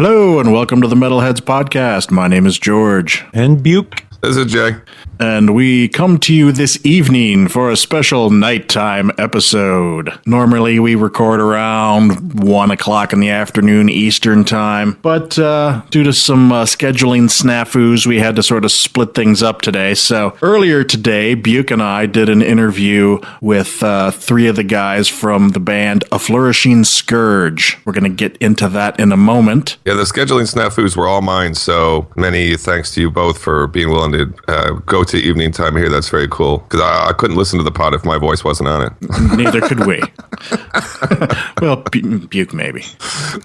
Hello and welcome to the Metalheads podcast. My name is George. And Buke. This is Jay. And we come to you this evening for a special nighttime episode. Normally we record around 1 o'clock in the afternoon Eastern time, but due to some scheduling snafus, we had to sort of split things up today. So earlier today, Buke and I did an interview with three of the guys from the band A Flourishing Scourge. We're going to get into that in a moment. Yeah, the scheduling snafus were all mine, so many thanks to you both for being willing to go to evening time here. That's very cool, because I couldn't listen to the pod if my voice wasn't on it. Neither could we. Well, Buke maybe.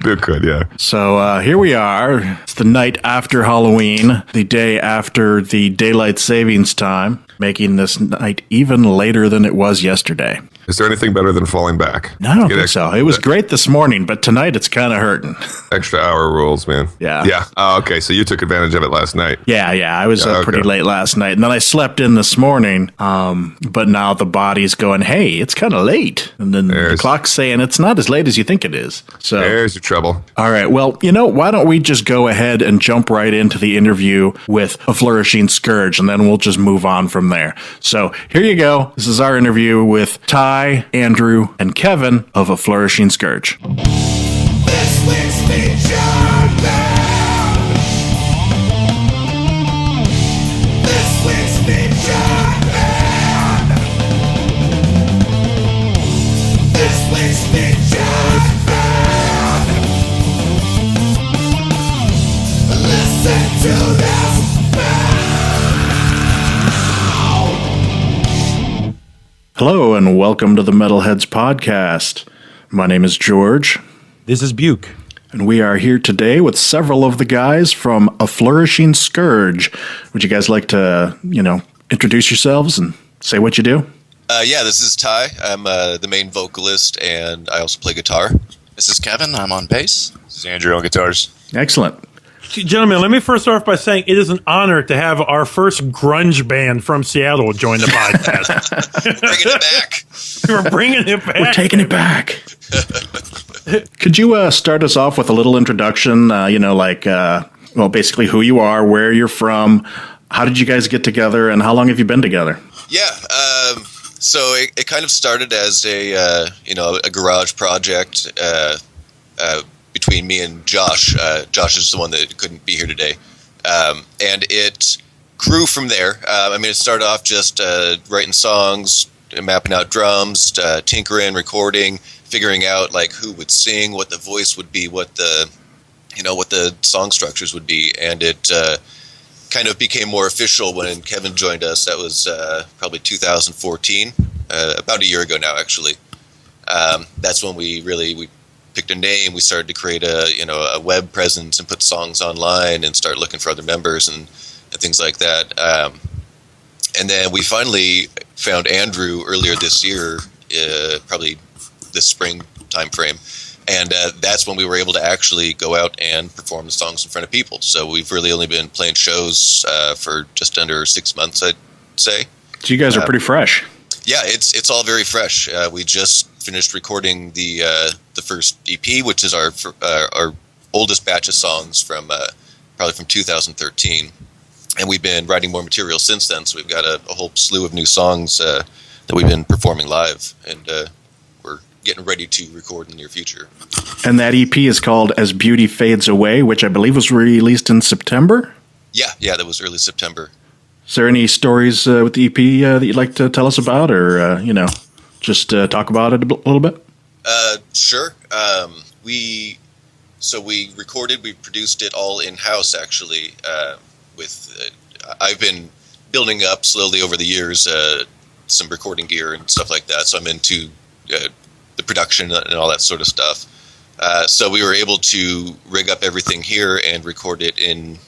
Buke could, yeah. So here we are. It's the night after Halloween, the day after the daylight savings time, making this night even later than it was yesterday. Is there anything better than falling back? No, I don't think so. It was great this morning, but tonight it's kind of hurting. Extra hour rules, man. Yeah. Yeah. Oh, okay, so you took advantage of it last night. Yeah. I was pretty late last night. And then I slept in this morning, but now the body's going, hey, it's kind of late. And then the clock's saying it's not as late as you think it is. So there's your trouble. All right. Well, why don't we just go ahead and jump right into the interview with A Flourishing Scourge, and then we'll just move on from there. So here you go. This is our interview with Ty, Andrew, and Kevin of A Flourishing Scourge. This week's featured band. This week's featured band. This week's featured band. Listen to this band. Hello and welcome to the Metalheads podcast. My name is George. This is Buke. And we are here today with several of the guys from A Flourishing Scourge. Would you guys like to, introduce yourselves and say what you do? Yeah, this is Ty. I'm the main vocalist, and I also play guitar. This is Kevin. I'm on bass. This is Andrew on guitars. Excellent. Gentlemen, let me first start off by saying it is an honor to have our first grunge band from Seattle join the podcast. Bringing it back. We're bringing it back. We're taking it back. Could you start us off with a little introduction, basically who you are, where you're from, how did you guys get together, and how long have you been together? Yeah, so it kind of started as a garage project between me and Josh. Josh is the one that couldn't be here today. And it grew from there. It started off just writing songs, mapping out drums, tinkering, recording, figuring out like who would sing, what the voice would be, what the song structures would be. And it kind of became more official when Kevin joined us. That was probably 2014, about a year ago now, actually. That's when we picked a name. We started to create a web presence and put songs online and start looking for other members and things like that. And then we finally found Andrew earlier this year, probably this spring time frame. And that's when we were able to actually go out and perform the songs in front of people. So we've really only been playing shows for just under 6 months, I'd say. So you guys are pretty fresh. Yeah, it's all very fresh. We just finished recording the first EP, which is our oldest batch of songs from probably from 2013, and we've been writing more material since then. So we've got a whole slew of new songs that we've been performing live, and we're getting ready to record in the near future. And that EP is called As Beauty Fades Away, which I believe was released in September? Yeah, that was early September. Is there any stories with the EP that you'd like to tell us about, or, just talk about it a little bit? Sure. We recorded, we produced it all in-house, actually. I've been building up slowly over the years some recording gear and stuff like that, so I'm into the production and all that sort of stuff. So we were able to rig up everything here and record it in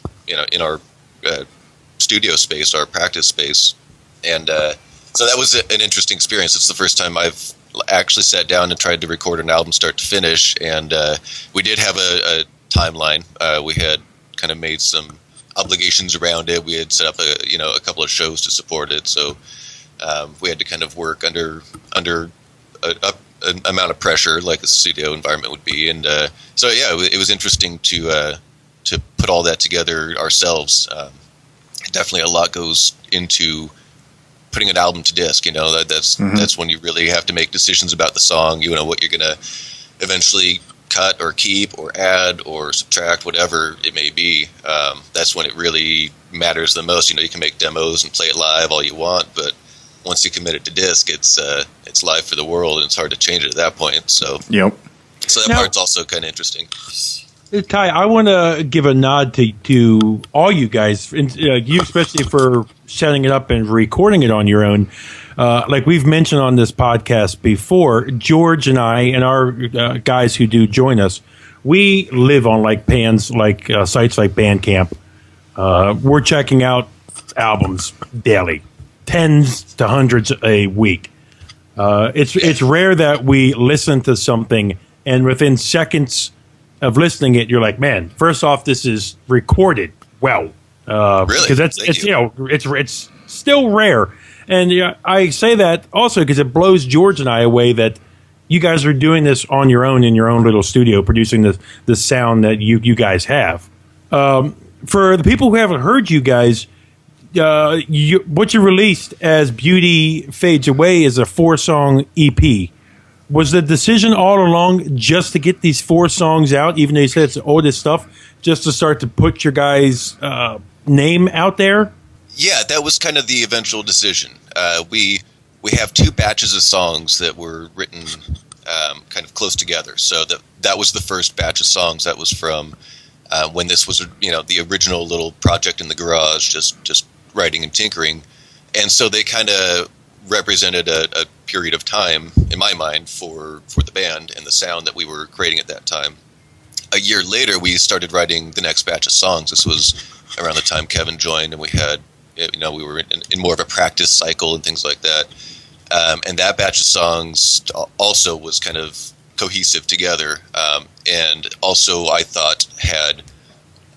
our studio space, our practice space, and so that was an interesting experience. It's the first time I've actually sat down and tried to record an album start to finish, and we did have a timeline. We had kind of made some obligations around it. We had set up a couple of shows to support it, so we had to kind of work under a an amount of pressure like a studio environment would be, and so yeah, it was interesting to put all that together ourselves. Definitely, a lot goes into putting an album to disc. That's when you really have to make decisions about the song. You know what you're gonna eventually cut or keep or add or subtract, whatever it may be. That's when it really matters the most. You can make demos and play it live all you want, but once you commit it to disc, it's live for the world, and it's hard to change it at that point. So Yep. So that part's also kind of interesting. Ty, I want to give a nod to all you guys, you especially for setting it up and recording it on your own. Like we've mentioned on this podcast before, George and I and our guys who do join us, we live on like sites like Bandcamp. We're checking out albums daily, tens to hundreds a week. It's rare that we listen to something and within seconds of listening it, you're like, man, first off, this is recorded well. Really? Because it's still rare. And I say that also because it blows George and I away that you guys are doing this on your own in your own little studio, producing the sound that you guys have. For the people who haven't heard you guys, what you released as Beauty Fades Away is a 4-song EP. Was the decision all along just to get these 4 songs out, even though you said it's the oldest stuff, just to start to put your guys' name out there? Yeah, that was kind of the eventual decision. We have 2 batches of songs that were written kind of close together. So that was the first batch of songs. That was from when this was the original little project in the garage, just writing and tinkering, and so they kind of represented a period of time in my mind for the band and the sound that we were creating at that time. A year later, we started writing the next batch of songs. This was around the time Kevin joined, and we had we were in more of a practice cycle and things like that. And that batch of songs also was kind of cohesive together, and also I thought had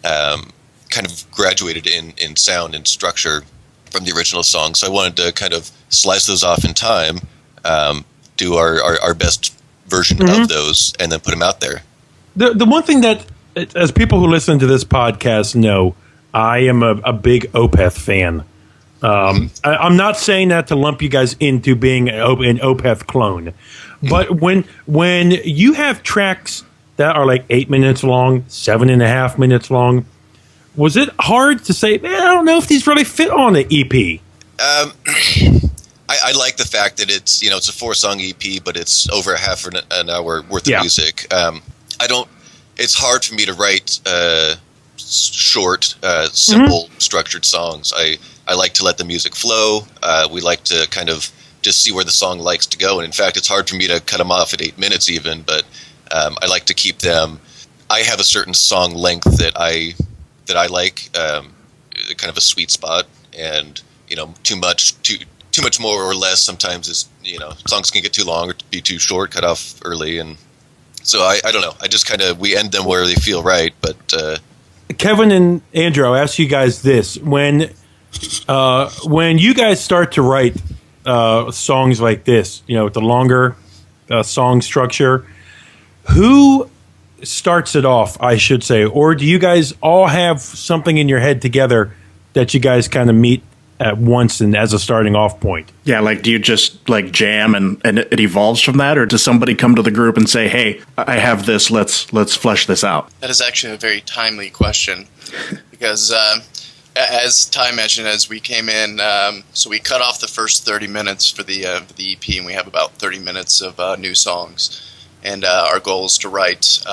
kind of graduated in sound and structure from the original song. So I wanted to kind of slice those off in time, do our best version of those, and then put them out there. The one thing that, as people who listen to this podcast know, I am a big Opeth fan. I'm not saying that to lump you guys into being an Opeth clone, but when you have tracks that are like 8 minutes long, 7.5 minutes long, was it hard to say, man, I don't know if these really fit on the EP? I like the fact that it's a 4-song EP, but it's over half an hour worth of music. It's hard for me to write short, simple, structured songs. I like to let the music flow. We like to kind of just see where the song likes to go. And in fact, it's hard for me to cut them off at 8 minutes even, but I like to keep them. I have a certain song length that I like, kind of a sweet spot, and too much more or less sometimes is songs can get too long or be too short, cut off early, and so I don't know. I just kind of we end them where they feel right. But Kevin and Andrew, I'll ask you guys this: when you guys start to write songs like this, with the longer song structure, who starts it off, I should say, or do you guys all have something in your head together that you guys kind of meet at once and as a starting off point? Yeah, like do you just like jam and it evolves from that, or does somebody come to the group and say, hey, I have this, let's flesh this out? That is actually a very timely question because as Ty mentioned, as we came in, so we cut off the first 30 minutes for the EP, and we have about 30 minutes of new songs. And our goal is to write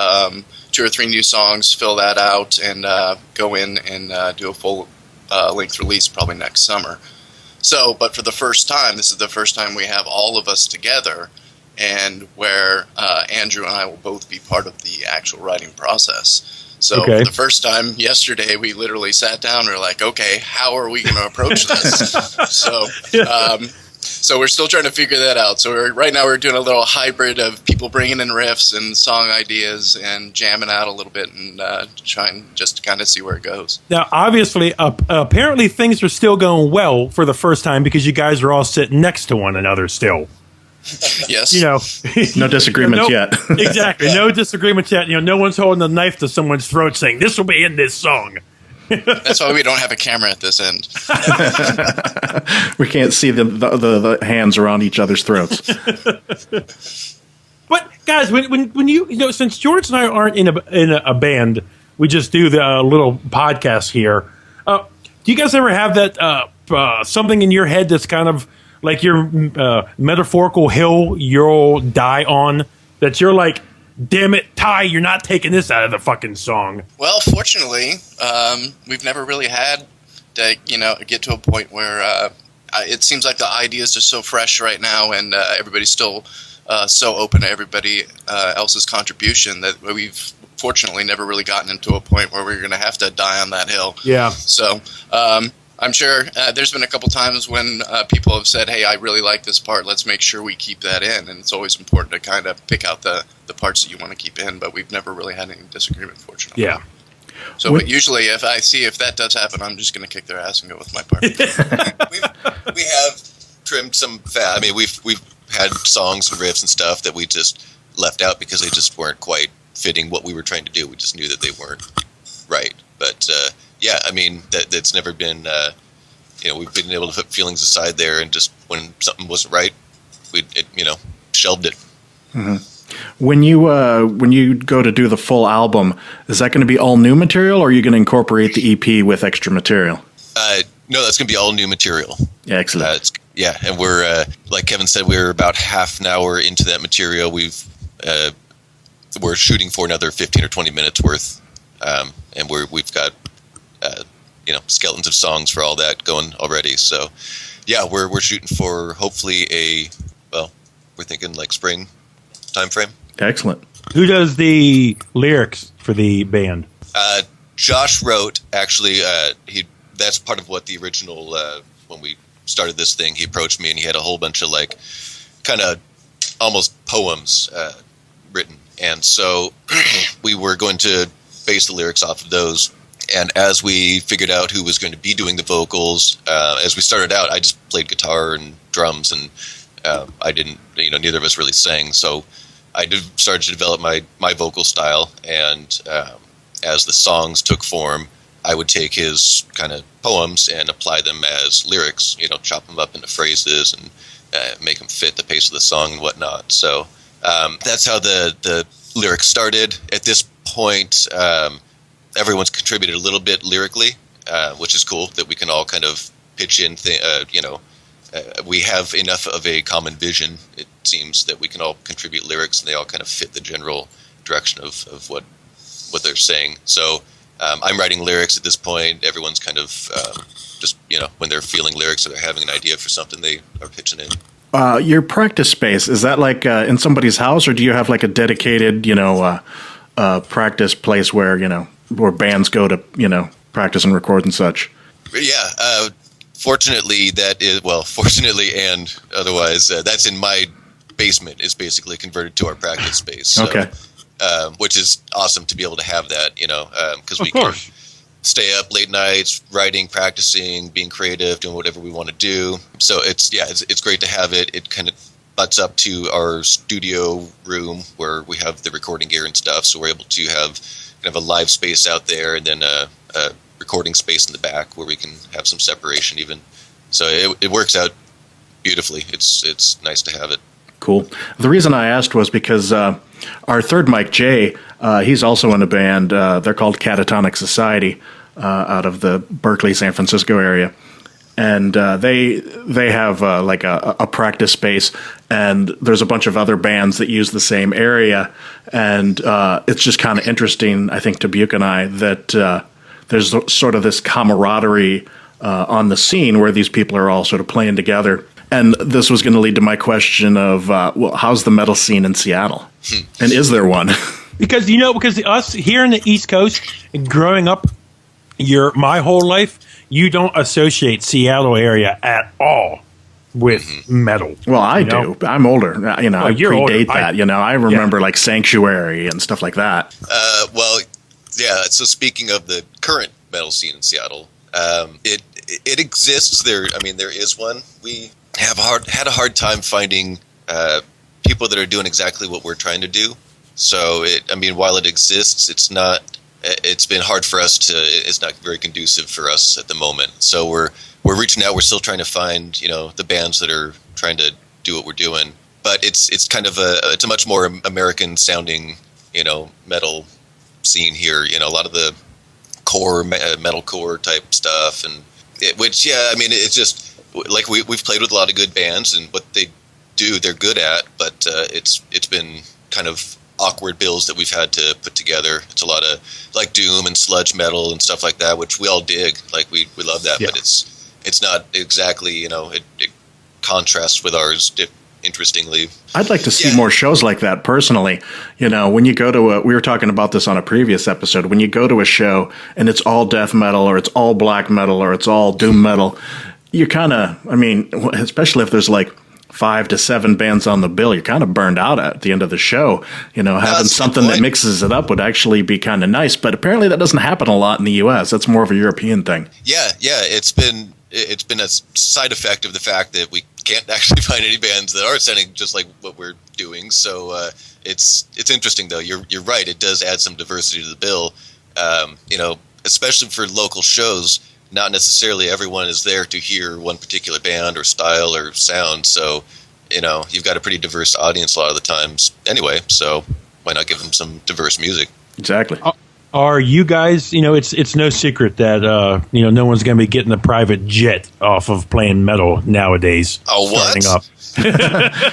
2 or 3 new songs, fill that out, and go in and do a full length release probably next summer. So, but for the first time, this is the first time we have all of us together, and where Andrew and I will both be part of the actual writing process. So for the first time yesterday, we literally sat down and were like, okay, how are we going to approach this? So we're still trying to figure that out. So right now we're doing a little hybrid of people bringing in riffs and song ideas and jamming out a little bit and trying just to kind of see where it goes. Now, obviously, apparently things are still going well for the first time because you guys are all sitting next to one another still. Yes. You know, No disagreements yet. Exactly. No disagreements yet. You know, no one's holding a knife to someone's throat saying, this will be in this song. That's why we don't have a camera at this end. We can't see the hands around each other's throats. But guys, when you know, since George and I aren't in a band, we just do the little podcast here. Do you guys ever have that something in your head that's kind of like your metaphorical hill you'll die on? That you're like, damn it, Ty, you're not taking this out of the fucking song. Well, fortunately, we've never really had to, get to a point where it seems like the ideas are so fresh right now, and everybody's still so open to everybody else's contribution that we've fortunately never really gotten into a point where we're going to have to die on that hill. Yeah. So I'm sure there's been a couple times when people have said, hey, I really like this part. Let's make sure we keep that in. And it's always important to kind of pick out the parts that you want to keep in. But we've never really had any disagreement, fortunately. Yeah. So but usually if that does happen, I'm just going to kick their ass and go with my part. We have trimmed some fat. I mean, we've had songs and riffs and stuff that we just left out because they just weren't quite fitting what we were trying to do. We just knew that they weren't right. But yeah, I mean, that's never been, we've been able to put feelings aside there, and just when something wasn't right, we shelved it. Mm-hmm. When you go to do the full album, is that going to be all new material, or are you going to incorporate the EP with extra material? No, that's going to be all new material. Excellent. And we're, like Kevin said, we're about half an hour into that material. We're shooting for another 15 or 20 minutes worth, and we've got skeletons of songs for all that going already. So yeah, we're shooting for hopefully we're thinking like spring time frame. Excellent. Who does the lyrics for the band? Josh wrote, actually. That's part of what the original when we started this thing, he approached me and he had a whole bunch of like kind of almost poems written, and so we were going to base the lyrics off of those. And as we figured out who was going to be doing the vocals, as we started out, I just played guitar and drums, and I didn't, neither of us really sang. So I started to develop my vocal style, and as the songs took form, I would take his kind of poems and apply them as lyrics, chop them up into phrases and make them fit the pace of the song and whatnot. So that's how the lyrics started. At this point, everyone's contributed a little bit lyrically, which is cool that we can all kind of pitch in. We have enough of a common vision, it seems, that we can all contribute lyrics, and they all kind of fit the general direction of what they're saying. So I'm writing lyrics at this point. Everyone's kind of just, when they're feeling lyrics or they're having an idea for something, they are pitching in. Your practice space, is that like in somebody's house, or do you have like a dedicated, practice place where bands go to, practice and record and such? Yeah. Fortunately and otherwise, that's in my basement. Is basically converted to our practice space. So, okay. Which is awesome to be able to have that, because we course. can stay up late nights, writing, practicing, being creative, doing whatever we want to do. So it's great to have it. It kind of butts up to our studio room where we have the recording gear and stuff. So we're able to have kind of a live space out there, and then a recording space in the back where we can have some separation even. So it works out beautifully. It's nice to have it. Cool. The reason I asked was because our third Mike, Jay, he's also in a band. They're called Catatonic Society out of the Berkeley, San Francisco area. And they have like a practice space, and there's a bunch of other bands that use the same area. And it's just kind of interesting, I think, to Buke and I, that there's sort of this camaraderie on the scene where these people are all sort of playing together. And this was going to lead to my question of, how's the metal scene in Seattle? And is there one? Because us here in the East Coast, growing up my whole life, you don't associate Seattle area at all with metal. Well, I do. I'm older. I you're predate older. that. I remember like Sanctuary and stuff like that. Well, yeah. So speaking of the current metal scene in Seattle, it exists there. I mean, there is one. We have had a hard time finding people that are doing exactly what we're trying to do. So, while it exists, it's been hard for us it's not very conducive for us at the moment. So we're reaching out. We're still trying to find, the bands that are trying to do what we're doing. But it's kind of it's a much more American sounding, metal scene here. A lot of the core metalcore type stuff, and it's just like we've played with a lot of good bands, and what they do, they're good at. But it's been kind of awkward bills that we've had to put together. It's a lot of like doom and sludge metal and stuff like that, which we all dig. Like we love that, but it's not exactly it contrasts with ours. Interestingly, I'd like to see more shows like that personally. When you go to we were talking about this on a previous episode, when you go to a show and it's all death metal or it's all black metal or it's all doom metal, you kind of, especially if there's like 5 to 7 bands on the bill, you're kind of burned out at the end of the show. Having something that mixes it up would actually be kind of nice, but apparently that doesn't happen a lot in the US. That's more of a European thing. Yeah, it's been a side effect of the fact that we can't actually find any bands that are sounding just like what we're doing. So it's interesting though. You're right. It does add some diversity to the bill. Especially for local shows. Not necessarily everyone is there to hear one particular band or style or sound. So you've got a pretty diverse audience a lot of the times. Anyway, so why not give them some diverse music? Exactly. Are you guys, it's no secret that, no one's going to be getting a private jet off of playing metal nowadays. Oh, what?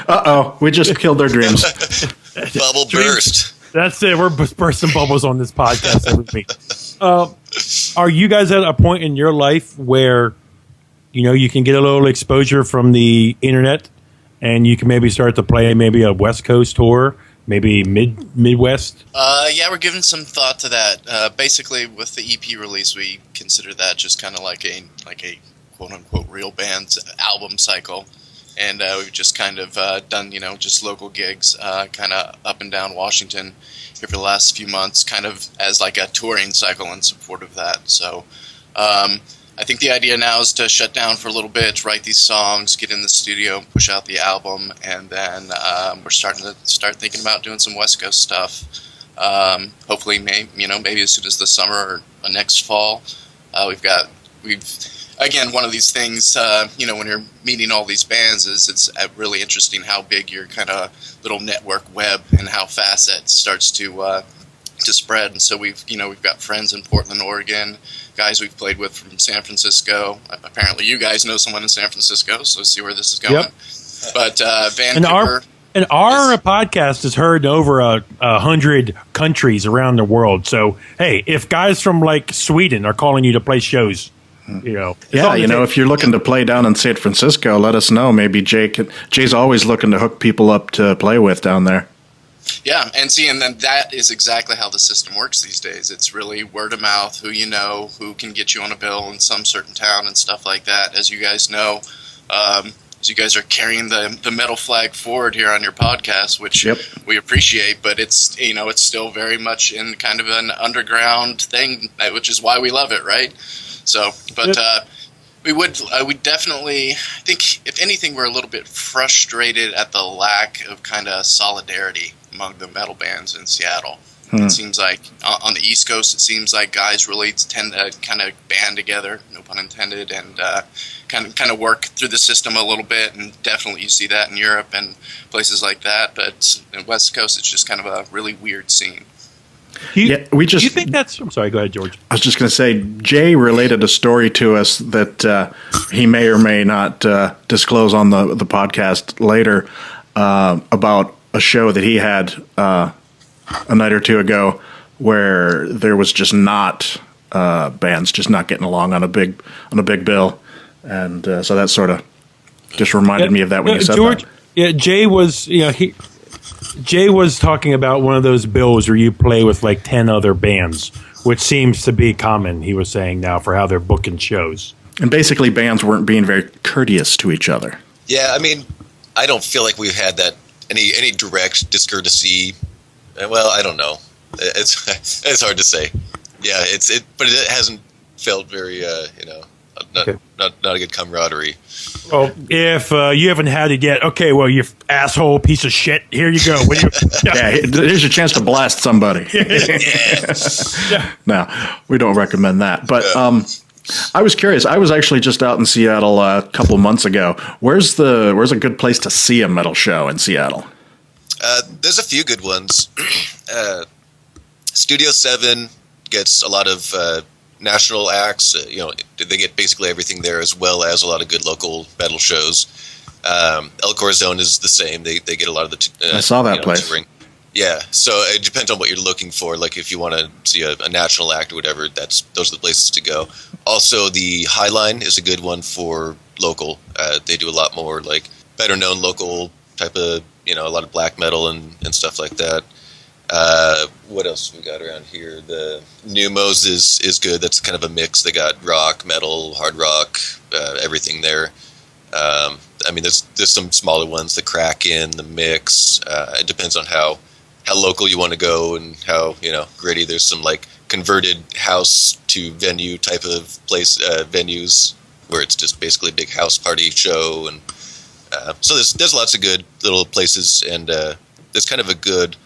Up. We just killed their dreams. Bubble burst. That's it. We're bursting bubbles on this podcast every week. Are you guys at a point in your life where, you can get a little exposure from the internet and you can maybe start to play maybe a West Coast tour? Maybe Midwest? Yeah, we're giving some thought to that. Basically, with the EP release, we consider that just kind of like a quote-unquote real band's album cycle. And we've just kind of done, just local gigs, kind of up and down Washington here for the last few months, kind of as like a touring cycle in support of that. So I think the idea now is to shut down for a little bit, write these songs, get in the studio, push out the album, and then we're starting to thinking about doing some West Coast stuff. Hopefully, maybe as soon as the summer or next fall. Again, one of these things, when you're meeting all these bands, is it's really interesting how big your kind of little network web and how fast that starts to spread. And so we've got friends in Portland, Oregon, guys we've played with from San Francisco. Apparently, you guys know someone in San Francisco, so let's see where this is going. Yep. But Vancouver. And our podcast is heard in over 100 countries around the world. So, hey, if guys from like Sweden are calling you to play shows, if you're looking to play down in San Francisco, let us know. Maybe Jay's always looking to hook people up to play with down there. Yeah, and then that is exactly how the system works these days. It's really word of mouth, who you know, who can get you on a bill in some certain town and stuff like that. As you guys know, as you guys are carrying the metal flag forward here on your podcast, which we appreciate, but it's it's still very much in kind of an underground thing, which is why we love it, right? So, but we definitely, I think, if anything, we're a little bit frustrated at the lack of kind of solidarity among the metal bands in Seattle. It seems like on the East Coast, it seems like guys really tend to kind of band together, no pun intended, and kind of work through the system a little bit. And definitely you see that in Europe and places like that. But in West Coast, it's just kind of a really weird scene. Do you think that's... I'm sorry, go ahead, George. I was just going to say, Jay related a story to us that he may or may not disclose on the podcast later about a show that he had a night or two ago where there was just not bands just not getting along on a big bill. And so that sort of just reminded me of that when you said George, that. Yeah, Jay was... Jay was talking about one of those bills where you play with like 10 other bands, which seems to be common, he was saying now, for how they're booking shows. And basically bands weren't being very courteous to each other. Yeah, I don't feel like we've had that any direct discourtesy. Well, I don't know. It's hard to say. Yeah, but it hasn't felt very not a good camaraderie. Well, if you haven't had it yet, okay, well, you asshole piece of shit. Here you go. Yeah, there's your chance to blast somebody. No, we don't recommend that. But I was curious. I was actually just out in Seattle a couple months ago. Where's a good place to see a metal show in Seattle? There's a few good ones. Studio 7 gets a lot of national acts. They get basically everything there, as well as a lot of good local metal shows. El Corazon is the same. They get a lot of the. I saw that place. Touring. Yeah, so it depends on what you're looking for. Like if you want to see a national act or whatever, those are the places to go. Also, the Highline is a good one for local. They do a lot more like better known local type of a lot of black metal and stuff like that. What else we got around here? The Pneumos is good. That's kind of a mix. They got rock, metal, hard rock, everything there. There's some smaller ones. The Kraken, the Mix. It depends on how local you want to go and how gritty. There's some like converted house to venue type of place venues where it's just basically a big house party show, and so there's lots of good little places, and there's kind of a good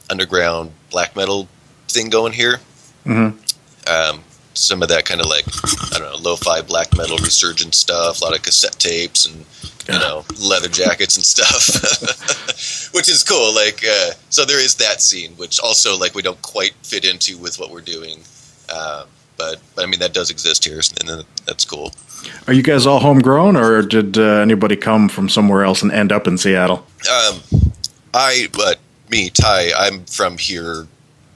underground black metal thing going here. Mm-hmm. Some of that kind of like lo-fi black metal resurgent stuff, a lot of cassette tapes and leather jackets and stuff, which is cool. Like so there is that scene, which also like we don't quite fit into with what we're doing, but I mean that does exist here, and that's cool. Are you guys all homegrown, or did anybody come from somewhere else and end up in Seattle? Ty, I'm from here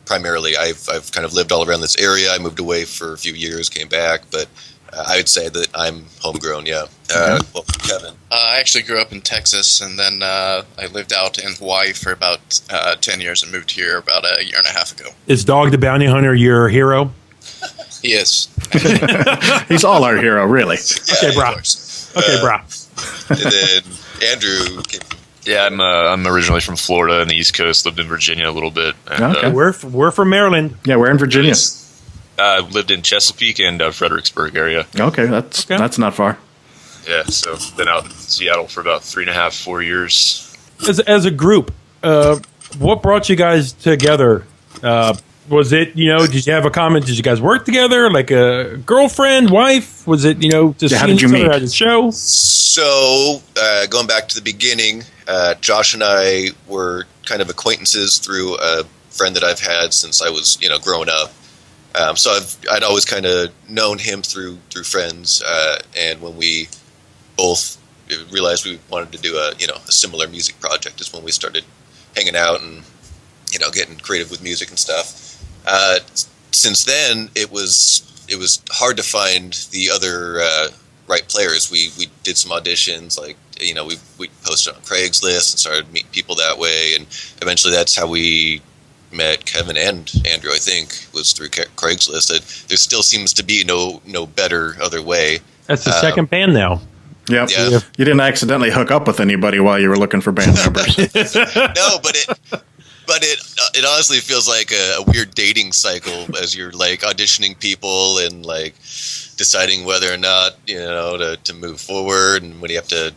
primarily. I've kind of lived all around this area. I moved away for a few years, came back, but I would say that I'm homegrown, yeah. Well, Kevin? I actually grew up in Texas, and then I lived out in Hawaii for about 10 years and moved here about a year and a half ago. Is Dog the Bounty Hunter your hero? He is. He's all our hero, really. Okay, brah. Okay, brah. And then Andrew came from... Yeah, I'm originally from Florida on the East Coast. Lived in Virginia a little bit. And, okay. We're from Maryland. Yeah, we're in Virginia. Lived in Chesapeake and Fredericksburg area. Okay, that's not far. Yeah, so been out in Seattle for about 3.5, 4 years. As a group, what brought you guys together? Was it, did you have a comment? Did you guys work together? Like a girlfriend, wife? Was it, just how seeing did you each other meet? at a show? So, going back to the beginning, Josh and I were kind of acquaintances through a friend that I've had since I was, growing up. So I'd always kind of known him through friends, and when we both realized we wanted to do a similar music project is when we started hanging out and getting creative with music and stuff. Since then, it was hard to find the other right players. We did some auditions, like we posted on Craigslist and started meeting people that way, and eventually that's how we met Kevin and Andrew. I think was through Craigslist. There still seems to be no better other way. That's the second band now. Yep. Yeah. You didn't accidentally hook up with anybody while you were looking for band members. No, but it honestly feels like a weird dating cycle as you're like auditioning people and like deciding whether or not to move forward, and when you have to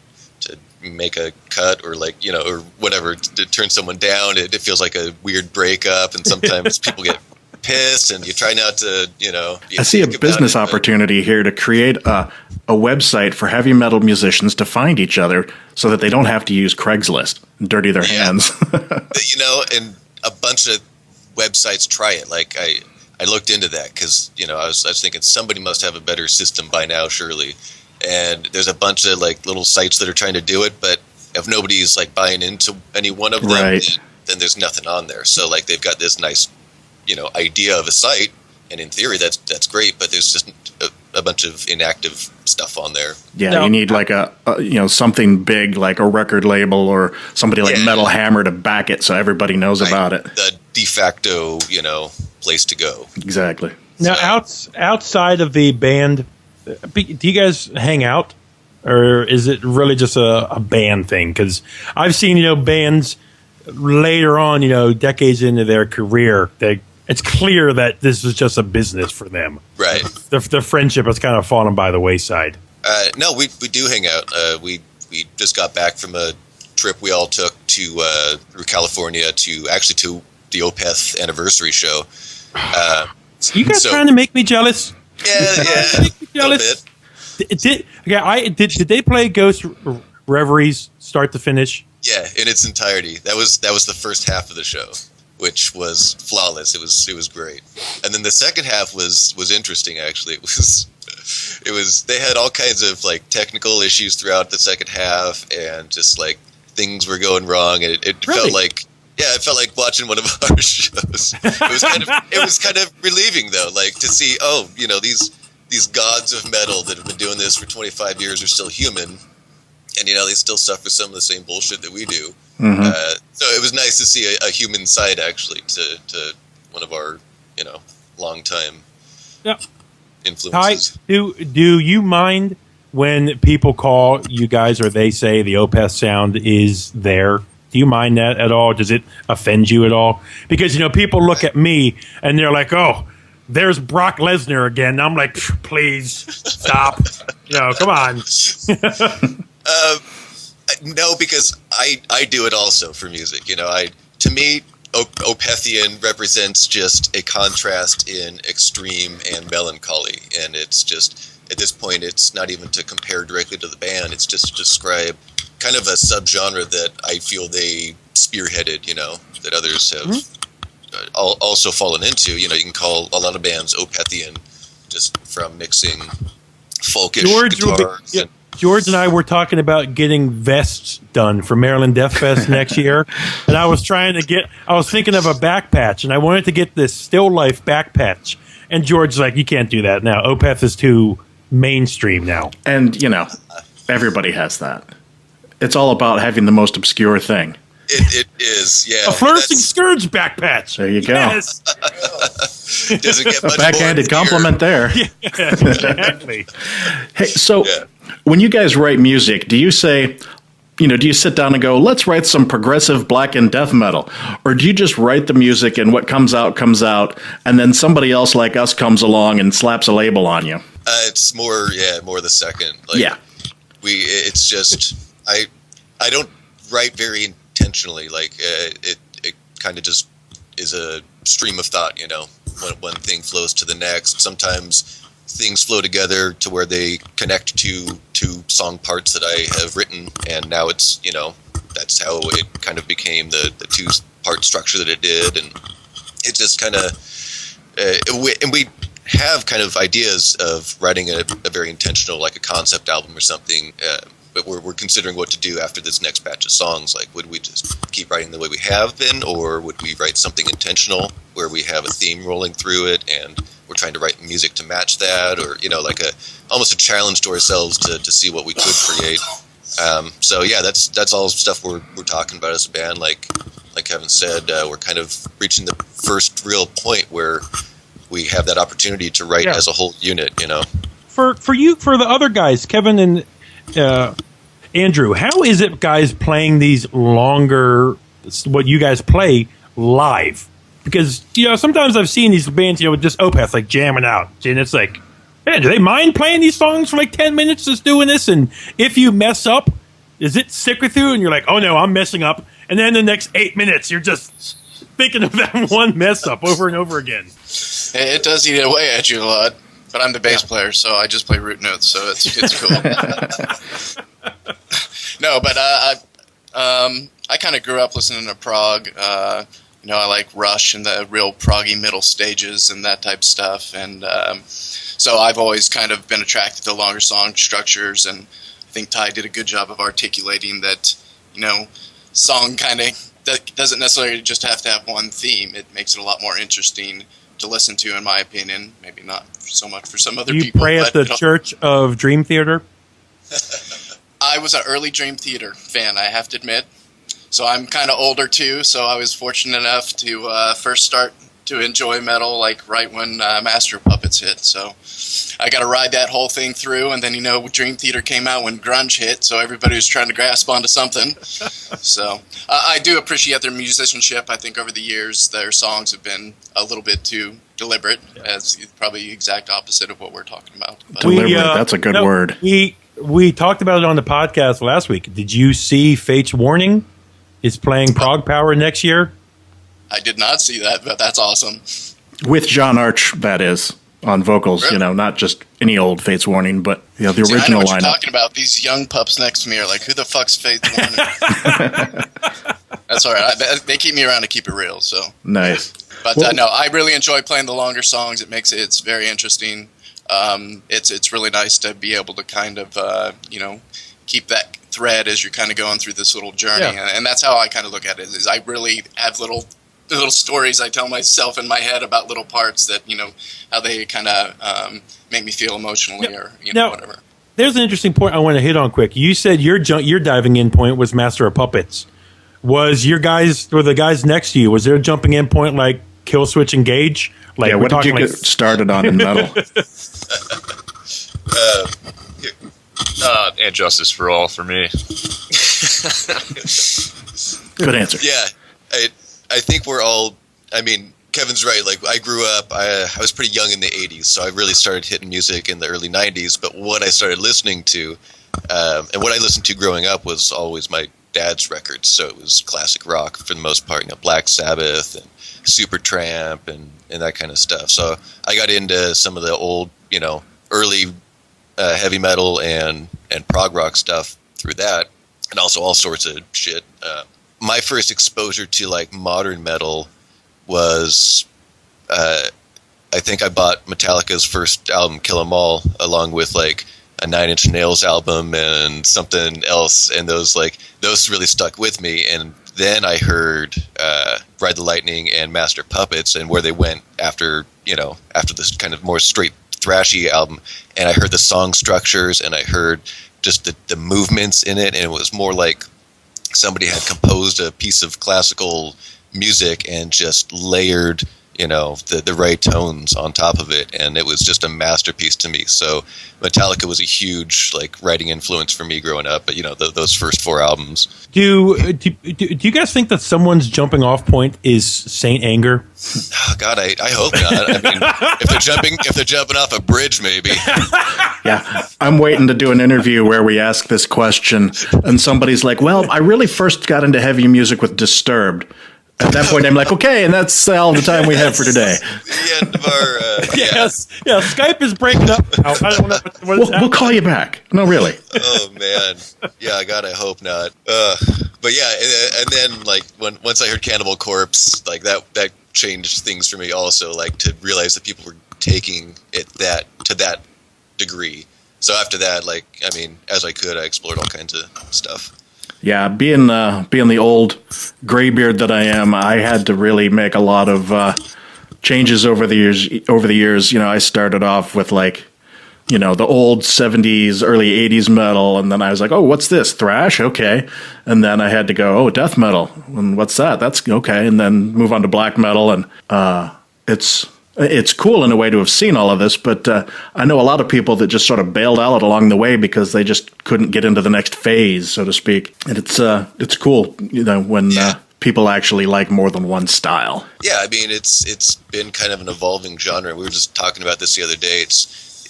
make a cut or like or whatever to turn someone down, it feels like a weird breakup, and sometimes people get pissed and you try not to I see a business opportunity here to create a website for heavy metal musicians to find each other so that they don't have to use Craigslist and dirty their hands. And a bunch of websites try it. Like I looked into that because I was thinking somebody must have a better system by now, surely. And there's a bunch of like little sites that are trying to do it, but if nobody's like buying into any one of them, right, then there's nothing on there. So like they've got this nice idea of a site, and in theory that's great, but there's just a bunch of inactive stuff on there. Yeah, No. you need like a something big like a record label or somebody like Metal Hammer to back it so everybody knows about it. The de facto place to go. Exactly. Now, outside of the band, do you guys hang out, or is it really just a band thing? Because I've seen bands later on, decades into their career, they it's clear that this is just a business for them. Right. The friendship has kind of fallen by the wayside. No, we do hang out. We just got back from a trip we all took to through California to the Opeth anniversary show. You guys trying to make me jealous? Yeah, make me jealous. Did they play Ghost Reveries start to finish? Yeah, in its entirety. That was the first half of the show, which was flawless. It was great. And then the second half was interesting. Actually, it was they had all kinds of like technical issues throughout the second half, and just like things were going wrong, and it felt like. Yeah, it felt like watching one of our shows. It was kind of relieving though, like to see, these gods of metal that have been doing this for 25 years are still human, and they still suffer some of the same bullshit that we do. Mm-hmm. So it was nice to see a human side actually to one of our longtime influences. Ty, do you mind when people call you guys or they say the Opeth sound is there? Do you mind that at all? Does it offend you at all? Because, people look at me and they're like, oh, there's Brock Lesnar again. And I'm like, please stop. Come on. No, because I do it also for music. To me, Opethian represents just a contrast in extreme and melancholy. And it's just, at this point, it's not even to compare directly to the band. It's just to describe kind of a subgenre that I feel they spearheaded, that others have also fallen into. You can call a lot of bands Opethian just from mixing folkish guitars. George and I were talking about getting vests done for Maryland Death Fest next year, and I was thinking of a back patch, and I wanted to get this Still Life back patch, and George's like, you can't do that now. Opeth is too mainstream now. And, everybody has that. It's all about having the most obscure thing. It is, yeah. A Flourishing Scourge back patch. There you go. Yes. Doesn't get much a backhanded compliment there. Yeah, exactly. Hey, so when you guys write music, do you say, do you sit down and go, let's write some progressive black and death metal? Or do you just write the music and what comes out, and then somebody else like us comes along and slaps a label on you? It's more the second. It's just, I don't write very intentionally. Like it kind of just is a stream of thought. When one thing flows to the next. Sometimes things flow together to where they connect to two song parts that I have written, and now it's that's how it kind of became the two-part structure that it did, and it just kind of and we have kind of ideas of writing a very intentional, like a concept album or something. But we're considering what to do after this next batch of songs. Like, would we just keep writing the way we have been, or would we write something intentional where we have a theme rolling through it and we're trying to write music to match that, or like almost a challenge to ourselves to see what we could create. So yeah, that's all stuff we're talking about as a band. Like Kevin said, we're kind of reaching the first real point where we have that opportunity to write as a whole unit. For the other guys, Kevin and Andrew, how is it, guys, playing these longer, what you guys play live? Because, sometimes I've seen these bands, with just Opeth, like, jamming out. And it's like, man, do they mind playing these songs for like 10 minutes just doing this? And if you mess up, does it stick with you? And you're like, oh, no, I'm messing up. And then the next 8 minutes, you're just thinking of that one mess up over and over again. It does eat away at you a lot. But I'm the bass player, so I just play root notes, so it's cool. No, but I kind of grew up listening to prog. I like Rush and the real proggy middle stages and that type of stuff. And so I've always kind of been attracted to longer song structures. And I think Ty did a good job of articulating that, song kind of doesn't necessarily just have to have one theme. It makes it a lot more interesting to listen to, in my opinion. Maybe not so much for some other people. You pray at the Church of Dream Theater? I was an early Dream Theater fan, I have to admit. So I'm kind of older too, so I was fortunate enough to first start to enjoy metal like right when Master of Puppets hit. So I got to ride that whole thing through, and then Dream Theater came out when grunge hit, so everybody was trying to grasp onto something. So I do appreciate their musicianship. I think over the years their songs have been a little bit too deliberate, as probably the exact opposite of what we're talking about. But Deliberate, that's a good word. We talked about it on the podcast last week. Did you see Fate's Warning is playing Prog Power next year? I did not see that, but that's awesome. With John Arch, that is, on vocals, Really? Not just any old Fates Warning, but the See, I know original what you're lineup. talking about. These young pups next to me are like, who the fuck's Faith Warner? That's all right. They keep me around to keep it real, so. Nice. But no, I really enjoy playing the longer songs. It's very interesting. It's really nice to be able to kind of, keep that thread as you're kind of going through this little journey. Yeah. And that's how I kind of look at it, is I really have little stories I tell myself in my head about little parts that, how they kind of make me feel emotionally or, Now, whatever. There's an interesting point I want to hit on quick. You said your diving in point was Master of Puppets. Were the guys next to you, was their jumping in point like Kill Switch Engage? Like, Yeah, what did you get started on in metal? And Justice for All for me. Good answer. Yeah, I think we're all. I mean, Kevin's right. Like, I grew up. I was pretty young in the '80s, so I really started hitting music in the early '90s. But what I started listening to, and what I listened to growing up, was always my dad's records. So it was classic rock for the most part. Black Sabbath and Supertramp and that kind of stuff. So I got into some of the old, early heavy metal and prog rock stuff through that, and also all sorts of shit. My first exposure to like modern metal was, I think I bought Metallica's first album, Kill 'Em All, along with like a Nine Inch Nails album and something else, and those really stuck with me. And then I heard Ride the Lightning and Master Puppets, and where they went after this kind of more straight thrashy album, and I heard the song structures, and I heard just the movements in it, and it was more like somebody had composed a piece of classical music and just layered the right tones on top of it, and it was just a masterpiece to me. So Metallica was a huge writing influence for me growing up. But those first 4 albums. Do you guys think that someone's jumping off point is Saint Anger? Oh, God, I hope not. I mean, if they're jumping off a bridge, maybe. Yeah, I'm waiting to do an interview where we ask this question, and somebody's like, "Well, I really first got into heavy music with Disturbed." At that point, I'm like, okay, and that's all the time we have for today. The end of our Yes. Yeah, Skype is breaking up now. I don't know We'll call you back. No, really. Oh man, yeah. God, I hope not. But yeah, and then once I heard Cannibal Corpse, that changed things for me also. To realize that people were taking it to that degree. So after that, as I could, I explored all kinds of stuff. Yeah, being the old graybeard that I am, I had to really make a lot of changes over the years. I started off with the old 70s, early 80s metal, and then I was like, oh, what's this? Thrash? Okay. And then I had to go, oh, death metal. And what's that? That's okay. And then move on to black metal, and it's cool in a way to have seen all of this, but I know a lot of people that just sort of bailed out along the way because they just couldn't get into the next phase, so to speak. And it's cool, when people actually like more than one style. Yeah, I mean, it's been kind of an evolving genre. We were just talking about this the other day.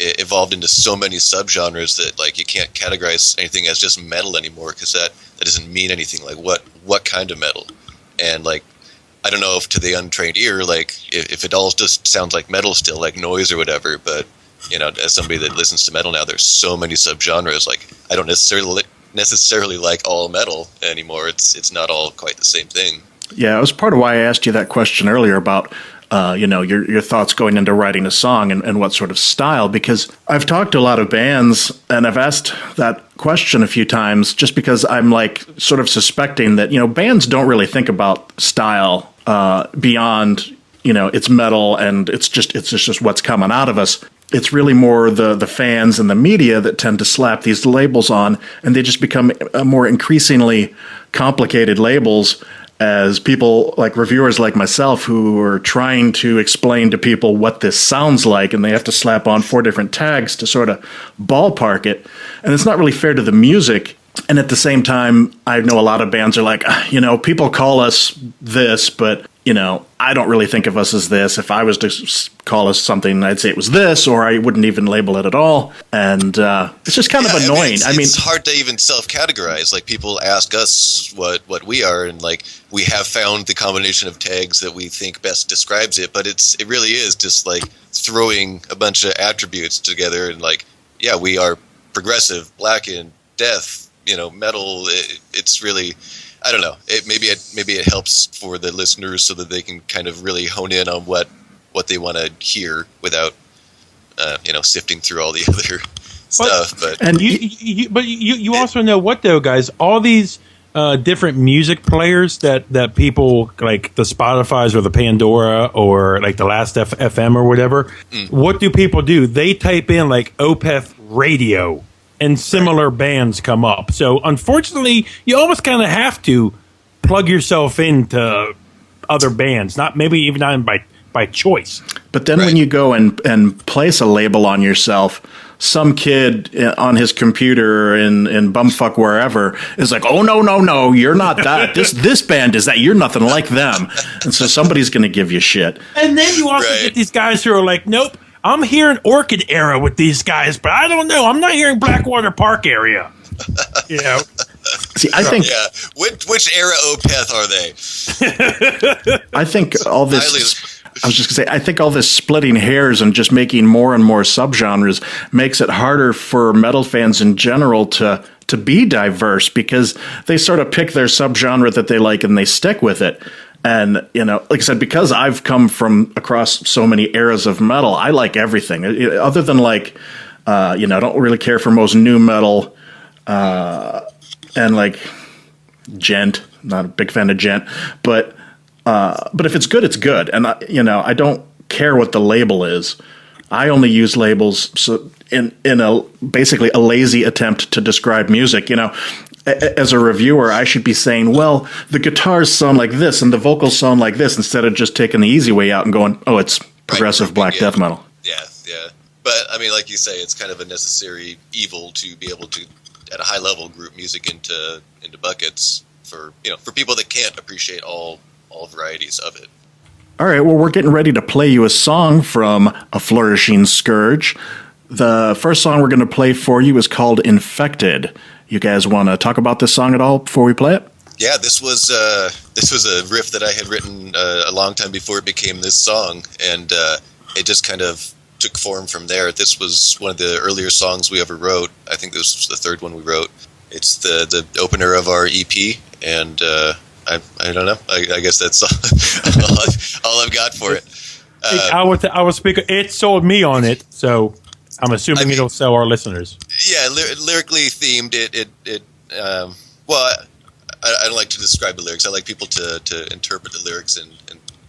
It evolved into so many subgenres that you can't categorize anything as just metal anymore, because that doesn't mean anything. What kind of metal? And I don't know if to the untrained ear, if it all just sounds like metal still, like noise or whatever, but, as somebody that listens to metal now, there's so many subgenres. I don't necessarily like all metal anymore. It's not all quite the same thing. Yeah, it was part of why I asked you that question earlier about, your thoughts going into writing a song and what sort of style, because I've talked to a lot of bands and I've asked that question a few times just because I'm sort of suspecting that, bands don't really think about style beyond, it's metal and it's just what's coming out of us. It's really more the fans and the media that tend to slap these labels on, and they just become more increasingly complicated labels. as people like reviewers like myself who are trying to explain to people what this sounds like, and they have to slap on 4 different tags to sort of ballpark it. And it's not really fair to the music. And at the same time, I know a lot of bands are like, people call us this, but, I don't really think of us as this. If I was to call us something, I'd say it was this, or I wouldn't even label it at all. And it's just kind of annoying. It's hard to even self-categorize. Like, people ask us what we are, and like, we have found the combination of tags that we think best describes it, but it really is just like throwing a bunch of attributes together and like, yeah, we are progressive, black and death, metal. It's really, I don't know. Maybe it helps for the listeners so that they can kind of really hone in on what they want to hear without, sifting through all the other stuff. But you also know what though, guys? All these different music players that people like the Spotify's or the Pandora or like the Last FM or whatever. What do people do? They type in like Opeth radio, and similar bands come up. So unfortunately, you almost kind of have to plug yourself into other bands, not by choice. But then when you go and place a label on yourself, some kid on his computer in bumfuck wherever is like, oh, no, you're not that. This band is that. You're nothing like them. And so somebody's going to give you shit. And then you also get these guys who are like, nope, I'm hearing Orchid era with these guys, but I don't know. I'm not hearing Blackwater Park area. See, I think... Yeah. Which era Opeth are they? I think all this... I was just going to say, I think all this splitting hairs and just making more and more subgenres makes it harder for metal fans in general to be diverse, because they sort of pick their subgenre that they like and they stick with it. And, like I said, because I've come from across so many eras of metal, I like everything. Other than I don't really care for most new metal and like gent. Not a big fan of gent, but if it's good, it's good. And I don't care what the label is. I only use labels in basically a lazy attempt to describe music. As a reviewer, I should be saying, well, the guitars sound like this and the vocals sound like this, instead of just taking the easy way out and going, oh, it's progressive black death metal. Yeah. But I mean, like you say, it's kind of a necessary evil to be able to, at a high level, group music into buckets for people that can't appreciate all varieties of it. All right, well, we're getting ready to play you a song from A Flourishing Scourge. The first song we're going to play for you is called Infected. You guys want to talk about this song at all before we play it? Yeah, this was a riff that I had written a long time before it became this song, and it just kind of took form from there. This was one of the earlier songs we ever wrote. I think this was the third one we wrote. It's the opener of our EP, and I don't know. I guess that's all I've got for it. Our speaker, it sold me on it, so I'm assuming it'll sell our listeners. Yeah, lyrically themed. Well, I don't like to describe the lyrics. I like people to interpret the lyrics and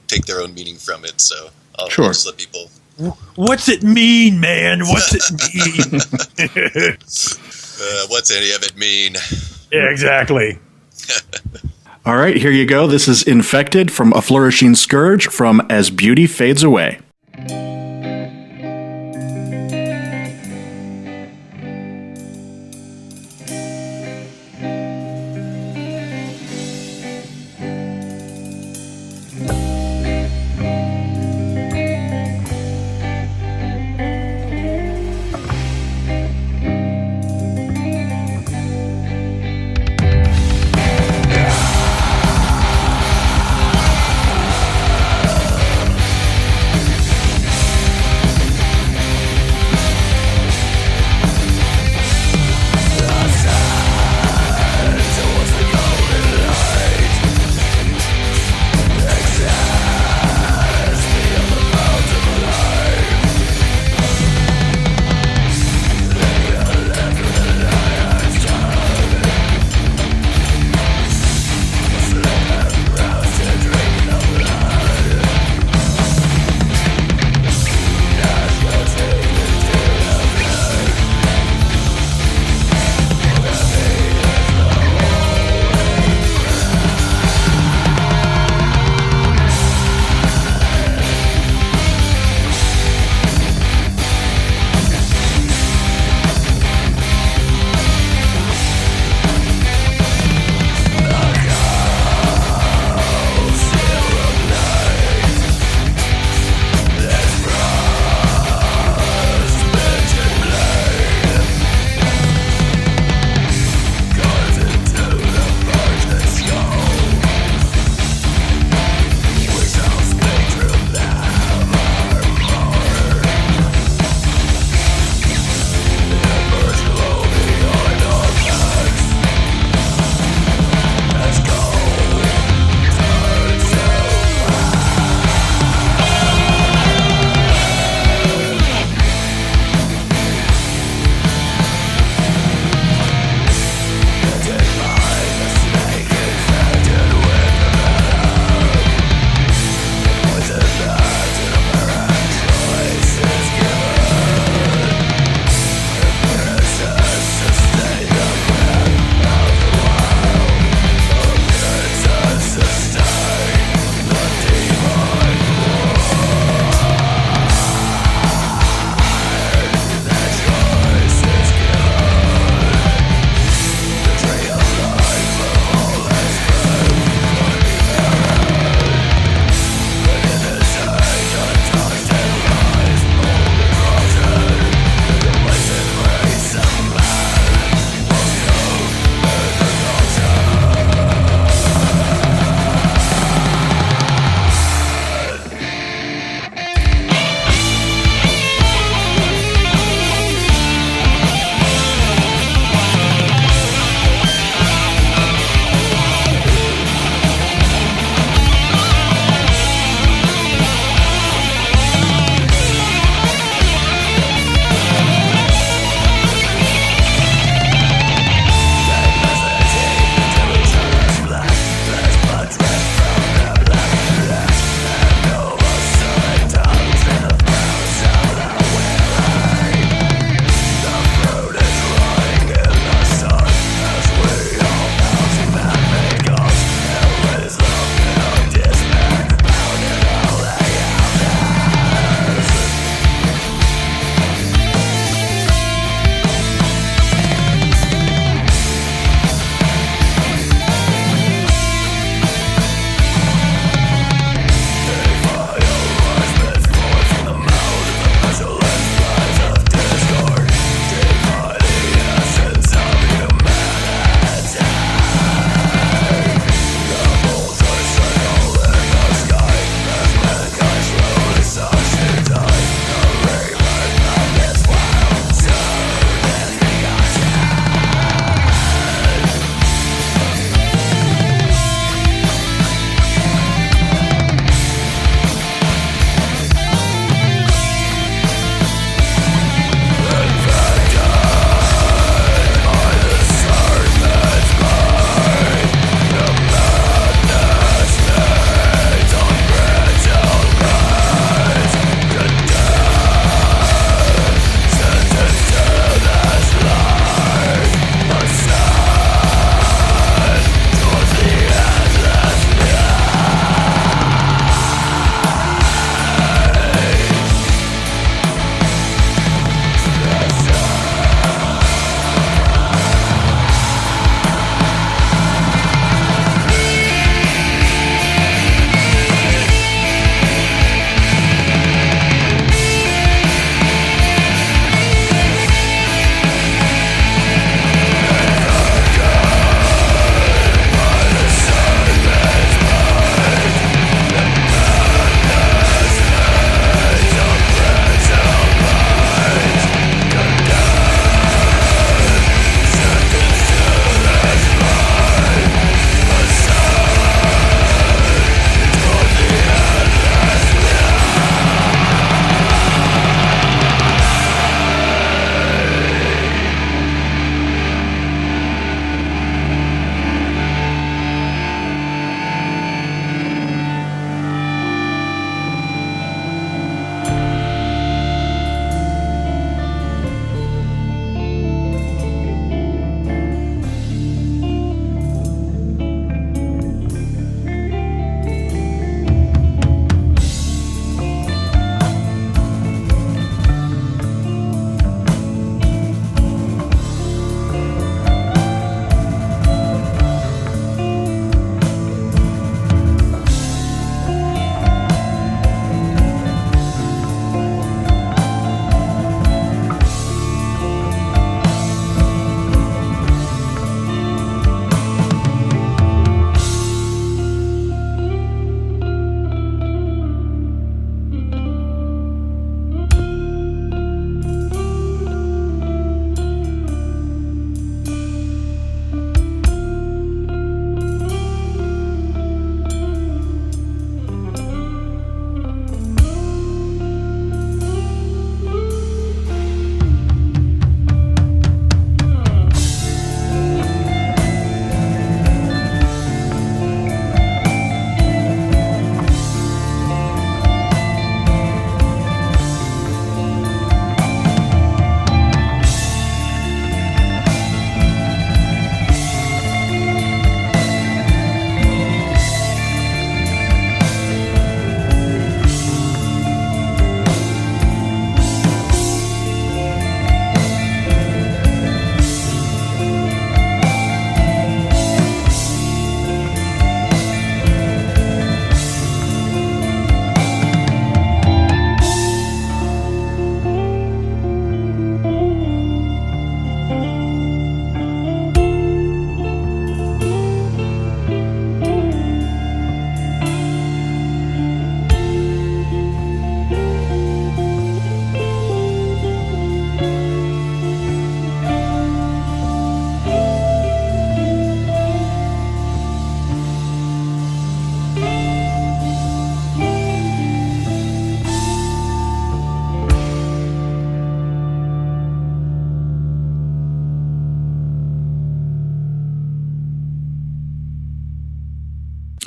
take their own meaning from it. So I'll just let people. What's it mean, man? What's it mean? What's any of it mean? Yeah, exactly. All right, here you go. This is Infected from A Flourishing Scourge from As Beauty Fades Away.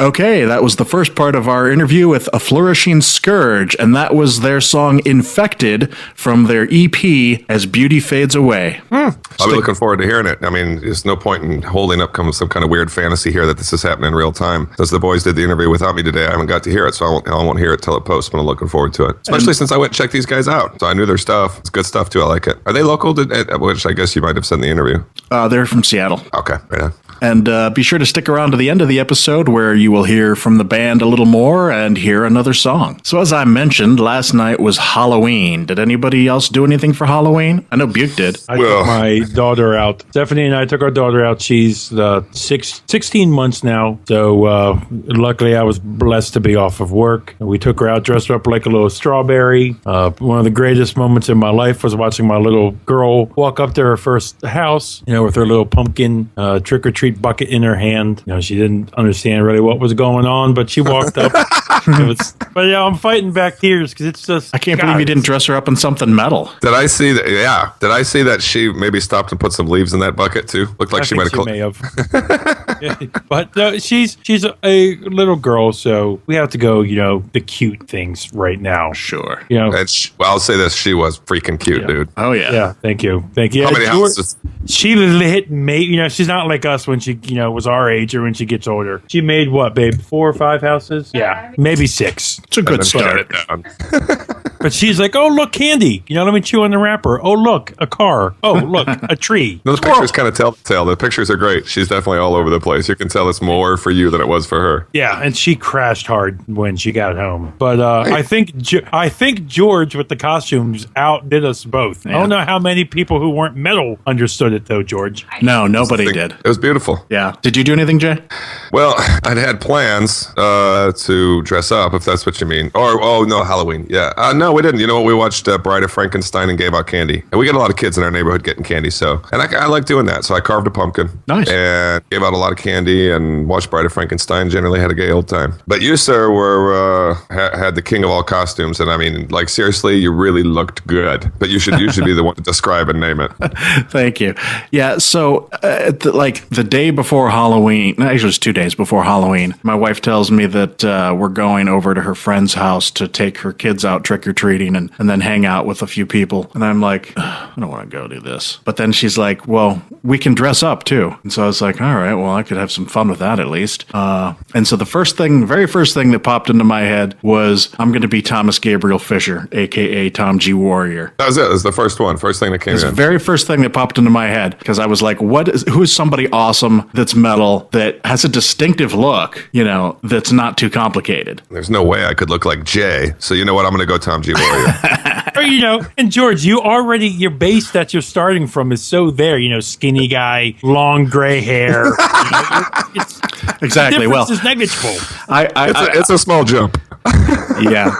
Okay, that was the first part of our interview with A Flourishing Scourge, and that was their song Infected from their EP As Beauty Fades Away. I'll be looking forward to hearing it. I mean, there's no point in holding up some kind of weird fantasy here that this is happening in real time. Since the boys did the interview without me today, I haven't got to hear it, so I won't hear it till it posts, but I'm looking forward to it. Especially since I went and checked these guys out. So I knew their stuff. It's good stuff, too. I like it. Are they local? Which I guess you might have said in the interview. They're from Seattle. Okay, right on. And be sure to stick around to the end of the episode where you will hear from the band a little more and hear another song. So as I mentioned, last night was Halloween. Did anybody else do anything for Halloween? I know Buke did. I took my daughter out. Stephanie and I took our daughter out. She's 16 months now. So luckily I was blessed to be off of work. We took her out, dressed her up like a little strawberry. One of the greatest moments in my life was watching my little girl walk up to her first house, with her little pumpkin trick-or-treat bucket in her hand. She didn't understand really what was going on, but she walked up. But I'm fighting back tears because it's just. I can't believe you didn't dress her up in something metal. Did I see that? Yeah. Did I see that she maybe stopped and put some leaves in that bucket too? Looked like she might have. May have. But she's a little girl, so we have to go. The cute things right now. Sure. I'll say this: she was freaking cute, dude. Oh yeah. Yeah. Thank you. How many houses? She hit she's not like us when she was our age or when she gets older. She made what, babe? 4 or 5 houses? Yeah, maybe 6. It's a good start. But she's like, oh, look, candy. Let me chew on the wrapper. Oh, look, a car. Oh, look, a tree. Those pictures kind of tell the tale. The pictures are great. She's definitely all over the place. You can tell it's more for you than it was for her. Yeah, and she crashed hard when she got home. But I think George with the costumes outdid us both. Yeah. I don't know how many people who weren't metal understood it, though, George. No, nobody did. It was beautiful. Yeah. Did you do anything, Jay? Well, I'd had plans to dress up, if that's what you mean. No, Halloween. Yeah. No, we didn't. You know what? We watched Bride of Frankenstein and gave out candy. And we get a lot of kids in our neighborhood getting candy, and I like doing that. So I carved a pumpkin. Nice. And gave out a lot of candy and watched Bride of Frankenstein. Generally had a gay old time. But you, sir, had the king of all costumes. And I mean, seriously, you really looked good. But you should usually be the one to describe and name it. Thank you. Yeah, so the day before Halloween, actually it was 2 days before Halloween, my wife tells me that we're going over to her friend's house to take her kids out trick-or-treating and then hang out with a few people. And I'm like, I don't want to go do this. But then she's like, well, we can dress up too. And so I was like, all right, well, I could have some fun with that at least. And so the very first thing that popped into my head was I'm going to be Thomas Gabriel Fisher, a.k.a. Tom G. Warrior. That was it. It was the first thing that came in. The very first thing that popped into my head, because I was like, who's somebody awesome that's metal that has a distinctive look, that's not too complicated. There's no way I could look like Jay. So you know what? I'm going to go Tom G. Warrior. And George, your base that you're starting from is so there, skinny guy, long gray hair. Exactly. The difference is negligible. It's a small jump. Yeah.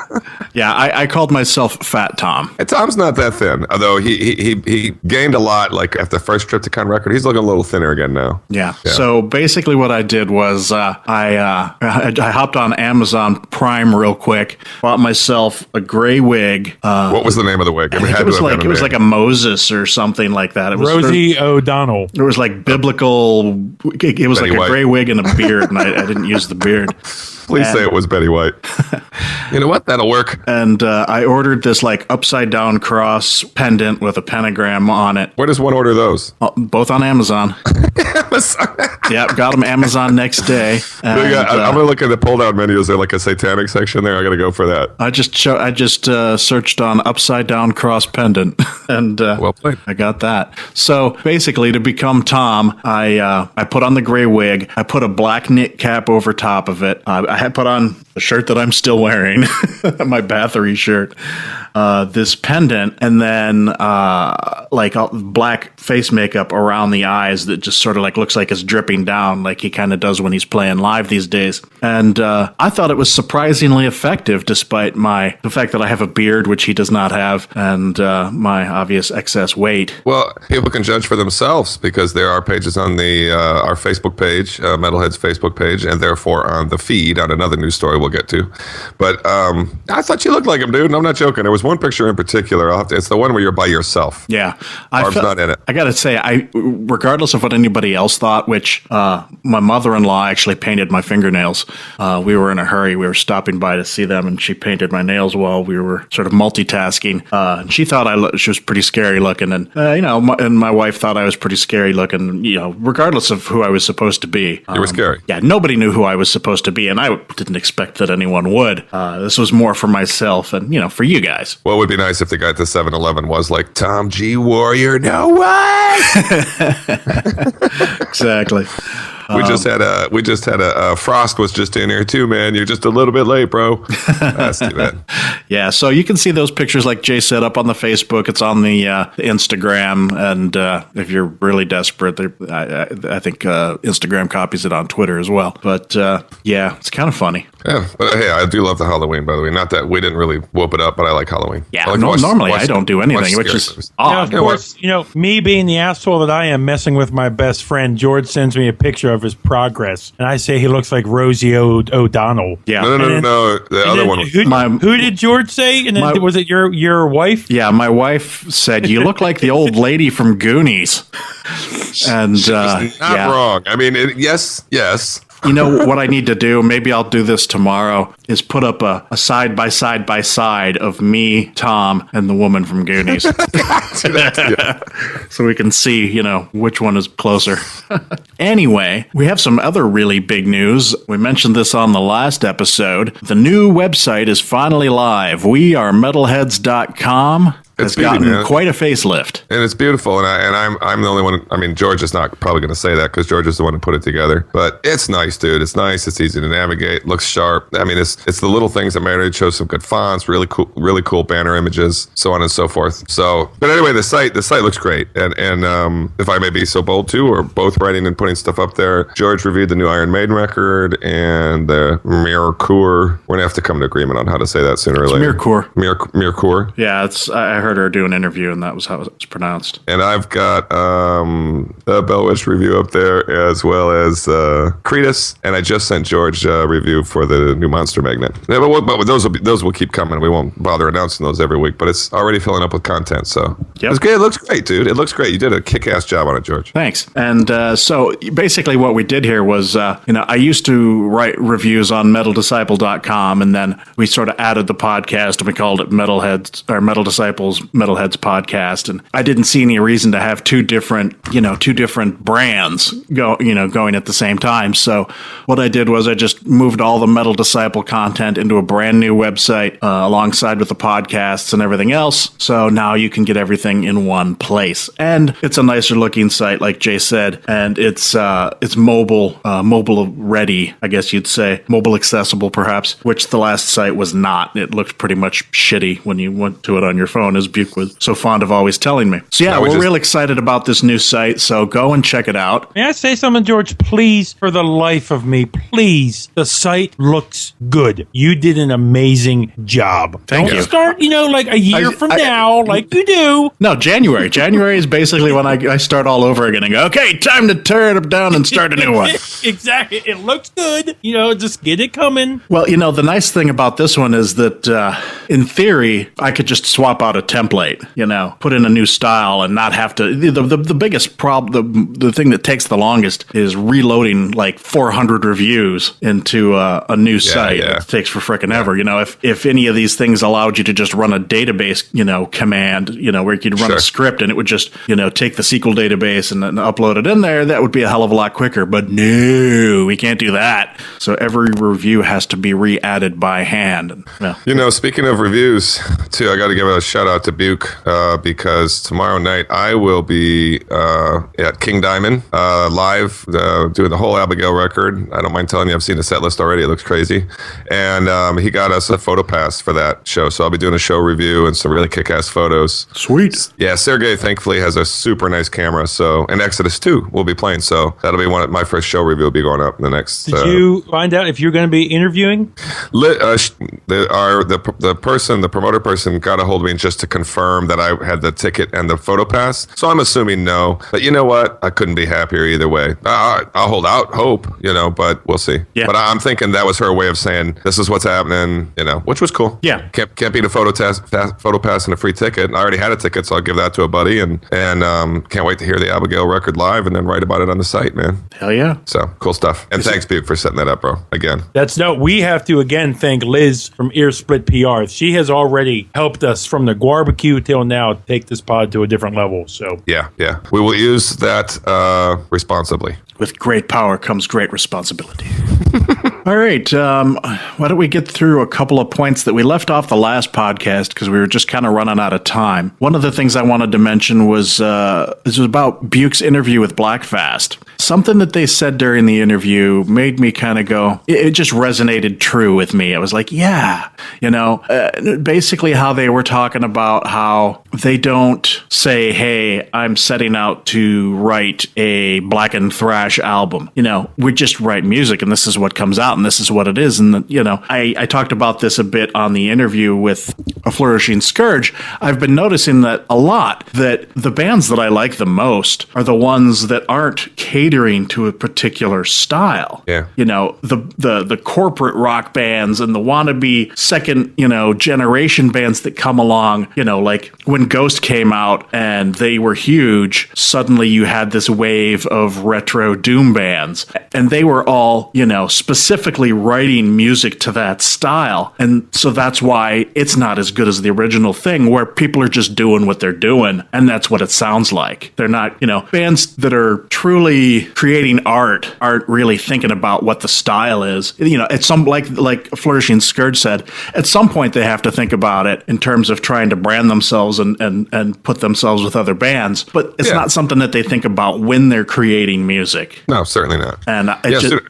I called myself Fat Tom. And Tom's not that thin, although he gained a lot. Like after the first trip to Con Record, he's looking a little thinner again now. Yeah. So basically, what I did was I hopped on Amazon Prime real quick, bought myself a gray wig. What was the name of the wig? I think it was like a Moses or something like that. It was Rosie O'Donnell. It was like biblical. It was Betty like White. a gray wig and a beard, and I didn't use the beard. Please say it was Betty White. You know what? That'll work. And I ordered this upside down cross pendant with a pentagram on it. Where does one order those? Both on Amazon. Yep, got them Amazon next day. And, I'm gonna look at the pull down menu. Is there like a satanic section there? I gotta go for that. I just searched on upside down cross pendant, and well played. I got that. So basically, to become Tom, I put on the gray wig. I put a black knit cap over top of it. I had put on the shirt that I'm still wearing, my Bathory shirt, this pendant, and then black face makeup around the eyes that just sort of looks like it's dripping down, like he kind of does when he's playing live these days. And I thought it was surprisingly effective, despite the fact that I have a beard, which he does not have, and my obvious excess weight. Well, people can judge for themselves because there are pages on our Facebook page, Metalheads Facebook page, and therefore on the feed on another news story we'll get to. But I thought But you look like him, dude. And I'm not joking. There was one picture in particular. It's the one where you're by yourself. Yeah. Barb's not in it. I got to say, regardless of what anybody else thought, which my mother-in-law actually painted my fingernails. We were in a hurry. We were stopping by to see them, and she painted my nails while we were sort of multitasking. And she thought she was pretty scary looking, and and my wife thought I was pretty scary looking. Regardless of who I was supposed to be, you were scary. Yeah, nobody knew who I was supposed to be, and I didn't expect that anyone would. This was more for myself and for you guys. Well, it would be nice if the guy at the 7-Eleven was like Tom G. Warrior. No way. Exactly. We just had a Frost was just in here too, man. You're just a little bit late, bro. That's too bad. Yeah, so you can see those pictures, like Jay said, up on the Facebook. It's on the Instagram, and if you're really desperate, I think Instagram copies it on Twitter as well. But yeah, it's kind of funny. Yeah, but hey, I do love the Halloween, by the way. Not that we didn't really whoop it up, but I like Halloween. Yeah, I like normally I don't do anything, which is odd. Of course, me being the asshole that I am, messing with my best friend, George sends me a picture of his progress, and I say he looks like Rosie O'Donnell. Yeah. No. The other one. Who did George say? And then was it your wife? Yeah, my wife said, "You look like the old lady from Goonies." And She's not wrong. I mean, yes. You know what I need to do? Maybe I'll do this tomorrow. Is put up a side by side of me, Tom, and the woman from Goonies, so we can see, which one is closer. Anyway, we have some other really big news. We mentioned this on the last episode. The new website is finally live. We are metalheads.com. It's gotten quite a facelift, and it's beautiful. And I'm the only one. I mean, George is not probably going to say that because George is the one who put it together. But it's nice, dude. It's nice. It's easy to navigate. Looks sharp. I mean, it's the little things that matter. It shows some good fonts, really cool banner images, so on and so forth. So, but anyway, the site looks great. And if I may be so bold too, we're both writing and putting stuff up there. George reviewed the new Iron Maiden record and the Mirror. We're gonna have to come to agreement on how to say that sooner or later. Mirror. Yeah, I heard her do an interview, and that was how it's pronounced. And I've got the Bellwitch review up there, as well as Cretus, and I just sent George a review for the new Monster Magnet. Yeah, but those will keep coming. We won't bother announcing those every week, but it's already filling up with content. So it's great. It looks great, dude. It looks great. You did a kick-ass job on it, George. Thanks. And so basically, what we did here was, I used to write reviews on MetalDisciple.com, and then we sort of added the podcast, and we called it Metalheads or Metal Disciples Metalheads podcast, and I didn't see any reason to have two different brands going at the same time. So what I did was I just moved all the Metal Disciple content into a brand new website alongside with the podcasts and everything else. So now you can get everything in one place, and it's a nicer looking site, like Jay said, and it's mobile ready, I guess you'd say, mobile accessible perhaps, which the last site was not. It looked pretty much shitty when you went to it on your phone, as Buke was so fond of always telling me. So yeah, we're real excited about this new site, so go and check it out. May I say something, George? Please, for the life of me, please. The site looks good. You did an amazing job. Thank you. Don't start, like a year from now, like you do. No, January. January is basically when I start all over again and go, okay, time to tear it down and start a new one. Exactly. It looks good. Just get it coming. Well, the nice thing about this one is that, in theory, I could just swap out a template, put in a new style and not have to. The biggest problem, the thing that takes the longest is reloading like 400 reviews into a new site. Yeah. It takes for frickin' ever. If any of these things allowed you to just run a database, command, where you could run a script and it would just, take the SQL database and then upload it in there, that would be a hell of a lot quicker. But no, we can't do that. So every review has to be re-added by hand. Speaking of reviews, too, I got to give a shout out to Buke because tomorrow night I will be at King Diamond live doing the whole Abigail record. I don't mind telling you, I've seen the set list already. It looks crazy. And he got us a photo pass for that show. So I'll be doing a show review and some really kick-ass photos. Sweet. Yeah, Sergey thankfully has a super nice camera. So, and Exodus 2 will be playing. So that'll be my first show review will be going up in the next. Did you find out if you're going to be interviewing? The promoter person got a hold of me just to confirm that I had the ticket and the photo pass. So I'm assuming no. But you know what? I couldn't be happier either way. I'll hold out hope, but we'll see. Yeah. But I'm thinking that was her way of saying, this is what's happening, which was cool. Yeah. Can't beat a photo pass and a free ticket. I already had a ticket, so I'll give that to a buddy. And can't wait to hear the Abigail record live and then write about it on the site, man. Hell yeah. So cool stuff. And thanks, Buke, for setting that up, bro. Again. We have to again thank Liz from Earsplit PR. She has already helped us from the barbecue till now take this pod to a different level. So Yeah. We will use that responsibly. With great power comes great responsibility. All right. Why don't we get through a couple of points that we left off the last podcast because we were just kind of running out of time. One of the things I wanted to mention was this was about Buke's interview with Blackfast. Something that they said during the interview made me kind of go, it just resonated true with me. I was like, yeah, basically how they were talking about how they don't say, hey, I'm setting out to write a black and thrash album. We just write music and this is what comes out and this is what it is. And, I talked about this a bit on the interview with A Flourishing Scourge. I've been noticing that a lot, that the bands that I like the most are the ones that aren't catering to a particular style. Yeah. The corporate rock bands and the wannabe second, generation bands that come along, like when Ghost came out and they were huge, suddenly you had this wave of retro doom bands and they were all, specifically writing music to that style. And so that's why it's not as good as the original thing where people are just doing what they're doing and that's what it sounds like. They're not, bands that are truly creating art aren't really thinking about what the style is. At some like Flourishing Scourge said, at some point they have to think about it in terms of trying to brand themselves and put themselves with other bands, but it's not something that they think about when they're creating music. No, certainly not. And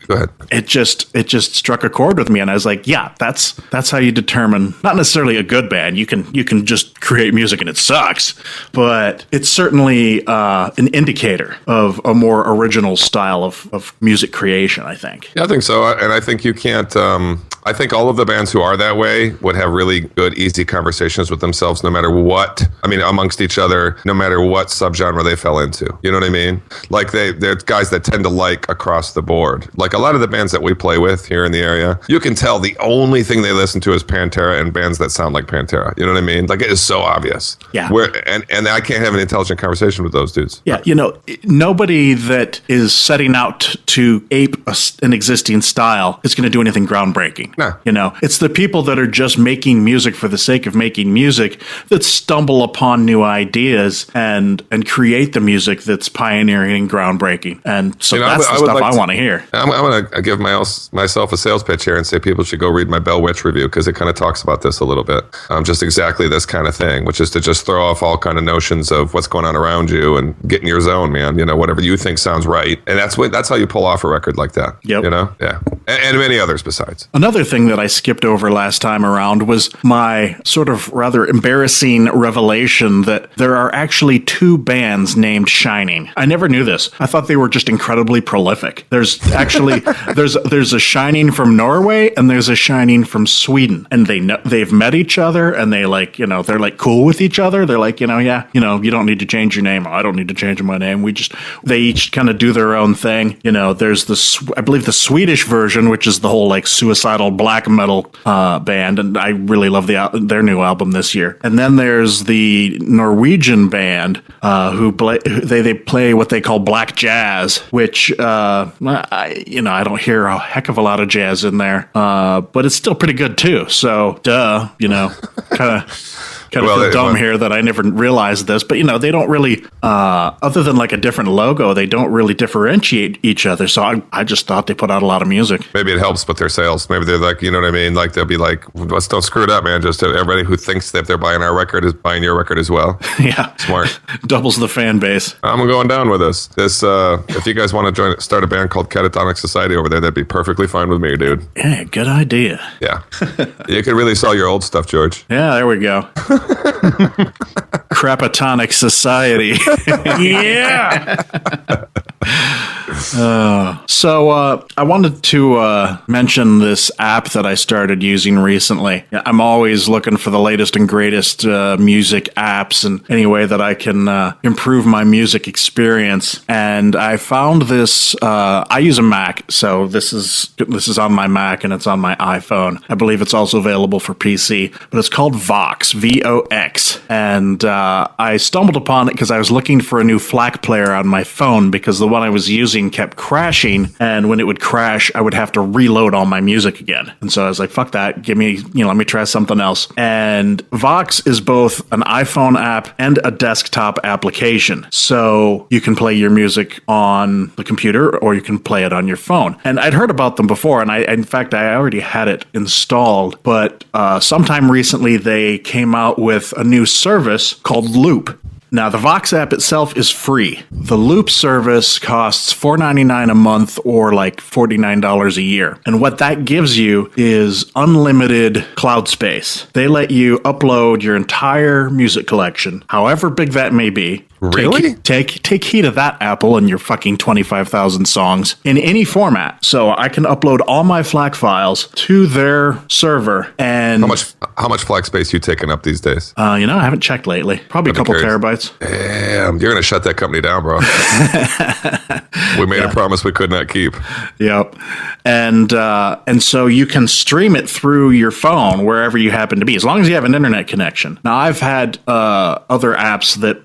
go ahead. It just struck a chord with me, and I was like, yeah, that's how you determine not necessarily a good band. You can just create music and it sucks, but it's certainly an indicator of a more original style of music creation, I think. Yeah, I think so. And I think you can't, I think all of the bands who are that way would have really good, easy conversations with themselves, no matter what, amongst each other, no matter what subgenre they fell into. You know what I mean? Like they're guys that tend to like across the board. Like a lot of the bands that we play with here in the area, you can tell the only thing they listen to is Pantera and bands that sound like Pantera. You know what I mean? Like it is so obvious. Yeah. And I can't have an intelligent conversation with those dudes. Yeah. Nobody that is setting out to ape an existing style is going to do anything groundbreaking. No. It's the people that are just making music for the sake of making music that stumble upon new ideas and create the music that's pioneering and groundbreaking. And so that's the stuff I want to hear. I'm going to give myself a sales pitch here and say people should go read my Bell Witch review because it kind of talks about this a little bit. Just exactly this kind of thing, which is to just throw off all kind of notions of what's going on around you and get in your zone, man. Whatever you think sounds right. And that's how you pull off a record like that. Yep. Yeah. And many others besides. Another thing that I skipped over last time around was my sort of rather embarrassing revelation that there are actually two bands named Shining. I never knew this. I thought they were just incredibly prolific. There's actually there's a Shining from Norway and there's a Shining from Sweden, and they've met each other and they they're like cool with each other. They're like you don't need to change your name. I don't need to change my name. They each kind of do their own thing. There's I believe the Swedish version, which is the whole like suicidal black metal band, and I really love their new album this year. And then there's the Norwegian band who play what they call black jazz, which I don't hear a heck of a lot of jazz in there, but it's still pretty good too. So kind of feel dumb here that I never realized this, but they don't really, other than like a different logo, they don't really differentiate each other. So I just thought they put out a lot of music. Maybe it helps with their sales. Maybe they're like, you know what I mean? Like they'll be like, let's don't screw it up, man. Just everybody who thinks that they're buying our record is buying your record as well. Yeah, smart. Doubles the fan base. I'm going down with this. If you guys want to start a band called Catatonic Society over there, that'd be perfectly fine with me, dude. Yeah, good idea. Yeah, you could really sell your old stuff, George. Yeah, there we go. Crapatonic Society. Yeah. So I wanted to mention this app that I started using recently. I'm always looking for the latest and greatest music apps and any way that I can improve my music experience. And I found this. I use a Mac, so this is on my Mac and it's on my iPhone. I believe it's also available for PC, but it's called Vox, VOX. And I stumbled upon it because I was looking for a new FLAC player on my phone because the one I was using kept crashing, and when it would crash, I would have to reload all my music again. And so I was like, fuck that, let me try something else. And Vox is both an iPhone app and a desktop application. So you can play your music on the computer or you can play it on your phone. And I'd heard about them before, and in fact, I already had it installed, but sometime recently they came out with a new service called Loop. Now, the Vox app itself is free. The Loop service costs $4.99 a month or like $49 a year. And what that gives you is unlimited cloud space. They let you upload your entire music collection, however big that may be. Really? Take heed of that, Apple, and your fucking 25,000 songs in any format. So I can upload all my FLAC files to their server. And How much FLAC space you taking up these days? I haven't checked lately. Probably a couple terabytes. Damn, you're gonna shut that company down, bro. We made a promise we could not keep. Yep. And so you can stream it through your phone wherever you happen to be, as long as you have an internet connection. Now, I've had other apps that,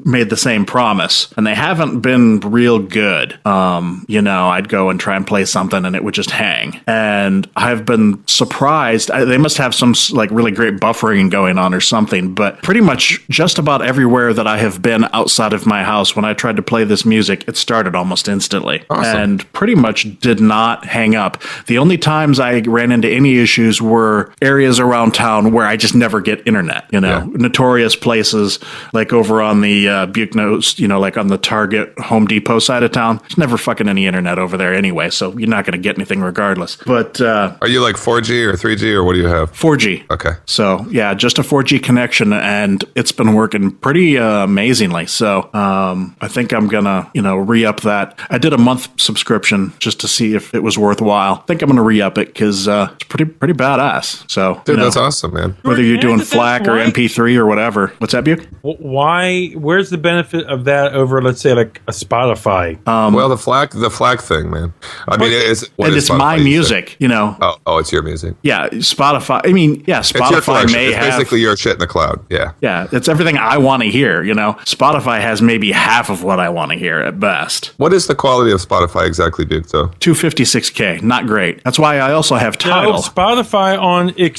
made the same promise, and they haven't been real good. I'd go and try and play something and it would just hang. And I've been surprised. They must have some like really great buffering going on or something, but pretty much just about everywhere that I have been outside of my house, when I tried to play this music, it started almost instantly. Awesome. And pretty much did not hang up. The only times I ran into any issues were areas around town where I just never get internet, notorious places like over on the Buke Nose, like on the Target Home Depot side of town. There's never fucking any internet over there anyway, so you're not going to get anything regardless. But are you like 4G or 3G or what do you have? 4G. Okay. So yeah, just a 4G connection, and it's been working pretty amazingly. So I think I'm gonna re-up that. I did a month subscription just to see if it was worthwhile. I think I'm gonna re-up it because it's pretty badass. So dude, that's awesome, man. Whether you're doing FLAC or MP3 or whatever. What's that, Buke? Why? Where's the benefit of that over, let's say, like a Spotify? Well, the FLAC thing, man. I mean, it's my music. Oh, it's your music. Yeah, Spotify. I mean, yeah, Spotify may it's have basically your shit in the cloud. Yeah. Yeah, it's everything I want to hear. Spotify has maybe half of what I want to hear at best. What is the quality of Spotify exactly, Duke? Though 256K, not great. That's why I also have Tidal. No, Spotify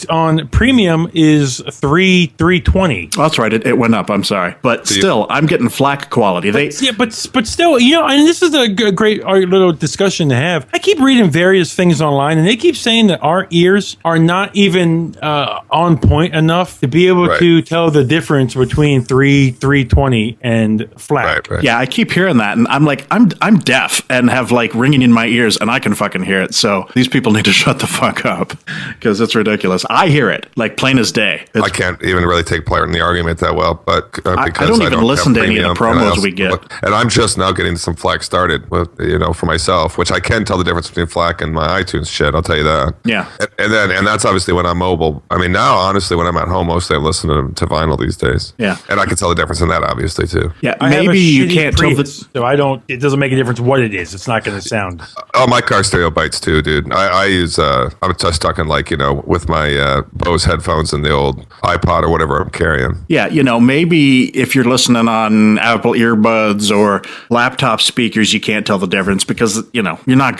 on premium is 320. Oh, that's right. It went up. I'm sorry, but still, I'm getting FLAC quality. But still, and this is a great little discussion to have. I keep reading various things online, and they keep saying that our ears are not even on point enough to be able to tell the difference between 320 and FLAC. Right. Yeah, I keep hearing that, and I'm like, I'm deaf and have like ringing in my ears, and I can fucking hear it. So these people need to shut the fuck up because it's ridiculous. I hear it like plain as day. I can't even really take part in the argument that well, but because I don't even listen to any of the promos we get. And I'm just now getting some FLAC started with, for myself, which I can tell the difference between FLAC and my iTunes shit. I'll tell you that. Yeah. And that's obviously when I'm mobile. I mean, now honestly, when I'm at home, mostly I listen to vinyl these days. Yeah. And I can tell the difference in that, obviously, too. Yeah. Maybe you can't tell the. So it doesn't make a difference what it is. It's not going to sound. Oh, my car stereo bites too, dude. I use, I'm just talking like, with my Bose headphones and the old iPod or whatever I'm carrying. Yeah. Maybe if you're listening on Apple earbuds or laptop speakers, you can't tell the difference because, you're not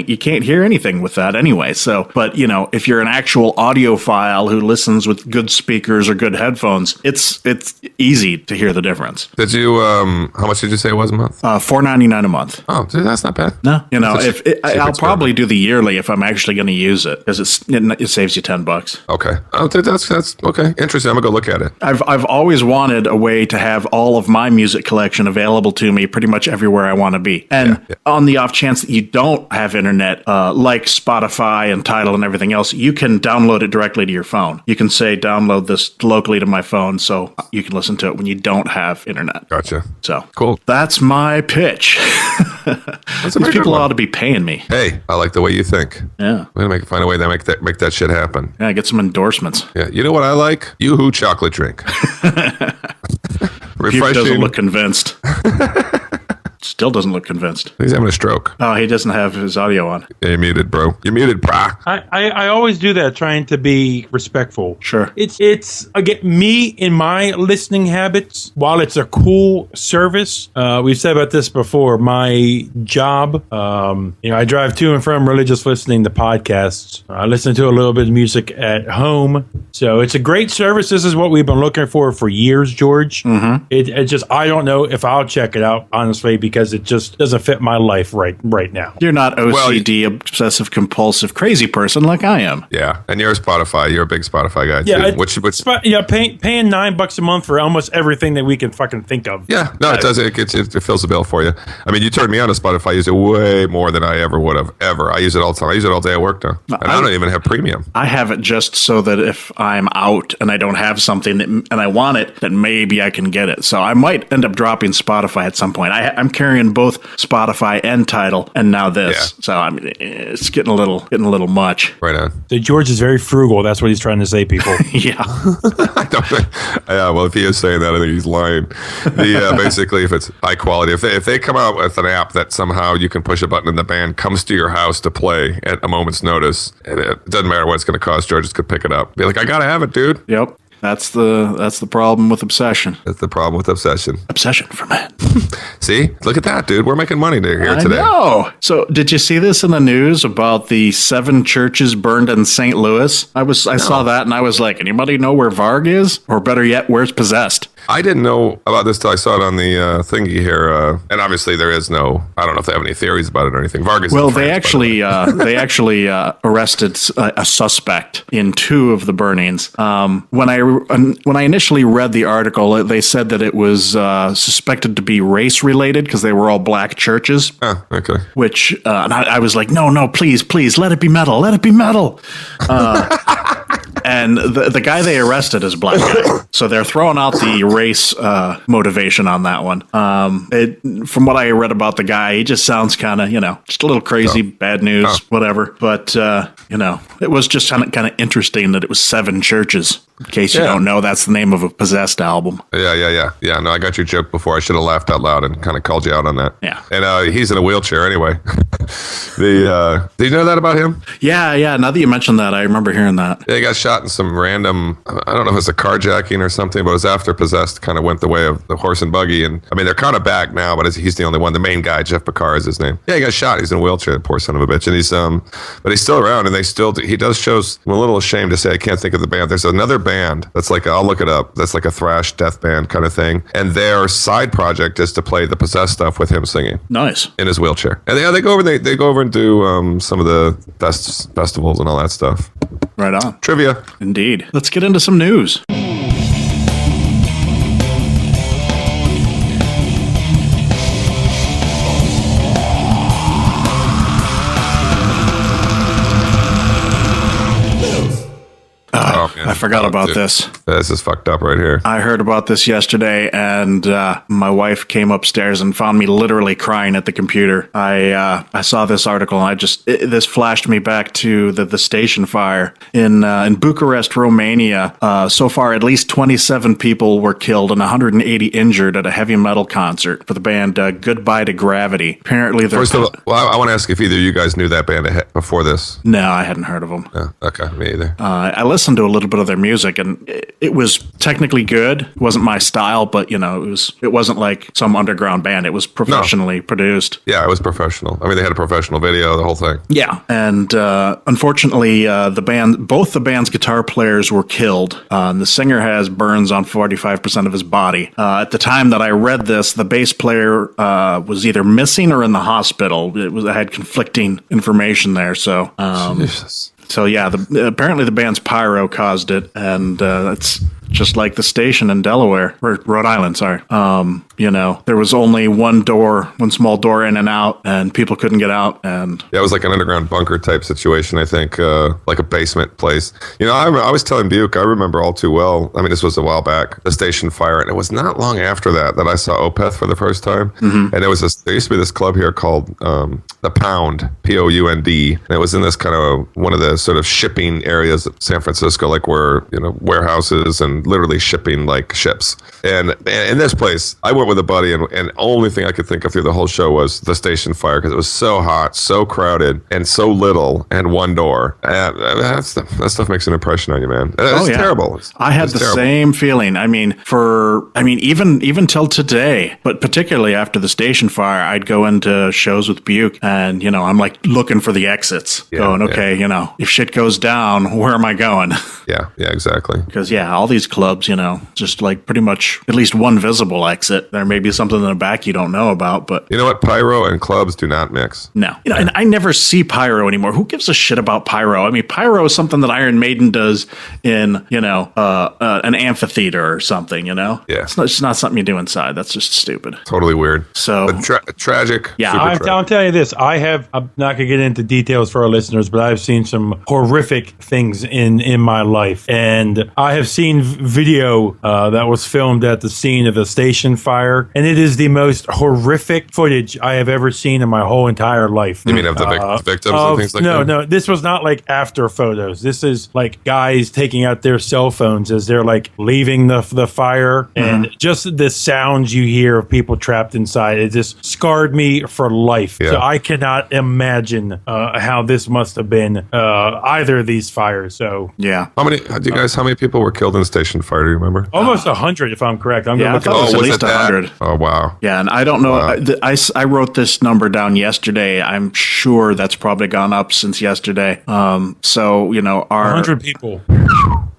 you can't hear anything with that anyway. So, but, if you're an actual audiophile who listens with good speakers or good headphones, it's easy to hear the difference. Did you, how much did you say it was a month? $4.99 a month. Oh, dude, that's not bad. No, I'll probably do the yearly if I'm actually going to use it because it saves you $10. Okay. Oh, that's okay. Interesting. I'm gonna go look at it. I've always wanted a way to have all of my music collection available to me pretty much everywhere I want to be. And on the off chance that you don't have internet, like Spotify and Tidal and everything else, you can download it directly to your phone. You can say, download this locally to my phone so you can listen to it when you don't have internet. Gotcha. So cool. That's my pitch. That's a These pretty good people one. ought to be paying me. Hey, I like the way you think. Yeah. We're gonna find a way to make that shit happen. Yeah, get some endorsements. Yeah, you know what I like? Yoo-hoo chocolate drink. Puke doesn't Refreshing. look convinced. Still doesn't look convinced. He's having a stroke. Oh, he doesn't have his audio on. Yeah, you're muted, bro. You're muted, brah. I always do that, trying to be respectful. Sure. It's again me in my listening habits. While it's a cool service, we've said about this before. My job, I drive to and from religious listening to podcasts. I listen to a little bit of music at home, so it's a great service. This is what we've been looking for years, George. Mm-hmm. It just I don't know if I'll check it out honestly because it just doesn't fit my life right now. You're not OCD, obsessive compulsive, crazy person like I am. Yeah, and you're Spotify. You're a big Spotify guy Yeah, too. Which paying $9 a month for almost everything that we can fucking think of. yeah, no, it does. It fills the bill for you. I mean, you turned me on to Spotify. I use it way more than I ever would have ever. I use it all the time. I use it all day at work now, and I don't even have premium. I have it just so that if I'm out and I don't have something and I want it, then maybe I can get it. So I might end up dropping Spotify at some point. I'm carrying both Spotify and Tidal, and now this. Yeah. So I mean, it's getting a little much. Right on. So George is very frugal. That's what he's trying to say, people. Yeah. I don't think. Yeah, well, if he is saying that, I think he's lying. Basically, if it's high quality, if they come out with an app that somehow you can push a button and the band comes to your house to play at a moment's notice, and it doesn't matter what it's going to cost, George just could pick it up. Be like, I gotta have it, dude. Yep. That's the problem with obsession. That's the problem with obsession. Obsession for men. See, look at that, dude. We're making money here today. I know. So, did you see this in the news about the 7 churches burned in St. Louis? I saw that and I was like, anybody know where Varg is? Or better yet, where's Possessed? I didn't know about this till I saw it on the thingy here, and obviously there is no. I don't know if they have any theories about it or anything. Vargas. Well, they actually arrested a suspect in 2 of the burnings. When I initially read the article, they said that it was suspected to be race related because they were all black churches. Oh, okay. Which and I was like, no, please, let it be metal, let it be metal. And the guy they arrested is black guy. So they're throwing out the race motivation on that one. From what I read about the guy, he just sounds kind of, just a little crazy, bad news, whatever. But, it was just kind of interesting that it was 7 churches. In case you don't know, that's the name of a Possessed album. Yeah. No, I got your joke before. I should have laughed out loud and kind of called you out on that. Yeah. And he's in a wheelchair anyway. Did you know that about him? Yeah. Now that you mentioned that, I remember hearing that. Yeah, he got shot in some random, I don't know if it was a carjacking or something, but it was after Possessed kind of went the way of the horse and buggy. And I mean, they're kind of back now, but he's the only one. The main guy, Jeff Picard is his name. Yeah, he got shot. He's in a wheelchair, poor son of a bitch. And he's, but he's still around and he does shows. I'm a little ashamed to say I can't think of the band. There's another band that's like, I'll look it up. That's like a thrash death band kind of thing. And their side project is to play the Possessed stuff with him singing. Nice. In his wheelchair. And they go over and they go over and do some of the festivals and all that stuff. Right on. Trivia. Indeed. Let's get into some news. I forgot about this. This is fucked up right here. I heard about this yesterday, and my wife came upstairs and found me literally crying at the computer. I saw this article, and this flashed me back to the station fire in Bucharest, Romania. So far, at least 27 people were killed and 180 injured at a heavy metal concert for the band Goodbye to Gravity. Apparently, First of all, I want to ask if either of you guys knew that band before this. No, I hadn't heard of them. Oh, okay, me either. I listened to a little bit of their music, and it was technically good. It wasn't my style, but it wasn't like some underground band. It was professionally produced. Yeah, it was professional. I mean, they had a professional video, the whole thing. Yeah, and unfortunately, both the band's guitar players were killed. And the singer has burns on 45% of his body. At the time that I read this, the bass player was either missing or in the hospital. I had conflicting information there. So, Jesus. So yeah, apparently the band's pyro caused it, and it's just like the station in Delaware, or Rhode Island, sorry. There was only one small door in and out, and people couldn't get out. And yeah, it was like an underground bunker type situation, I think, like a basement place. I was telling Buke, I remember all too well. I mean, this was a while back, the station fire, and it was not long after that I saw Opeth for the first time. And there used to be this club here called the Pound, Pound, and it was in this kind of one of the sort of shipping areas of San Francisco, like where warehouses and literally shipping like ships. And in this place, I went with a buddy, and the only thing I could think of through the whole show was the station fire, because it was so hot, so crowded, and so little, and one door. That stuff makes an impression on you, man. It's terrible. I had the same feeling. I mean, even till today, but particularly after the station fire, I'd go into shows with Buke, and I'm like looking for the exits, going, okay, if shit goes down, where am I going? Yeah, exactly. Because all these clubs, just like pretty much at least one visible exit. There may be something in the back you don't know about, but you know what? Pyro and clubs do not mix. No, and I never see pyro anymore. Who gives a shit about pyro? I mean, pyro is something that Iron Maiden does in an amphitheater or something. Yeah, it's not something you do inside. That's just stupid. Totally weird. So tragic. Yeah, I'll tell you this. I'm not gonna get into details for our listeners, but I've seen some horrific things in my life, and I have seen video that was filmed at the scene of a station fire, and it is the most horrific footage I have ever seen in my whole entire life. You mean of the victims and things like that? No, this was not like after photos. This is like guys taking out their cell phones as they're like leaving the fire, and just the sounds you hear of people trapped inside. It just scarred me for life. Yeah. So I cannot imagine how this must have been either of these fires. So yeah, how many people were killed in the station fire? Do you remember? Almost 100, if I'm correct. I'm I going to thought look it was at at least 100. Oh wow. Yeah, and I don't know. Wow. I wrote this number down yesterday. I'm sure that's probably gone up since yesterday. So 100 people.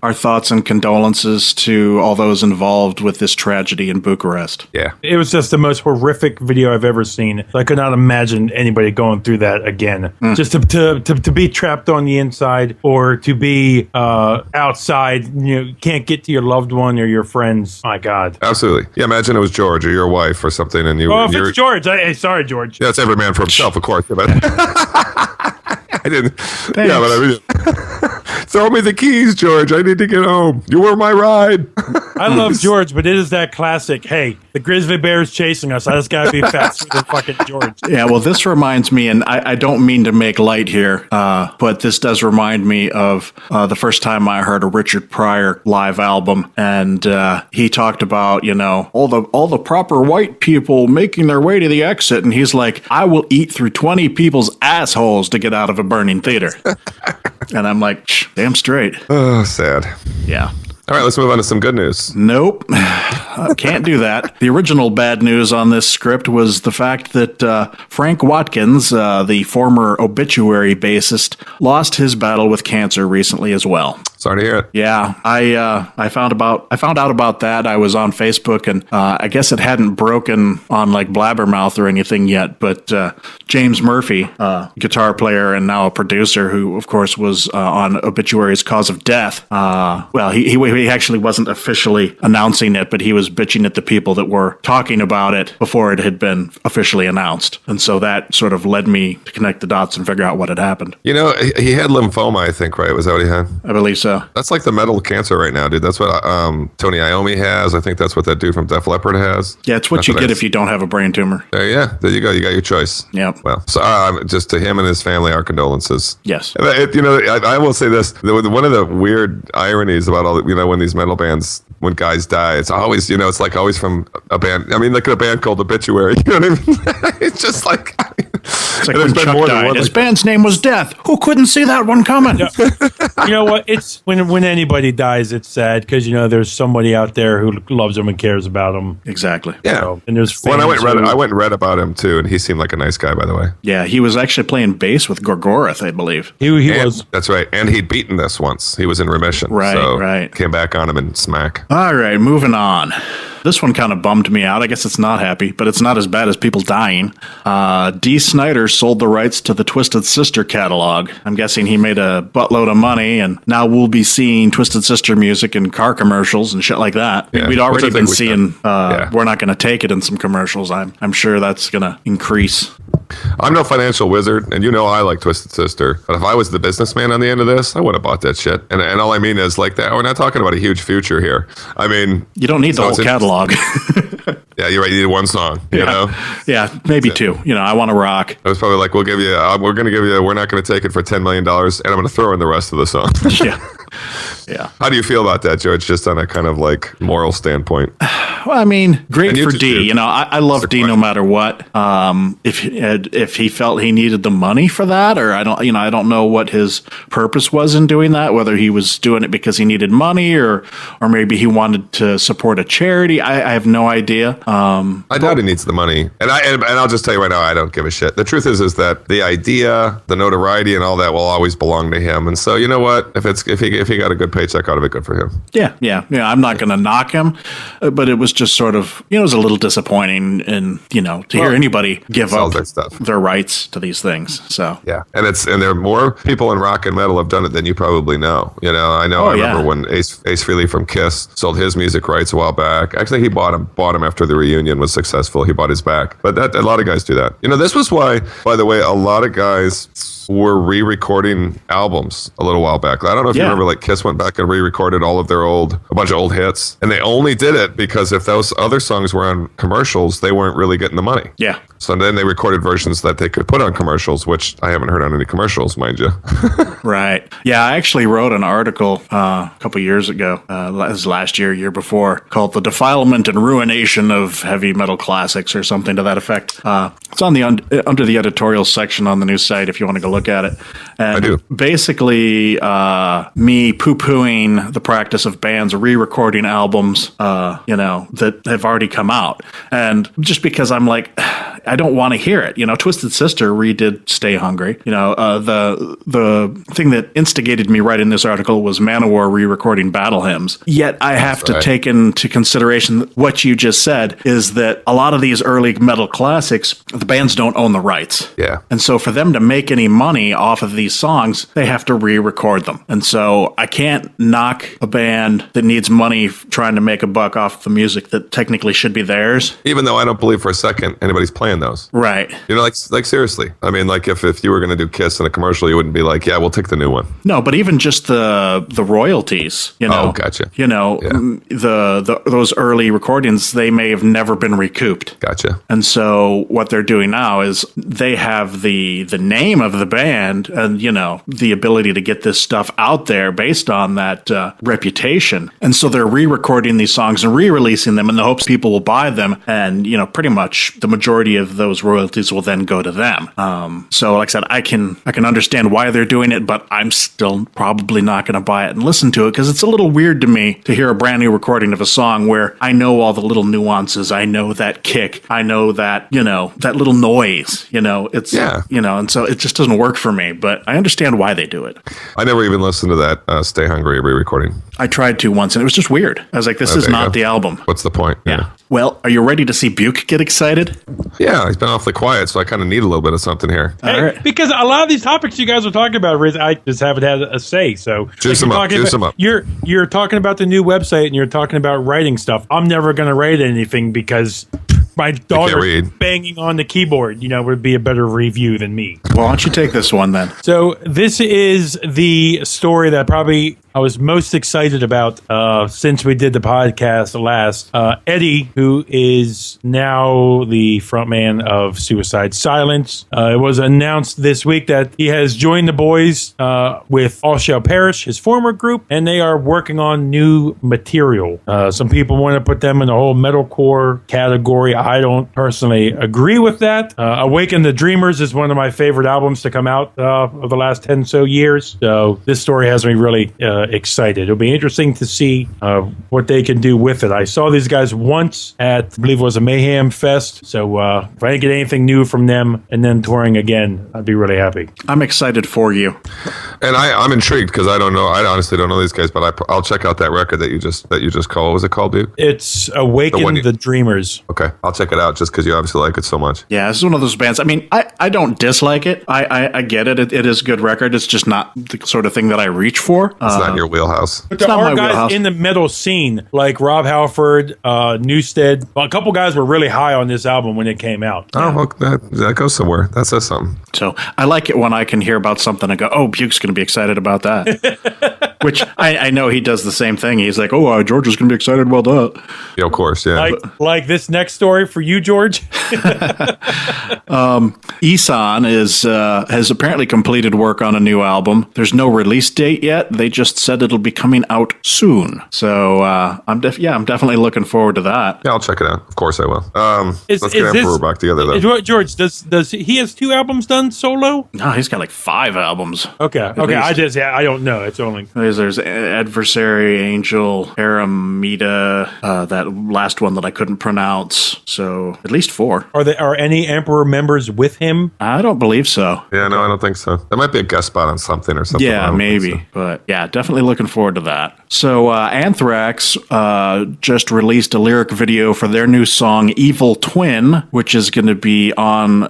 Our thoughts and condolences to all those involved with this tragedy in Bucharest. Yeah. It was just the most horrific video I've ever seen. I could not imagine anybody going through that again. Just to be trapped on the inside, or to be outside, can't get to your loved one or your friends. My God. Absolutely. Yeah, imagine it was George or your wife or something, and if it's George. Sorry, George. Yeah, it's every man for himself, of course. But I didn't. Thanks. Yeah, but I mean, throw me the keys, George. I need to get home. You were my ride. I love George, but it is that classic. Hey, the grizzly bear is chasing us. I just gotta be faster than fucking George. Yeah, well, this reminds me, and I don't mean to make light here, but this does remind me of the first time I heard a Richard Pryor live album, and he talked about all the proper white people making their way to the exit, and he's like, I will eat through 20 people's assholes to get out of a burning theater. And I'm like, damn straight. Oh, sad. Yeah. All right, let's move on to some good news. Nope. Can't do that. The original bad news on this script was the fact that Frank Watkins, the former Obituary bassist, lost his battle with cancer recently as well. Sorry to hear it. Yeah, I found out about that. I was on Facebook, and I guess it hadn't broken on like Blabbermouth or anything yet. But James Murphy, guitar player and now a producer, who of course was on Obituary's Cause of Death. He actually wasn't officially announcing it, but he was bitching at the people that were talking about it before it had been officially announced. And so that sort of led me to connect the dots and figure out what had happened. He had lymphoma, I think, right? Was that what he had? I believe so. That's like the metal cancer right now, dude. That's what Tony Iommi has. I think that's what that dude from Def Leppard has. Yeah, it's what you get if you don't have a brain tumor. There you go. You got your choice. Yeah. Well, so just to him and his family, our condolences. Yes. I will say this. One of the weird ironies about all when these metal bands, when guys die, it's always, it's like always from a band. I mean, look at a band called Obituary. You know what I mean? It's just like... It's like when Chuck died. His band's name was Death. Who couldn't see that one coming? You know what? It's when anybody dies, it's sad because there's somebody out there who loves them and cares about them. Exactly. Yeah. And there's I went and read about him too, and he seemed like a nice guy, by the way. Yeah, he was actually playing bass with Gorgoroth, I believe. He was. That's right. And he'd beaten this once. He was in remission. Right. So came back on him and smack. All right, moving on. This one kind of bummed me out. I guess it's not happy, but it's not as bad as people dying. Dee Snider sold the rights to the Twisted Sister catalog. I'm guessing he made a buttload of money, and now we'll be seeing Twisted Sister music in car commercials and shit like that. Yeah, We'd already been seeing Yeah. We're Not Gonna Take It in some commercials. I'm sure that's going to increase. I'm no financial wizard, and you know I like Twisted Sister. But if I was the businessman on the end of this, I would have bought that shit. And all I mean is like that. We're not talking about a huge future here. I mean, You don't need the whole catalog. Yeah, you're right. You need one song. You know. Yeah, maybe two. I Want to Rock. It was probably like, we're going to give you, we're not going to take it for $10 million, and I'm going to throw in the rest of the song. Yeah. Yeah. How do you feel about that, George? Just on a kind of like moral standpoint. Well, I mean, great for D. I love D no matter what. If he felt he needed the money for that, or I don't know what his purpose was in doing that. Whether he was doing it because he needed money, or maybe he wanted to support a charity. I have no idea. I doubt he needs the money, and I'll just tell you right now, I don't give a shit. The truth is that the idea, the notoriety, and all that will always belong to him. And so, you know what? If he got a good paycheck out of it, good for him. Yeah. I'm not going to knock him, but it was just sort of, it was a little disappointing, and to hear anybody give up their rights to these things. So yeah, and there are more people in rock and metal have done it than you probably know. I remember when Ace Frehley from Kiss sold his music rights a while back. Actually, he bought him after the reunion was successful. He bought his back, but a lot of guys do that. This was why, by the way, a lot of guys were re-recording albums a little while back. I don't know if you remember, like Kiss went back and re-recorded a bunch of old hits, and they only did it because if those other songs were on commercials, they weren't really getting the money. Yeah. So then they recorded versions that they could put on commercials, which I haven't heard on any commercials, mind you. Right. Yeah, I actually wrote an article a couple years ago, last year before, called "The Defilement and Ruination of Heavy Metal Classics" or something to that effect. It's on the under the editorial section on the news site if you want to go look at it. And I do. Basically, me poo-pooing the practice of bands re-recording albums, that have already come out. And just because I'm like, I don't want to hear it. Twisted Sister redid Stay Hungry. The thing that instigated me writing this article was Manowar re-recording Battle Hymns. Yet I have to take into consideration what you just said is that a lot of these early metal classics, the bands don't own the rights. Yeah. And so for them to make any money off of these songs, they have to re-record them. And so I can't knock a band that needs money trying to make a buck off the music that technically should be theirs. Even though I don't believe for a second anybody's playing those. Right. Like seriously. I mean, like if you were going to do Kiss in a commercial, you wouldn't be like, yeah, we'll take the new one. No, but even just the royalties, Oh, gotcha. Those early recordings, they may have never been recouped. Gotcha. And so what they're doing now is they have the name of the band and, the ability to get this stuff out there based on that reputation. And so they're re-recording these songs and re-releasing them in the hopes people will buy them. And, pretty much the majority of those royalties will then go to them. So like I said, I can understand why they're doing it, but I'm still probably not going to buy it and listen to it because it's a little weird to me to hear a brand new recording of a song where I know all the little nuances. I know that kick. I know that, that little noise, and so it just doesn't work for me, but I understand why they do it. I never even listened to that Stay Hungry re-recording. I tried to once and it was just weird. I was like, this is not the album. What's the point? Yeah. Well, are you ready to see Buke get excited? Yeah, he's been awfully quiet, so I kind of need a little bit of something here. Hey, right. Because a lot of these topics you guys are talking about, Riz, I just haven't had a say. So juice them up. You're talking about the new website and you're talking about writing stuff. I'm never going to write anything because my daughter banging on the keyboard, would be a better review than me. Well, why don't you take this one then? So this is the story that probably I was most excited about since we did the podcast last. Eddie, who is now the frontman of Suicide Silence, it was announced this week that he has joined the boys with All Shall Perish, his former group, and they are working on new material. Some people want to put them in the whole metalcore category. I don't personally agree with that. Awaken the Dreamers is one of my favorite albums to come out of the last 10 so years. So this story has me really excited. It'll be interesting to see what they can do with it. I saw these guys once at, I believe it was a Mayhem Fest. So if I get anything new from them and then touring again, I'd be really happy. I'm excited for you. And I'm intrigued because I don't know. I honestly don't know these guys, but I'll check out that record that you just called. What was it called, dude? It's Awaken the Dreamers. Okay, I'll check it out just because you obviously like it so much. Yeah, this is one of those bands. I mean, I don't dislike it. I get it. It is a good record. It's just not the sort of thing that I reach for. It's not your wheelhouse. But there not are my guys wheelhouse. in the metal scene like Rob Halford, Newstead. Well, a couple guys were really high on this album when it came out. Oh, well, that goes somewhere. That says something. So I like it when I can hear about something and go, oh, Buke's going to be excited about that. Which I know he does the same thing. He's like, oh, George is going to be excited about that. Yeah, of course, yeah. Like this next story for you, George. Isan has apparently completed work on a new album. There's no release date yet. They just said it'll be coming out soon. So I'm definitely looking forward to that. Yeah, I'll check it out. Of course I will. Is Let's get Emperor back together, though. George, does he has 2 albums done solo? No, he's got like 5 albums. Okay. least. I don't know. It's only There's Adversary, Angel, Aramita, that last one that I couldn't pronounce. So at least 4. are any Emperor members with him? I don't believe so. Yeah, no, I don't think so. There might be a guest spot on something or something. I Yeah, don't think maybe. so. But yeah, definitely looking forward to that. So Anthrax just released a lyric video for their new song Evil Twin, which is going to be on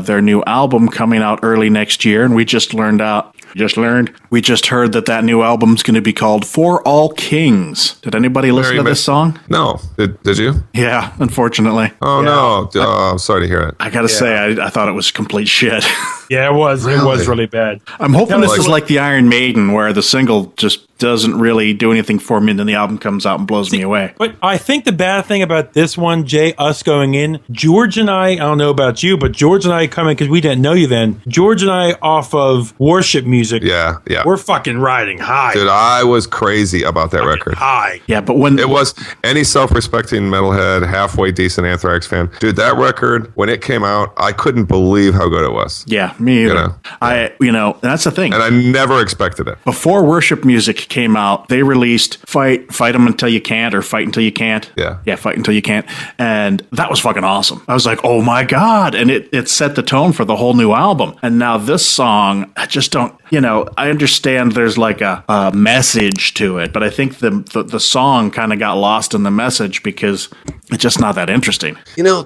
their new album coming out early next year. And we just heard that new album's going to be called For All Kings. Did anybody listen to this song? No. Did you? Yeah, unfortunately. Oh, no. I'm sorry to hear it. I gotta say, I thought it was complete shit. Yeah, it was. It was really bad. I'm hoping this is like the Iron Maiden, where the single just doesn't really do anything for me, and then the album comes out and blows me away. But I think the bad thing about this one, Jay, us going in, George and I don't know about you, but George and I coming, because we didn't know you then, George and I off of worship music, Yeah. we're fucking riding high. Dude, I was crazy about that record. High. Yeah, but when It was any self-respecting metalhead, halfway decent Anthrax fan. Dude, that record, when it came out, I couldn't believe how good it was. yeah, me either. And that's the thing. And I never expected it. Before worship music came out, they released Fight 'Em Until You Can't or Fight Until You Can't. Yeah. Fight Until You Can't. And that was fucking awesome. I was like, oh my God. And it set the tone for the whole new album. And now this song, I just don't, I understand there's like a message to it, but I think the song kind of got lost in the message because it's just not that interesting.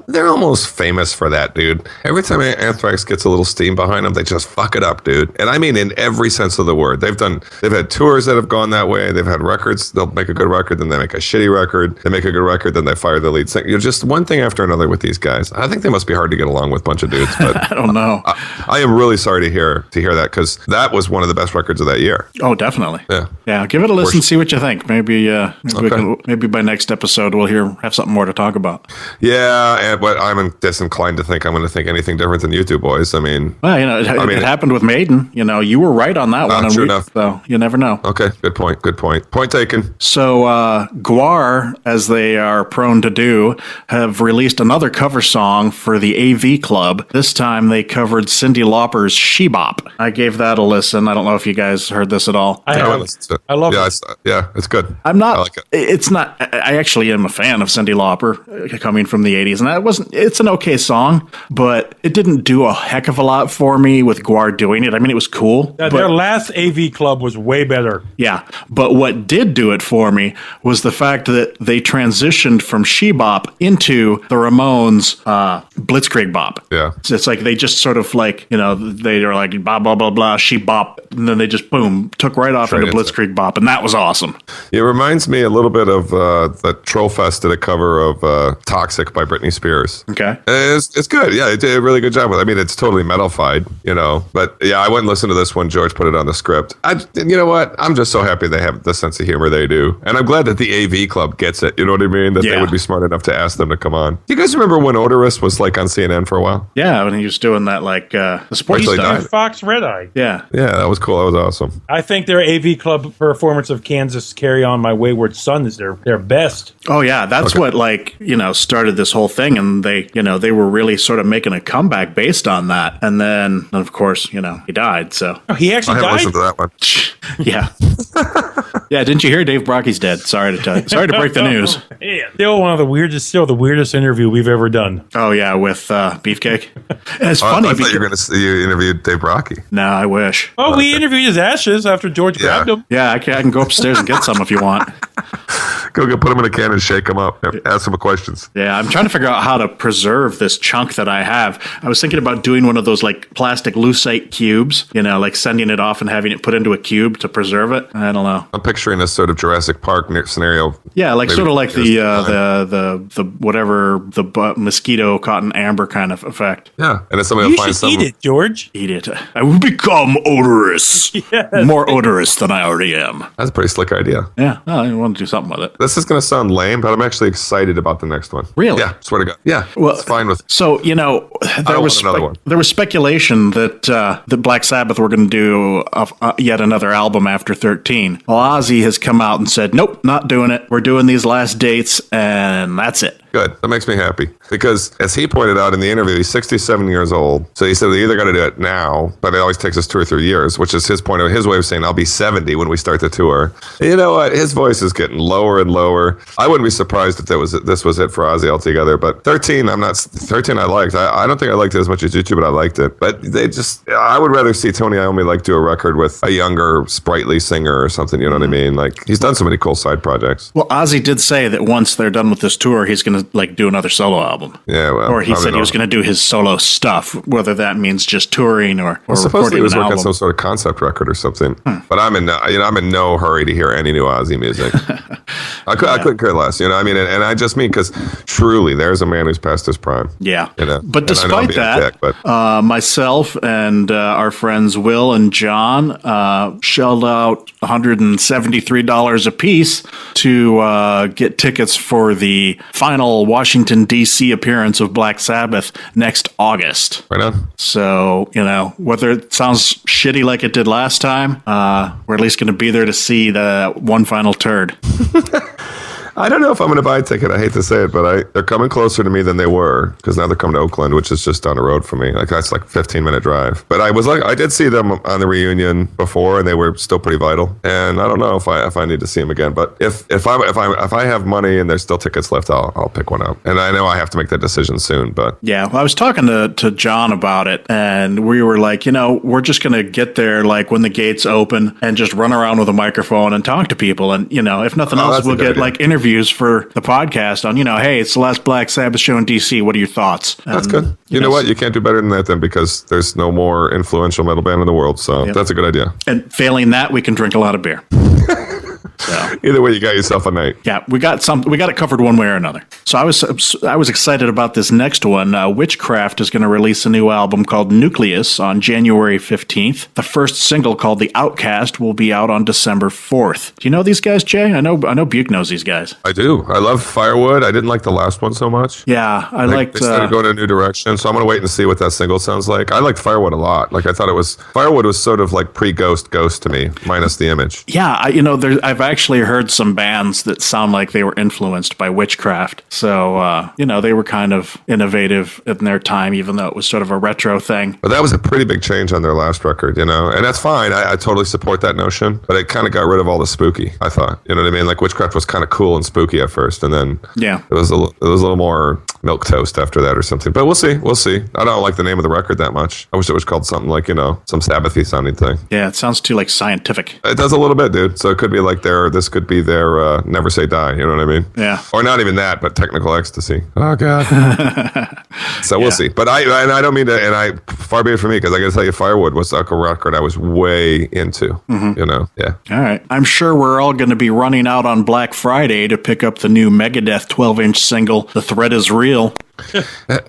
They're almost famous for that, dude. Every time Anthrax gets a little steam behind them, they just fuck it up, dude. And I mean in every sense of the word. They've had tours that have gone that way. They've had records. They'll make a good record, then they make a shitty record. They make a good record, then they fire the lead singer. Just one thing after another with these guys. I think they must be hard to get along with, a bunch of dudes. But I don't know. I am really sorry to hear that because that was one of the best records of that year. Oh, definitely. Yeah. Give it a listen, see what you think. Maybe maybe by next episode we'll have something more to talk about. Yeah, but I'm disinclined to think I'm going to think anything different than you two boys. I mean, Well, it happened with Maiden. You were right on that one. True enough. So you never know. Okay, good point. Point taken. So Guar, as they are prone to do, have released another cover song for the AV Club. This time they covered Cyndi Lauper's She Bop. I gave that a listen. I don't know if you guys heard this at all. I have. I love it. It's good. I'm not. I like it. It's not. I actually am a fan of Cyndi Lauper, coming from the '80s, and it's an okay song, but it didn't do a heck of a lot for me with Guar doing it. I mean, it was cool. Their last AV Club was way better. Yeah, but what did do it for me was the fact that they transitioned from She Bop into the Ramones' Blitzkrieg Bop. Yeah. So it's like they just sort of like, they are like blah, blah, blah, blah, She Bop, and then they just, boom, took right off into Blitzkrieg Bop, and that was awesome. It reminds me a little bit of the Trollfest did a cover of Toxic by Britney Spears. Okay. It's good. Yeah, it did a really good job with it. I mean, it's totally metalified, but yeah, I went and listened to this one. George put it on the script. You know what? I'm just so happy they have the sense of humor they do. And I'm glad that the AV Club gets it. You know what I mean? That they would be smart enough to ask them to come on. You guys remember when Odorous was like on CNN for a while? Yeah, when he was doing that, like, the sports Actually stuff. died. Fox Red Eye. Yeah. Yeah, that was cool. That was awesome. I think their AV Club performance of Kansas Carry On My Wayward Son is their best. Oh yeah, that's what started this whole thing, and they were really sort of making a comeback based on that. And then of course, he died, so Oh, he actually I haven't died? listened to that one. yeah. Yeah, didn't you hear Dave Brocky's dead? Sorry to tell you. Sorry to break the news. Yeah, still the weirdest interview we've ever done. Oh yeah, with Beefcake. And it's funny I thought because you were going to you interviewed Dave Brocky. no, I wish. Oh, we interviewed his ashes after George grabbed him. Yeah, I can go upstairs and get some if you want. Go put him in a can and shake him up. Ask him questions. Yeah, I'm trying to figure out how to preserve this chunk that I have. I was thinking about doing one of those like plastic lucite cubes, like sending it off and having it put into a cube to preserve it. I don't know. I'm picturing this sort of Jurassic Park scenario. Yeah, like Maybe sort of like the mosquito cotton amber kind of effect. Yeah, and then somebody will You find should some. eat it, George. Eat it. I will become odorous. Yes. More odorous than I already am. That's a pretty slick idea. Yeah, well, I want to do something with it. This is going to sound lame, but I'm actually excited about the next one. Really? Yeah, swear to God. Yeah, Well, it's fine with. So don't want another one. there was speculation that Black Sabbath were going to do yet another album after 13. Well, Ozzy has come out and said, "Nope, not doing it. We're doing these last dates, and that's it." Good. That makes me happy because, as he pointed out in the interview, he's 67 years old. So he said they either got to do it now, but it always takes us 2 or 3 years, which is his way of saying I'll be 70 when we start the tour. You know what? His voice is getting lower and lower. I wouldn't be surprised if this was it for Ozzy altogether. But 13, I liked. I don't think I liked it as much as you two, but I liked it. But I would rather see Tony Iommi do a record with a younger, sprightly singer or something. You know what I mean? Like he's done so many cool side projects. Well, Ozzy did say that once they're done with this tour, he's going to do another solo album. Yeah, well, or he said he was going to do his solo stuff, whether that means just touring or supposedly he was recording an working on album. some sort of concept record or something. But I'm in no hurry to hear any new Ozzy music. I couldn't care less. And I just mean because truly, there's a man who's past his prime. Yeah. And But I know I'm despite being a that, dick, but myself and our friends Will and John shelled out $173 a piece to get tickets for the final Washington, D.C. appearance of Black Sabbath next August. right on. So, whether it sounds shitty like it did last time, we're at least going to be there to see the one final turd. I don't know if I'm going to buy a ticket. I hate to say it, but they're coming closer to me than they were because now they're coming to Oakland, which is just down the road for me. That's like a 15-minute drive. But I did see them on the reunion before, and they were still pretty vital. And I don't know if I need to see them again. But if I have money and there's still tickets left, I'll pick one up. And I know I have to make that decision soon. But Yeah, well, I was talking to John about it, and we were like, we're just going to get there when the gates open and just run around with a microphone and talk to people. And, if nothing else, that's a we'll good get idea. interviews for the podcast on, hey, it's the last Black Sabbath show in DC. What are your thoughts? that's And, good. You know what? You can't do better than that then because there's no more influential metal band in the world. So that's a good idea. And failing that, we can drink a lot of beer. So. Either way, you got yourself a night. Yeah, we got it covered one way or another. So I was excited about this next one. Witchcraft is going to release a new album called Nucleus on January 15th. The first single called The Outcast will be out on December 4th. Do you know these guys, Jay? I know Buke knows these guys. I do. I love Firewood. I didn't like the last one so much. Yeah, I liked. They started going in a new direction, so I'm going to wait and see what that single sounds like. I liked Firewood a lot. I thought Firewood was sort of like pre-Ghost to me, minus the image. Yeah, I've actually heard some bands that sound like they were influenced by Witchcraft. So, they were kind of innovative in their time, even though it was sort of a retro thing. But that was a pretty big change on their last record, and that's fine. I totally support that notion, but it kind of got rid of all the spooky, I thought. You know what I mean? Witchcraft was kind of cool and spooky at first, and then it was a little more milk toast after that or something. But we'll see. I don't like the name of the record that much. I wish it was called something like, some Sabbathy sounding thing. Yeah, it sounds too scientific. It does a little bit, dude. So it could be this could be their Never Say Die. You know what I mean? Yeah. Or not even that, but technical ecstasy. Oh God. So we'll see. But I don't mean to. And far be it from me because I got to tell you, Firewood was a record I was way into. Mm-hmm. Yeah. All right. I'm sure we're all going to be running out on Black Friday to pick up the new Megadeth 12-inch single, "The Threat Is Real."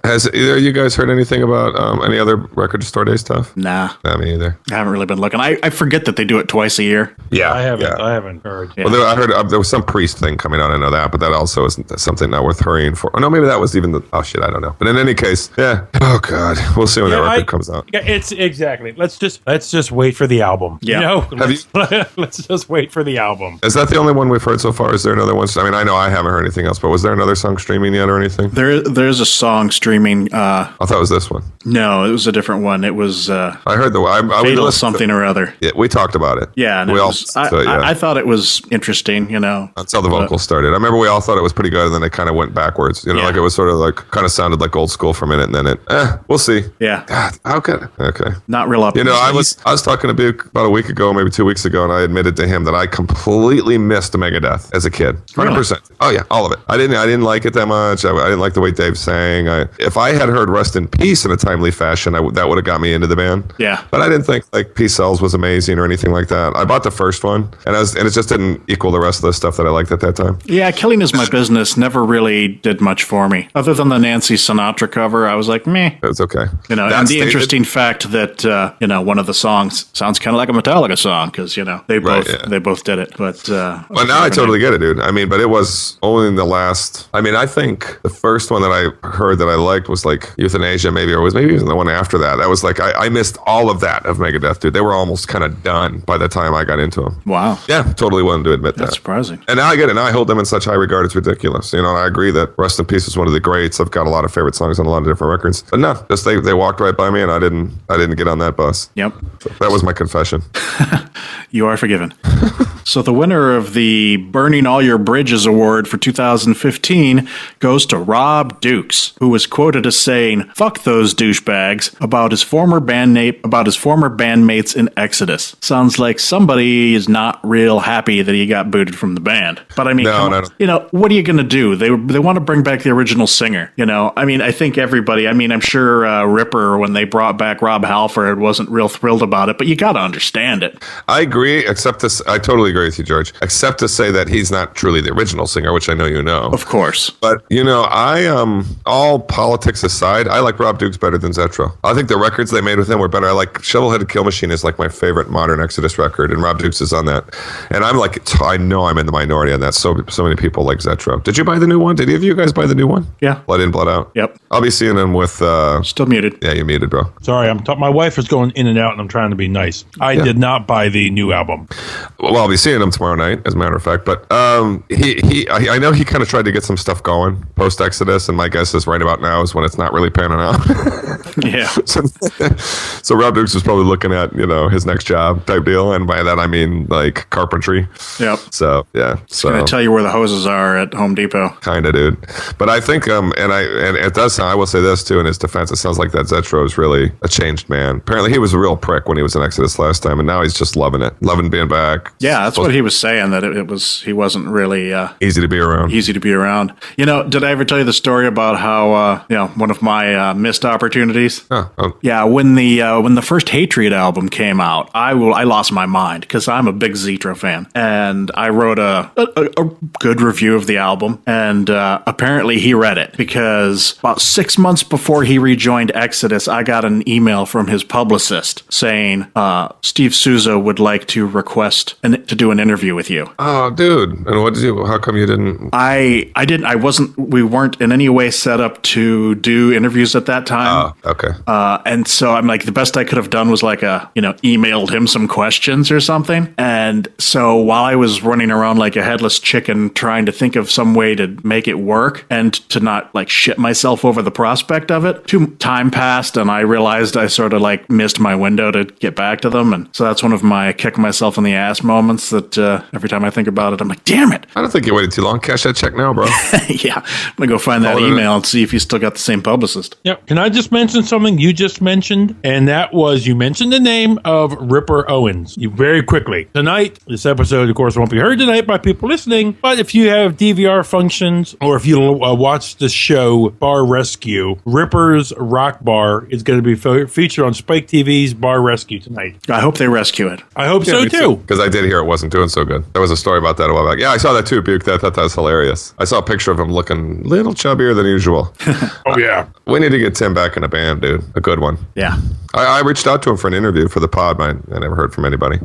Has either of you guys heard anything about any other Record Store Day stuff? Nah. Not me either. I haven't really been looking. I forget that they do it twice a year. Yeah, I haven't. Yeah. I haven't heard. Yeah. Well, I heard there was some priest thing coming out. I know that, but that also isn't something not worth hurrying for. Oh no, maybe that was even the. Oh shit, I don't know. But in any case, yeah. Oh God, we'll see when that record comes out. Yeah, it's exactly. Let's just wait for the album. Yeah. Let's just wait for the album. Is that the only one we've heard so far? Is there another one? I mean, I know I haven't heard anything else, but was there another song streaming yet or anything? There's a song streaming. I thought it was this one. No, it was a different one. It was I heard I Fatal something or other. Yeah, we talked about it. Yeah, and we it all. was, I thought it was interesting. That's how the vocals started. I remember we all thought it was pretty good, and then it kind of went backwards. Like it was sort of like kind of sounded like old school for a minute, and then we'll see. Yeah. God, how could? Okay. Not real up. I was talking to Buke about a week ago, maybe 2 weeks ago, and I admitted to him that I completely missed Megadeth as a kid. 100%. Oh yeah, all of it. I didn't like it that much. I didn't like the way Dave sang. If I had heard Rest in Peace in a timely fashion, that would have got me into the band. Yeah. But I didn't think like Peace Sells was amazing or anything like that. I bought the first one, and it just didn't equal the rest of the stuff that I liked at that time. Yeah, Killing Is My Business never really did much for me. Other than the Nancy Sinatra cover, I was like, meh. It's okay. And the interesting fact that one of the songs sounds kind of like a Metallica song because they both did it. But well, now I totally get it, dude. But it was only in the last. I think the first one that I heard that I liked was like Euthanasia, maybe, or was maybe even the one after that. That was like I missed all of that of Megadeth, dude. They were almost kind of done by the time I got into them. Wow. Yeah, totally willing to admit that. That's surprising. And now I get it. Now I hold them in such high regard. It's ridiculous. And I agree that Rest in Peace is one of the greats. I've got a lot of favorite songs on a lot of different records. But no, just they walked right by me, and I didn't get on that bus. Yep. So that was my confession. You are forgiven. So the winner of the Burning All Your Bridges Award for 2015 goes to Rob Dukes, who was quoted as saying, "Fuck those douchebags," about his former bandmates in Exodus. Sounds like somebody is not real happy that he got booted from the band. But what are you going to do? They want to bring back the original singer. I think everybody, I'm sure Ripper, when they brought back Rob Halford, wasn't real thrilled about it, but you got to understand it. I agree, I totally agree with you, George, except to say that he's not truly the original singer, which I know you know. Of course. But, all politics aside, I like Rob Dukes better than Zetro. I think the records they made with him were better. I like Shovel-Headed Kill Machine is like my favorite modern Exodus record, and Rob Dukes is on that. And I'm like, I know I'm in the minority on that. So many people like Zetro. Did you buy the new one? Did any of you guys buy the new one? Yeah. Blood In, Blood Out? Yep. I'll be seeing him with... Still muted. Yeah, you're muted, bro. Sorry, my wife is going in and out, and I'm trying to be nice. I did not buy the new album. Well, I'll be seeing him tomorrow night, as a matter of fact. But I know he kind of tried to get some stuff going post-Exodus, and my guess is right about now is when it's not really panning out. Yeah. So Rob Dukes is probably looking at, his next job type deal, and by that I mean like carpentry. Yep. So yeah. So gonna tell you where the hoses are at Home Depot. Kind of, dude. But I think and it does sound. I will say this too in his defense. It sounds like that Zetro is really a changed man. Apparently he was a real prick when he was in Exodus last time, and now he's just loving it, loving being back. Yeah, that's what he was saying. That he wasn't really easy to be around. Easy to be around. Did I ever tell you the story about how one of my missed opportunities? Yeah, when the first Hatred album came out, I lost my mind because I'm a big Zetro fan, and I wrote a good review of the album, and apparently he read it because about 6 months before he rejoined Exodus, I got an email from his publicist saying Steve Souza would like to request to do an interview with you. Oh, dude! And what did you? How come you didn't? I didn't. I wasn't. We weren't in any way set up to do interviews at that time. Oh, okay. And so I'm like, the best I could have done was like emailed him some questions or something. And so while I was running around like a headless chicken trying to think of some way to make it work and to not like shit myself over the prospect of it, time passed and I realized I sort of like missed my window to get back to them. And so that's one of my kick myself in the ass moments that every time I think about it, I'm like, damn it. I don't think you waited too long. Cash that check now, bro. Yeah. I'm going to go find that email and see if you still got the same publicist. Yep. Can I just mention something you just mentioned? And that was, you mentioned the name of Ripper Owens. Very quickly. Tonight, this episode, of course, won't be heard tonight by people listening, but if you have DVR functions or if you watch the show Bar Rescue, Ripper's Rock Bar is going to be featured on Spike TV's Bar Rescue tonight. I hope they rescue it. I hope so, too. Because I did hear it wasn't doing so good. There was a story about that a while back. Yeah, I saw that too, Buke. I thought that was hilarious. I saw a picture of him looking a little chubbier than usual. Oh, yeah. We need to get Tim back in a band, dude. A good one. Yeah. I reached out to him for an interview for the pod. I never heard from anybody.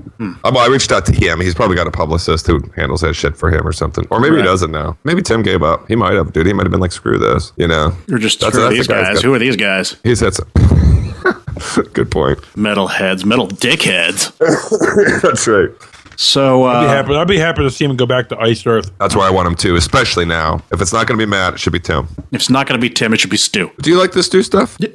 I reached out to him. He's probably got a publicist who handles that shit for him or something. Or maybe he doesn't now. Maybe Tim gave up. He might have, dude. He might have been like, screw this, You're just, screw these guys. Who are these guys? He said so. Good point. Metalheads. Metal dickheads. That's right. So I'd be happy to see him go back to Iced Earth. That's where I want him to, especially now. If it's not going to be Matt, it should be Tim. if it's not going to be Tim, it should be Stu. Do you like this Stu stuff? Yeah,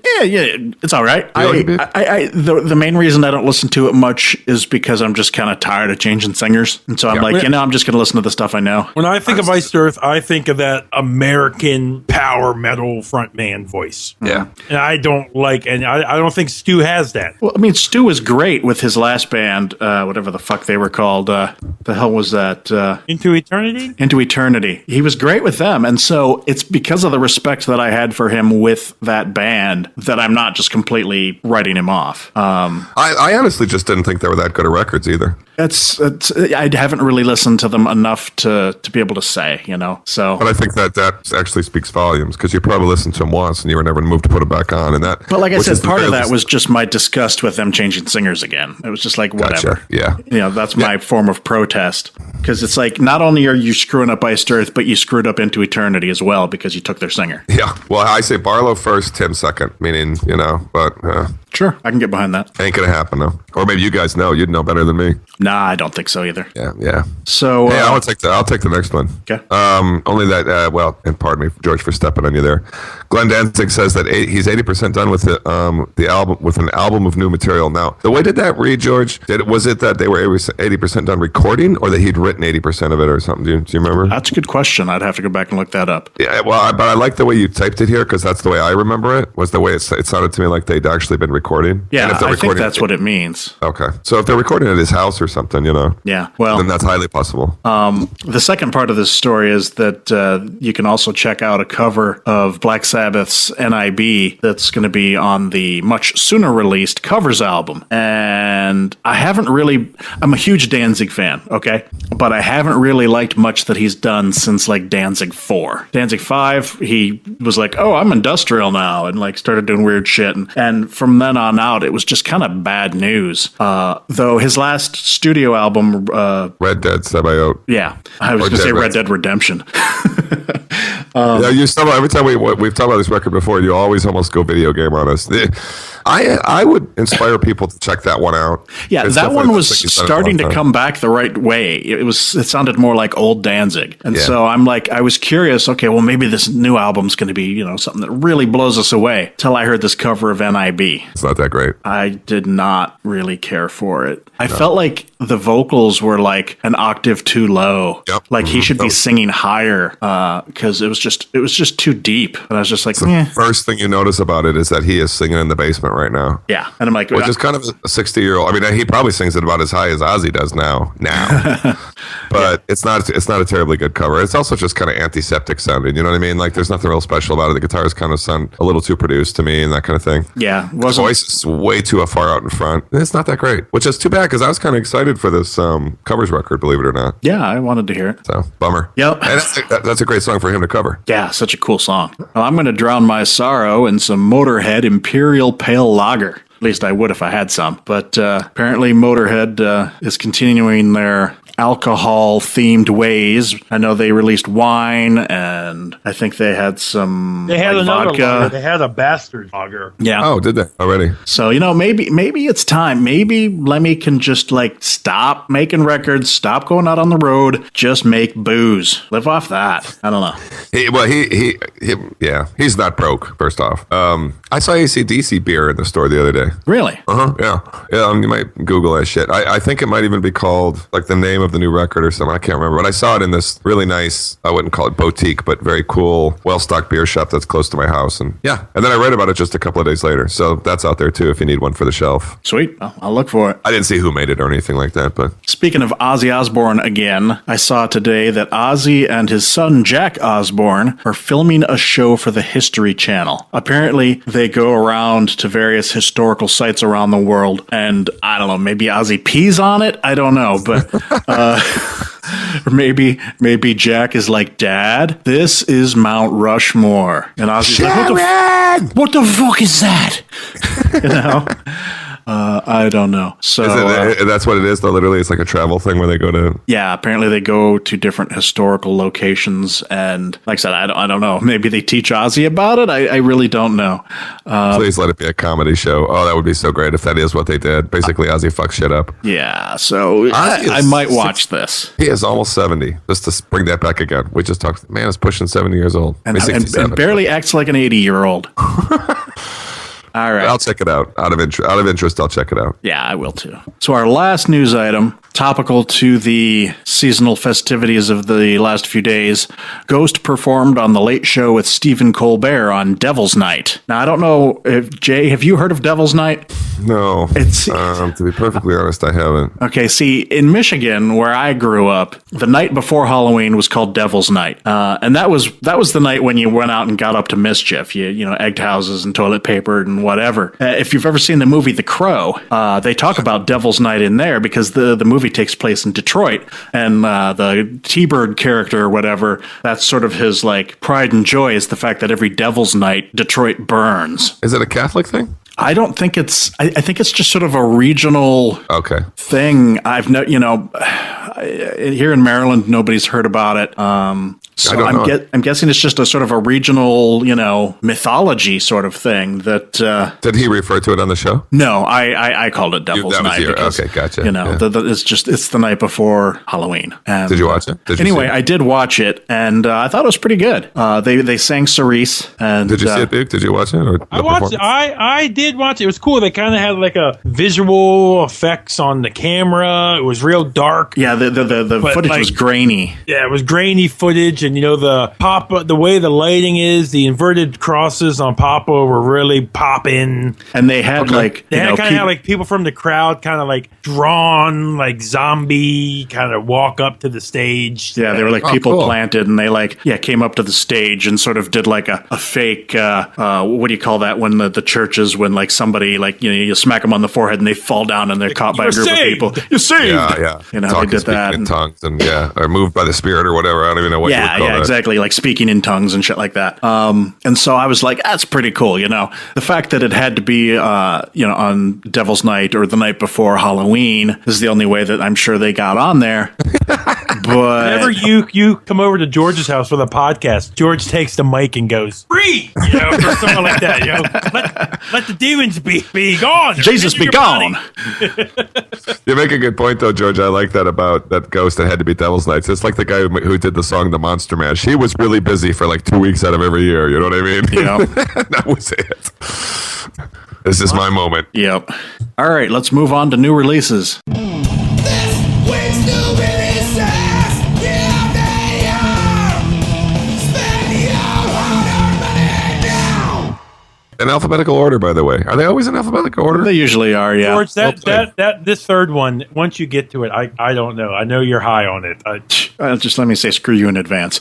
it's all right. You like it? The main reason I don't listen to it much is because I'm just kind of tired of changing singers, and so I'm I'm just going to listen to the stuff I know. When I think of Iced Earth, I think of that American power metal frontman voice. Yeah. And I don't think Stu has that. Well, I mean, Stu was great with his last band, whatever the fuck they were called. The hell was that? Into Eternity? Into Eternity. He was great with them, and so it's because of the respect that I had for him with that band that I'm not just completely writing him off. I honestly just didn't think they were that good at records either. I haven't really listened to them enough to be able to say, So, But I think that actually speaks volumes because you probably listened to them once and you were never moved to put it back on. And that. But like I which said, is the part of fairest- that was just my disgust with them changing singers again. It was just like whatever. Gotcha. Yeah. That's my form of protest because it's like not only are you screwing up Iced Earth, but you screwed up Into Eternity as well because you took their singer. Yeah. Well, I say Barlow first, Tim second, meaning, but Sure, I can get behind that. ain't going to happen, though. Or maybe you guys know. You'd know better than me. Nah, I don't think so either. Yeah. So, Hey, I'll take the next one. Okay. Only that, and pardon me, George, for stepping on you there. Glenn Danzig says that he's 80% done with the album, with an album of new material. Now, the way did that read, George? Was it that they were 80% done recording, or that he'd written 80% of it, or something? Do you remember? That's a good question. I'd have to go back and look that up. Yeah, well, but I like the way you typed it here because that's the way I remember it. Was the way it sounded to me like they'd actually been recording. Yeah, And if they're I think recording that's what it means. Okay, so if they're recording at his house or something, Yeah, well, then that's highly possible. the second part of this story is that you can also check out a cover of Black Sabbath's NIB that's going to be on the much sooner released covers album. And I'm a huge Danzig fan, okay? But I haven't really liked much that he's done since like Danzig 4. Danzig 5, he was like, oh, I'm industrial now, and like started doing weird shit. And from then on out, it was just kind of bad news. Though his last studio album, Red Dead Symbiote. yeah, I was Or going to say Dead Red Red. Dead Redemption. Yeah, you still every time we've talked about this record before, you always almost go video game on us. I would inspire people to check that one out. Yeah, It's that definitely one was the thing you've done starting in a to long time. come back the right way. It sounded more like old Danzig. And Yeah. so I was curious, okay, well, maybe this new album's going to be, something that really blows us away. Till I heard this cover of NIB. It's not that great. I did not really care for it. I felt like the vocals were like an octave too low. Yep. Like he should be singing higher because it was just too deep. And I was just like, eh. First thing you notice about it is that he is singing in the basement right now. Yeah. And I'm like, Which is kind of a 60-year-old. I mean, he probably sings it about as high as Ozzy does now. But it's not a terribly good cover. It's also just kind of antiseptic sounding. You know what I mean? Like there's nothing real special about it. The guitars kind of sound a little too produced to me and that kind of thing. yeah, The wasn't voice is way too far out in front. It's not that great, which is too bad because I was kind of excited for this covers record, believe it or not. Yeah, I wanted to hear it. So, bummer. Yep. And that's a great song for him to cover. Yeah, such a cool song. Well, I'm going to drown my sorrow in some Motorhead Imperial Pale Lager. At least I would if I had some. But apparently Motorhead is continuing their alcohol-themed ways. I know they released wine, and I think they had some They had another vodka. lager. They had a bastard lager. Yeah. Oh, did they already? So, maybe it's time. Maybe Lemmy can just stop making records, stop going out on the road, just make booze. Live off that. I don't know. He's not broke, first off. I saw AC/DC beer in the store the other day. Really? Yeah. You might Google that shit. I think it might even be called like the name of the new record or something. I can't remember, but I saw it in this really nice, I wouldn't call it boutique, but very cool, well-stocked beer shop that's close to my house. And yeah, and then I read about it just a couple of days later. So that's out there too if you need one for the shelf. Sweet. I'll look for it. I didn't see who made it or anything like that, but Speaking of Ozzy Osbourne again, I saw today that Ozzy and his son Jack Osbourne are filming a show for the History Channel. Apparently, they go around to various historical sites around the world, and I don't know, maybe Ozzy pees on it? I don't know, but or maybe Jack is like, Dad, this is Mount Rushmore. And Ozzy's like, what the fuck is that? I don't know. So That's what it is, though. Literally, it's like a travel thing where they go to. yeah, apparently they go to different historical locations, and like I said, I don't know. Maybe they teach Ozzy about it. I really don't know. Please let it be a comedy show. Oh, that would be so great if that is what they did. Basically, Ozzy fucks shit up. Yeah, so I might watch this. He is almost 70. Just to bring that back again. We just talked. Man is pushing 70 years old. And, Maybe 67. and barely acts like an 80-year-old. All right. I'll check it out. Out of interest, I'll check it out. Yeah, I will too. So our last news item, topical to the seasonal festivities of the last few days, Ghost performed on The Late Show with Stephen Colbert on Devil's Night. Now, I don't know if, Jay, have you heard of Devil's Night? No. To be perfectly honest, I haven't. Okay, see, in Michigan, where I grew up, the night before Halloween was called Devil's Night. And that was the night when you went out and got up to mischief. You know, egged houses and toilet paper and whatever. If you've ever seen the movie The Crow, they talk about Devil's Night in there because the movie takes place in Detroit, and the T-Bird character or whatever, that's sort of his like pride and joy is the fact that every Devil's Night Detroit burns. Is it a Catholic thing? I don't think it's. I think it's just sort of a regional thing. I've here in Maryland, nobody's heard about it. So I'm guessing it's just a sort of a regional, mythology sort of thing that. Did he refer to it on the show? No, I called it Devil's Night because okay, gotcha. It's the night before Halloween. And, did you watch it? I did watch it, and I thought it was pretty good. They sang Cerise. And did you see it, Buke? Did you watch it? Or I watched. I did watch it. It was cool. They kind of had like a visual effects on the camera. It was real dark. Yeah, the footage was grainy. Yeah, it was grainy footage, and the way the lighting is, the inverted crosses on Papa were really popping. And they had people from the crowd kind of like drawn like zombie kind of walk up to the stage. Yeah, they were like people planted, and they came up to the stage and sort of did like a fake. What do you call that when the churches when like somebody you smack them on the forehead and they fall down and they're caught by a group of people. You're saved. Yeah. They did that in tongues and or moved by the spirit or whatever. I don't even know what you would call that. Exactly, like speaking in tongues and shit like that. And so I was like, that's pretty cool. The fact that it had to be on Devil's Night or the night before Halloween is the only way that I'm sure they got on there. But whenever you come over to George's house with a podcast, George takes the mic and goes, "Free," or something like that. Let the demons be gone. Jesus be gone. You make a good point, though, George. I like that about that ghost that had to be Devil's Nights. It's like the guy who did the song "The Monster Mash." He was really busy for like 2 weeks out of every year. You know what I mean? Yeah, that was it. This is my moment. Yep. All right, let's move on to new releases. This week's new releases, here they are. Spend your hard-earned money now. In alphabetical order, by the way. Are they always in alphabetical order? They usually are, yeah. George, this third one, once you get to it, I don't know. I know you're high on it. Just let me say screw you in advance.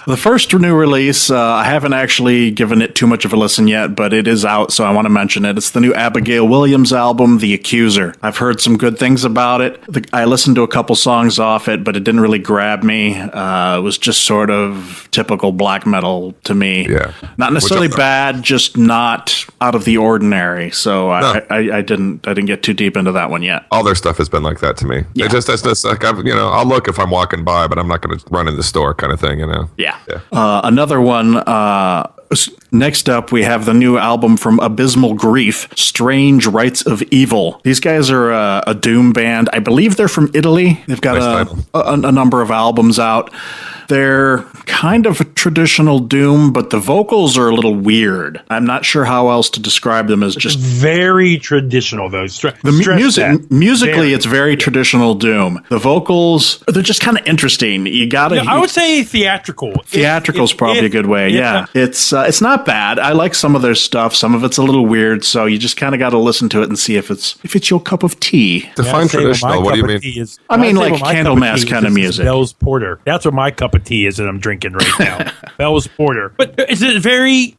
The first new release, I haven't actually given it too much of a listen yet, but it is out, so I want to mention it. It's the new Abigail Williams album, The Accuser. I've heard some good things about it. I listened to a couple songs off it, but it didn't really grab me. It was just sort of typical black metal to me. Yeah. Not necessarily bad, just not out of the ordinary. So I didn't get too deep into that one yet. All their stuff has been like that to me. Yeah. It's just like I'll look if I'm walking by, but I'm not going to run in the store, kind of thing. Yeah. Another one. Next up, we have the new album from Abysmal Grief, Strange Rites of Evil. These guys are a doom band. I believe they're from Italy. They've got a number of albums out. They're kind of a traditional doom, but the vocals are a little weird. I'm not sure how else to describe them as just very traditional, though. Musically, it's very traditional doom. The vocals, they're just kind of interesting. I would say theatrical. Theatrical is probably a good way. Yeah, it's not bad. I like some of their stuff. Some of it's a little weird, so you just kind of got to listen to it and see if it's your cup of tea. Define traditional. What do you mean? I mean like Candlemass kind of music. Bell's Porter. That's what my cup of tea is that I'm drinking right now. Bell's Porter. But is it very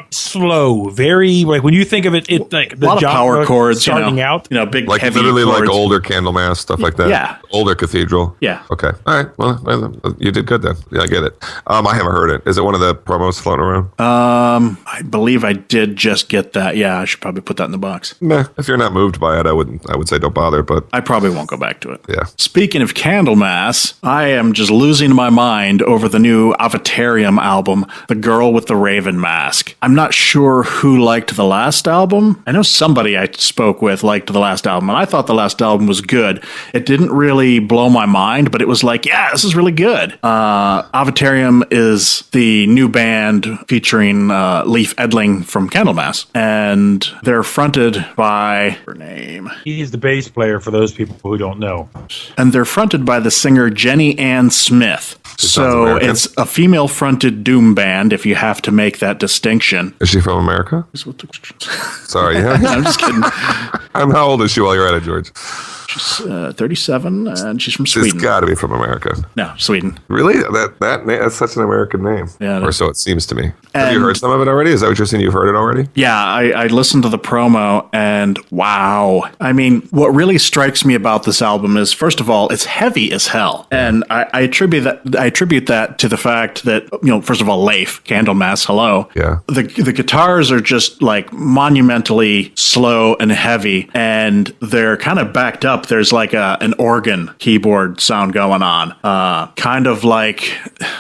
slow? Very like when you think of it, like the a lot of power chords starting out. Big like heavy literally chords. like older Candlemass stuff like that. Yeah. Older Cathedral. Yeah. Okay. All right. Well, you did good then. Yeah, I get it. I haven't heard it. Is it one of the promos floating around? I believe I did just get that. Yeah, I should probably put that in the box. Meh. If you're not moved by it, I would say don't bother. But I probably won't go back to it. yeah. Speaking of Candlemass, I am just losing my mind over the new Avatarium album, The Girl with the Raven Mask. I'm not sure who liked the last album. I know somebody I spoke with liked the last album, and I thought the last album was good. It didn't really blow my mind, but it was like, yeah, this is really good. Avatarium is the new band featuring Leif Edling from Candlemass, and they're fronted by her name. He's the bass player for those people who don't know. And they're fronted by the singer Jenny Ann Smith. So American. it's a female-fronted doom band, if you have to make that distinction. Is she from America? Sorry. Yeah. I'm just kidding. How old is she while you're at it, George? She's 37, and she's from She's Sweden. got to be from America. No, Sweden. Really? That's such an American name. Yeah, it or is. so it seems to me. Have you And- heard some of it already? Is that what you're saying? You've heard it already? Yeah, I listened to the promo, and wow. I mean, what really strikes me about this album is, first of all, it's heavy as hell. And I attribute that to the fact that, first of all, Leif, Candlemass, hello. Yeah. The guitars are just like monumentally slow and heavy, and they're kind of backed up. There's like an organ keyboard sound going on. Kind of like,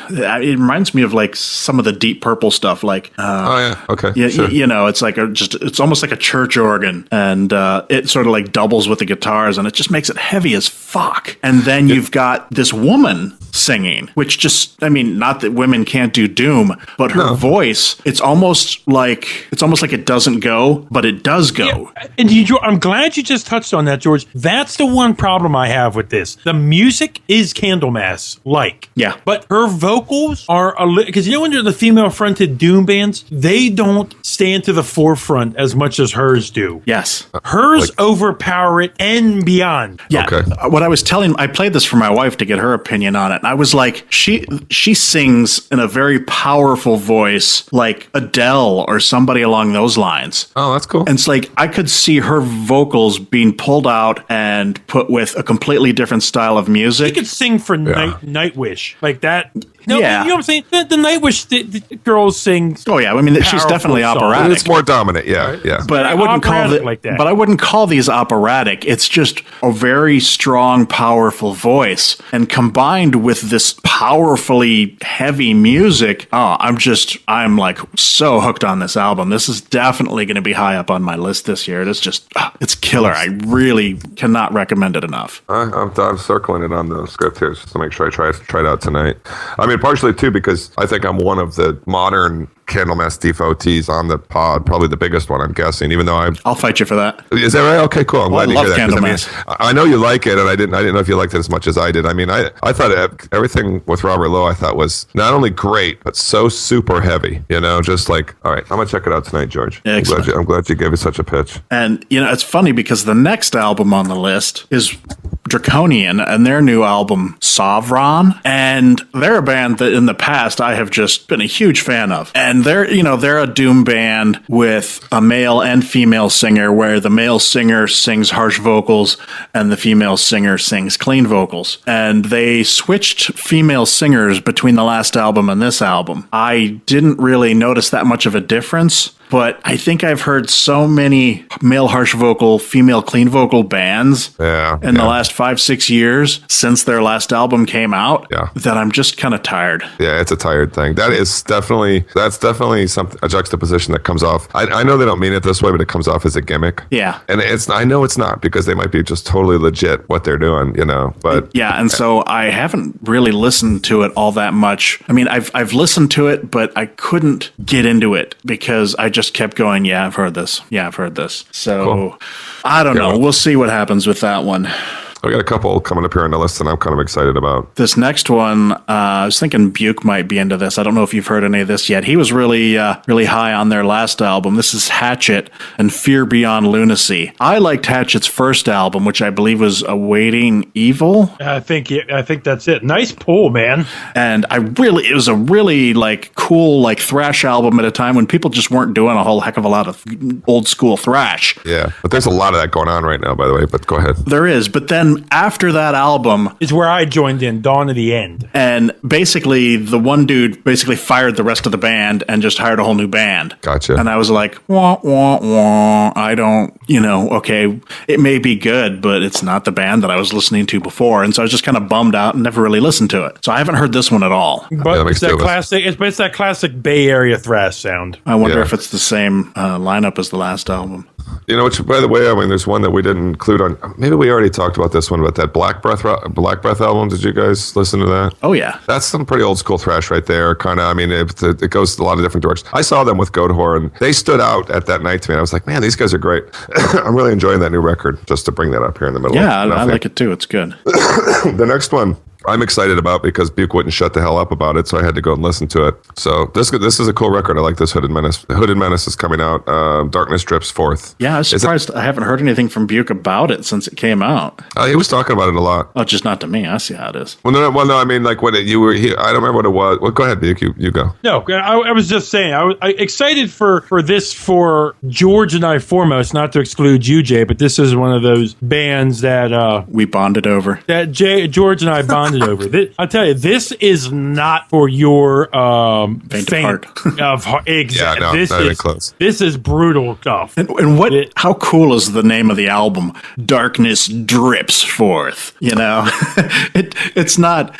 it reminds me of like some of the Deep Purple stuff, like, Oh, yeah. Okay. yeah, Sure. it's like it's almost like a church organ, and it sort of like doubles with the guitars, and it just makes it heavy as fuck. And then you've got this woman singing, which just, I mean, not that women can't do doom, but her voice, it's almost like it doesn't go, but it does go. And I'm glad you just touched on that, George. That's the one problem I have with this. The music is Candlemass-like. Yeah. But her vocals are because when you're the female-fronted doom bands, they don't stand to the forefront as much as hers do. Yes. Hers overpower it and beyond. Yeah. Okay. What I played this for my wife to get her opinion on it. And I was like, she sings in a very powerful voice, like Adele or somebody along those lines. Oh, that's cool. And it's like, I could see her vocals being pulled out and put with a completely different style of She music. could sing for Nightwish like that. No, Yeah. you know what I'm saying? The Nightwish the girls sing. Oh yeah, I mean, she's Powerful definitely song. operatic. It's more dominant. Yeah. Yeah. But I wouldn't call Operatic like that. But I wouldn't call these operatic. It's just a very strong, powerful voice, and combined with this powerfully heavy music. Oh, I'm like so hooked on this album. This is definitely going to be high up on my list this year. It's just, it's killer. I really cannot recommend it enough. I'm circling it on the script here just to make sure I try it out tonight. I mean, partially too because I think I'm one of the modern Candlemass devotees on the pod, probably the biggest one, I'm guessing. Even though I'll fight you for that. is that right? Okay, cool. I'm glad I to hear love that. 'Cause Candlemass. I know you like it, and I didn't know if you liked it as much as I did. I mean, I thought everything with Robert Lowe I thought was not only great but so super heavy. Just like, all right, I'm gonna check it out tonight, George. Excellent. I'm glad you gave it such a pitch. And, it's funny because the next album on the list is Draconian and their new album, Sovereign. And they're a band that in the past I have just been a huge fan of. And they're a doom band with a male and female singer where the male singer sings harsh vocals and the female singer sings clean vocals. And they switched female singers between the last album and this album. I didn't really notice that much of a difference. But I think I've heard so many male harsh vocal, female clean vocal bands in the last 5-6 years since their last album came out that I'm just kind of tired. Yeah, it's a tired thing. That's definitely a juxtaposition that comes off. I know they don't mean it this way, but it comes off as a gimmick. Yeah. And I know it's not because they might be just totally legit what they're doing, but yeah, and so I haven't really listened to it all that much. I mean, I've listened to it, but I couldn't get into it because I just kept going, yeah, I've heard this. Yeah, I've heard this. So Cool. I don't know. We'll see what happens with that one. I got a couple coming up here on the list that I'm kind of excited about. This next one, I was thinking Buke might be into this. I don't know if you've heard any of this yet. He was really high on their last album. This is Hatchet and Fear Beyond Lunacy. I liked Hatchet's first album, which I believe was Awaiting Evil. I think that's it. Nice pull, man. And it was a really cool thrash album at a time when people just weren't doing a whole heck of a lot of old school thrash. Yeah, but there's a lot of that going on right now, by the way, but go ahead. There is, but then then after that album, It's where I joined in, Dawn of the End. and basically the one dude basically fired the rest of the band and just hired a whole new band. Gotcha. And I was like, wah, wah, wah. I don't, okay, it may be good, but it's not the band that I was listening to before. And so I was just kind of bummed out and never really listened to it. So I haven't heard this one at all. But that it's makes that two of us. classic. It's that classic Bay Area thrash sound. I wonder Yeah. if it's the same lineup as the last album. Which, by the way, I mean, there's one that we didn't include on. Maybe we already talked about this one, but that Black Breath album. Did you guys listen to that? Oh, yeah. That's some pretty old school thrash right there. Kind of, I mean, it goes a lot of different directions. I saw them with Goatwhore, and they stood out at that night to me. I was like, man, these guys are great. I'm really enjoying that new record. Just to bring that up here in the middle. Yeah, of I nothing. like it too. It's good. The next one I'm excited about because Buke wouldn't shut the hell up about it, so I had to go and listen to it. So this is a cool record. I like this Hooded Menace. Hooded Menace is coming out. Darkness Drips Forth. Yeah, I was surprised. I haven't heard anything from Buke about it since it came out. He was talking about it a lot. Oh, just not to me. I see how it is. Well, no. I mean, like when you were here, I don't remember what it was. Well, go ahead, Buke. You go. No, I was just saying, I was excited for this for George and I foremost, not to exclude you, Jay, but this is one of those bands that We bonded over. George and I bonded over. I tell you, this is not for your Faint of heart. of heart. Exactly. Yeah, no, this not even is close. This is brutal stuff. And how cool is the name of the album? Darkness Drips Forth. It's not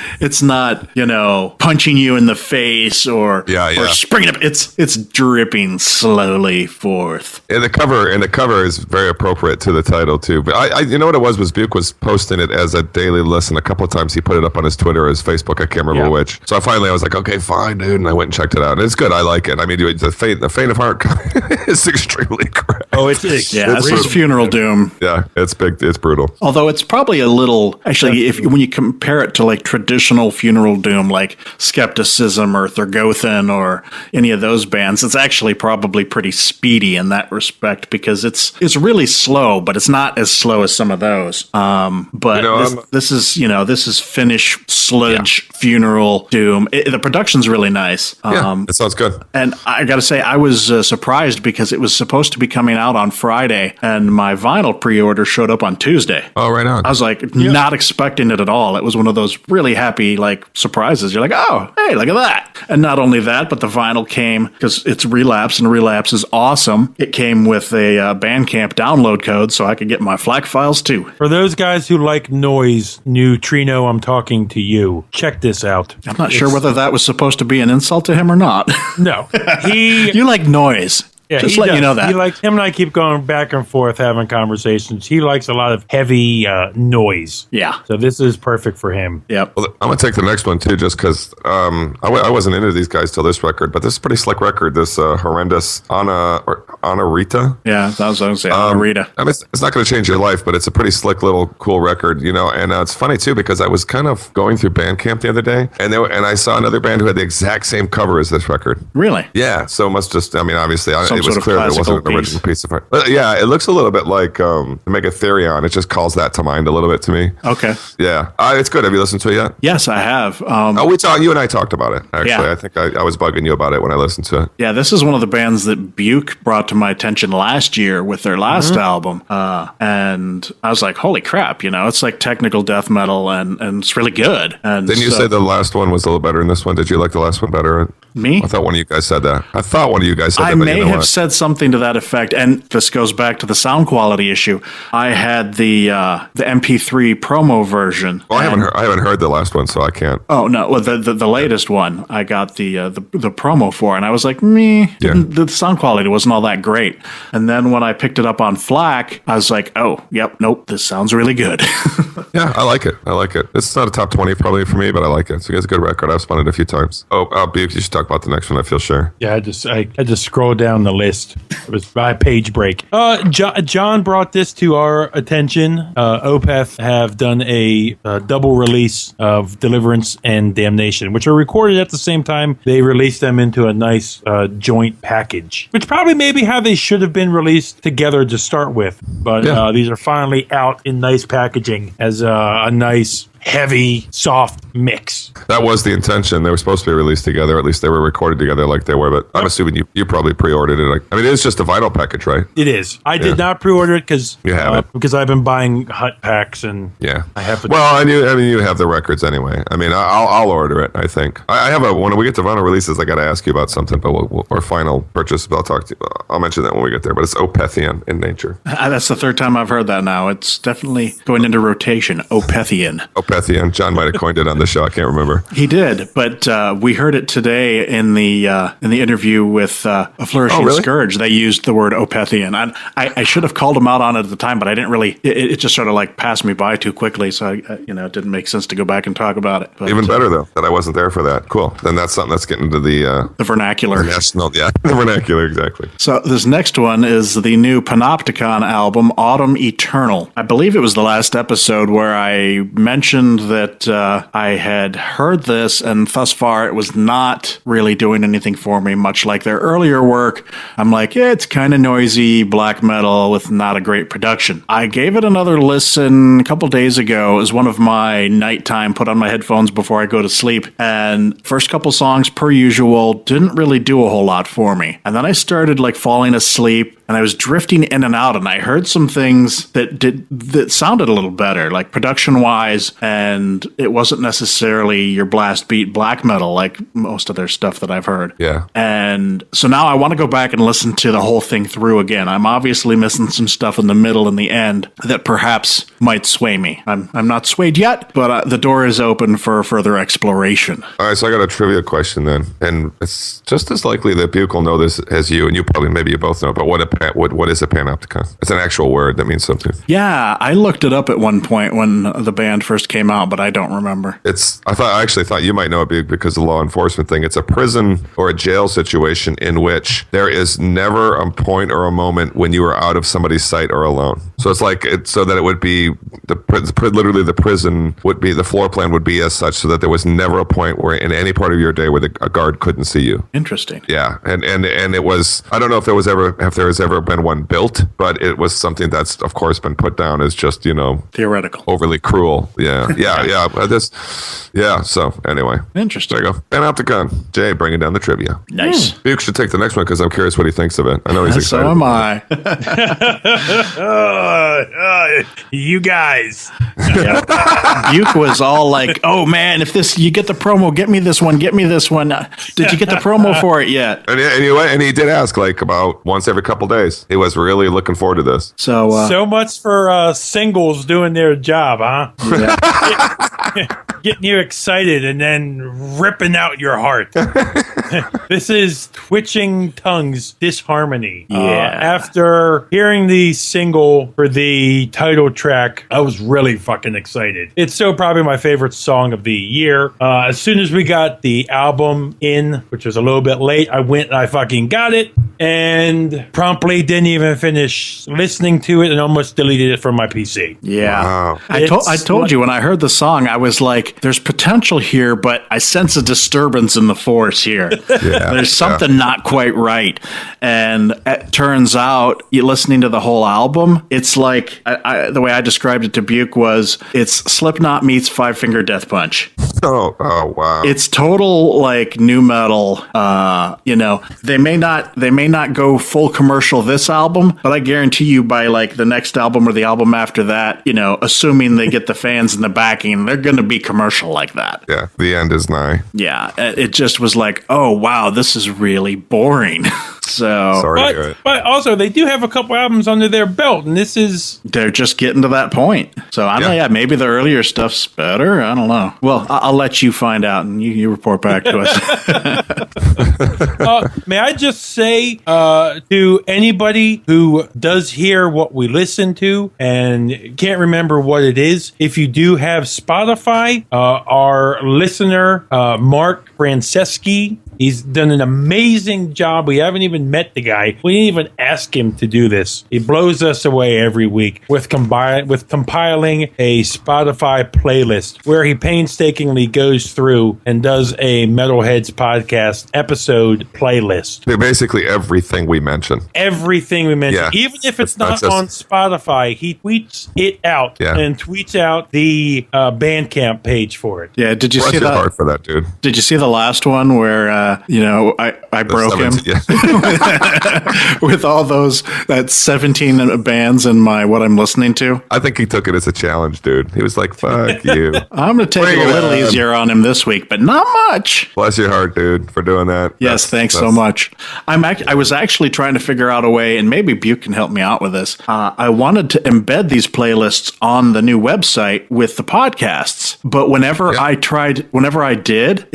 punching you in the face or springing up. It's dripping slowly forth. And the cover is very appropriate to the title too. But I you know what it was Buke was posting it as a daily listen. A couple of times he put it up on his Twitter or his Facebook. I can't remember which. So I was like, okay, fine, dude, and I went and checked it out. And it's good. I like it. I mean, the faint of heart is extremely great. Oh, it's This is Funeral Doom. Yeah, it's big. It's brutal. Although it's probably a little, actually, when you compare it to like traditional Funeral Doom, like Skepticism or Thorgothan or any of those bands, it's actually probably pretty speedy in that respect because it's really slow, but it's not as slow as some of those. But this is Finnish sludge Funeral Doom. The production's really nice. It sounds good. And I got to say, I was surprised because it was supposed to be coming out on Friday, and my vinyl pre-order showed up on Tuesday. Oh, right on. I was like, not expecting it at all. It was one of those really happy surprises. You're like, oh, hey, look at that. And not only that, but the vinyl came because it's Relapse, and Relapse is awesome. It came with a Bandcamp download code, so I could get my FLAC files too. For those guys who like noise, Neutrino, I'm talking to you. Check this out. I'm not sure whether that was supposed to be an insult to him or not. No, You like noise. Yeah, Just he let you does. know that. He likes him and I keep going back and forth having conversations. He likes a lot of heavy noise. Yeah. So this is perfect for him. Yep. Well, I'm gonna take the next one too, just because I wasn't into these guys till this record, but this is a pretty slick record. This horrendous Anna Rita. Yeah, that was what I was saying. Rita. I mean, it's not going to change your life, but it's a pretty slick little cool record, And it's funny too because I was kind of going through Bandcamp the other day, and I saw another band who had the exact same cover as this record. Really? Yeah. So it must just. I mean, obviously, Some it was sort of clear that it wasn't an classical original piece of art. But yeah, it looks a little bit like Megatherion. It just calls that to mind a little bit to me. Okay. Yeah, it's good. Have you listened to it yet? Yes, I have. You and I talked about it. Actually, Yeah. I think I was bugging you about it when I listened to it. Yeah, this is one of the bands that Buke brought to my attention last year with their last album. And I was like, holy crap, it's like technical death metal and it's really good. And Didn't you say the last one was a little better than this one? Did you like the last one better? Me? I thought one of you guys said that. I I may have said something to that effect, and this goes back to the sound quality issue. I had the MP3 promo version. Well, I haven't heard the last one, so I can't. Oh no! Well, the latest one I got the promo for, and I was like, the sound quality wasn't all that great. And then when I picked it up on FLAC, I was like, oh, yep, nope, this sounds really good. Yeah, I like it. It's not a top 20 probably for me, but I like it. So it's a good record. I've spun it a few times. Oh, Buke, you should talk about the next one. I feel sure. Yeah, I had to scroll down the list. It was by page break. John brought this to our attention. Opeth have done a double release of Deliverance and Damnation, which are recorded at the same time. They released them into a nice joint package, which probably maybe how they should have been released together to start with. But these are finally out in nice packaging as a nice heavy, soft mix. That was the intention. They were supposed to be released together. At least they were recorded together like they were. But I'm assuming you probably pre-ordered it. I mean, it is just a vinyl package, right? It is. I did not pre-order it because I've been buying hut packs and I have to. Well, I mean, you have the records anyway. I mean, I'll order it. I think I have when we get to vinyl releases, I got to ask you about something. But our final purchase, I'll talk to you. I'll mention that when we get there. But it's Opethian in nature. That's the third time I've heard that now. It's definitely going into rotation. Opethian. Opethian. John might have coined it on the show. I can't remember. He did, but we heard it today in the interview with A Flourishing Scourge. They used the word Opethian. I should have called him out on it at the time, but I didn't really. It just sort of like passed me by too quickly, so it didn't make sense to go back and talk about it. But, even better though that I wasn't there for that. Cool. Then that's something that's getting to the vernacular. The vernacular, exactly. So this next one is the new Panopticon album, Autumn Eternal. I believe it was the last episode where I mentioned that I had heard this, and thus far it was not really doing anything for me, much like their earlier work. I'm like, yeah, it's kind of noisy, black metal with not a great production. I gave it another listen a couple days ago as one of my nighttime, put on my headphones before I go to sleep, and first couple songs, per usual, didn't really do a whole lot for me. And then I started like falling asleep, and I was drifting in and out, and I heard some things that sounded a little better, like production-wise, and it wasn't necessarily your blast beat black metal like most of their stuff that I've heard. Yeah. And so now I want to go back and listen to the whole thing through again. I'm obviously missing some stuff in the middle and the end that perhaps might sway me. I'm not swayed yet, but the door is open for further exploration. All right, so I got a trivia question then, and it's just as likely that Buke will know this as you, and you probably, maybe you both know, but what is a panopticon? It's an actual word that means something. Yeah, I looked it up at one point when the band first came out, but I don't remember. I actually thought you might know it because of the law enforcement thing. It's a prison or a jail situation in which there is never a point or a moment when you are out of somebody's sight or alone. So it's like so that it would be literally the prison would be, the floor plan would be as such so that there was never a point where in any part of your day where a guard couldn't see you. Interesting. Yeah, and it was, I don't know if there has ever been one built, but it was something that's of course been put down as just theoretical, overly cruel. Yeah. So anyway, interesting. There you go. Panopticon. Jay bringing down the trivia. Nice. Buke should take the next one because I'm curious what he thinks of it. I know he's excited. So am I. You guys. Buke was all like, "Oh man, if you get the promo, get me this one. Get me this one. Did you get the promo for it yet?" And he did ask like about once every couple days. He was really looking forward to this. So much for singles doing their job, huh? Yeah. Getting you excited and then ripping out your heart. This is Twitching Tongues Disharmony. Yeah. After hearing the single for the title track, I was really fucking excited. It's still probably my favorite song of the year. As soon as we got the album in, which was a little bit late, I went and I fucking got it and promptly didn't even finish listening to it and almost deleted it from my PC. Yeah. Wow. I told you when I heard the song, I was like, there's potential here, but I sense a disturbance in the force here. Yeah, there's something not quite right. And it turns out, listening to the whole album, it's like, the way I described it to Buke was, it's Slipknot meets Five Finger Death Punch. Oh wow. It's total like new metal. They may not go full commercial this album, but I guarantee you by like the next album or the album after that, assuming they get the fans and the backing, they're going to be commercial like that. Yeah, the end is nigh. Yeah, it just was like, oh wow, this is really boring. So, sorry to hear it. But also they do have a couple albums under their belt, and they're just getting to that point. So I don't know. Yeah, maybe the earlier stuff's better. I don't know. Well, I'll let you find out, and you report back to us. May I just say to anybody who does hear what we listen to and can't remember what it is, if you do have Spotify, our listener Mark Franceschi He's done an amazing job. We haven't even met the guy. We didn't even ask him to do this. He blows us away every week with compiling a Spotify playlist where he painstakingly goes through and does a Metalheads podcast episode playlist. Basically everything we mention. Everything we mention. Yeah. Even if it's not Just- on Spotify, he tweets it out and tweets out the Bandcamp page for it. Yeah, did you Bless see your that? heart for that, dude. Did you see the last one where I broke him with all that 17 bands and what I'm listening to? I think he took it as a challenge, dude. He was like, "Fuck you." I'm going to take Bring it a it little on. easier on him this week, but not much. Bless your heart, dude, for doing that. Yes, thanks so much. I was actually trying to figure out a way, and maybe Buke can help me out with this. I wanted to embed these playlists on the new website with the podcasts, but whenever I did,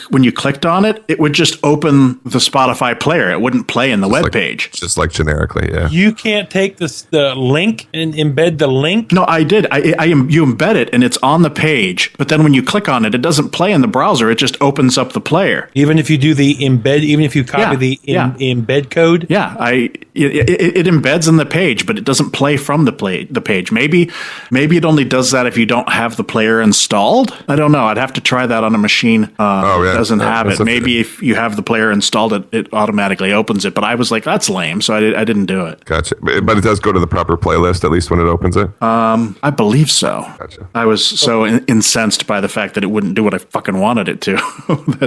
when you clicked on it, it would just open the Spotify player. It wouldn't play in the web page. Just like generically, yeah. You can't take the link and embed the link? No, I did. You embed it and it's on the page, but then when you click on it, it doesn't play in the browser. It just opens up the player. Even if you do the embed, even if you copy the embed code? Yeah, it embeds in the page, but it doesn't play from the page. Maybe it only does that if you don't have the player installed. I don't know. I'd have to try that on a machine that doesn't have it. Maybe if you have the player installed, it automatically opens it. But I was like, that's lame, so I didn't do it. Gotcha. But it does go to the proper playlist, at least when it opens it? I believe so. Gotcha. I was so incensed by the fact that it wouldn't do what I fucking wanted it to.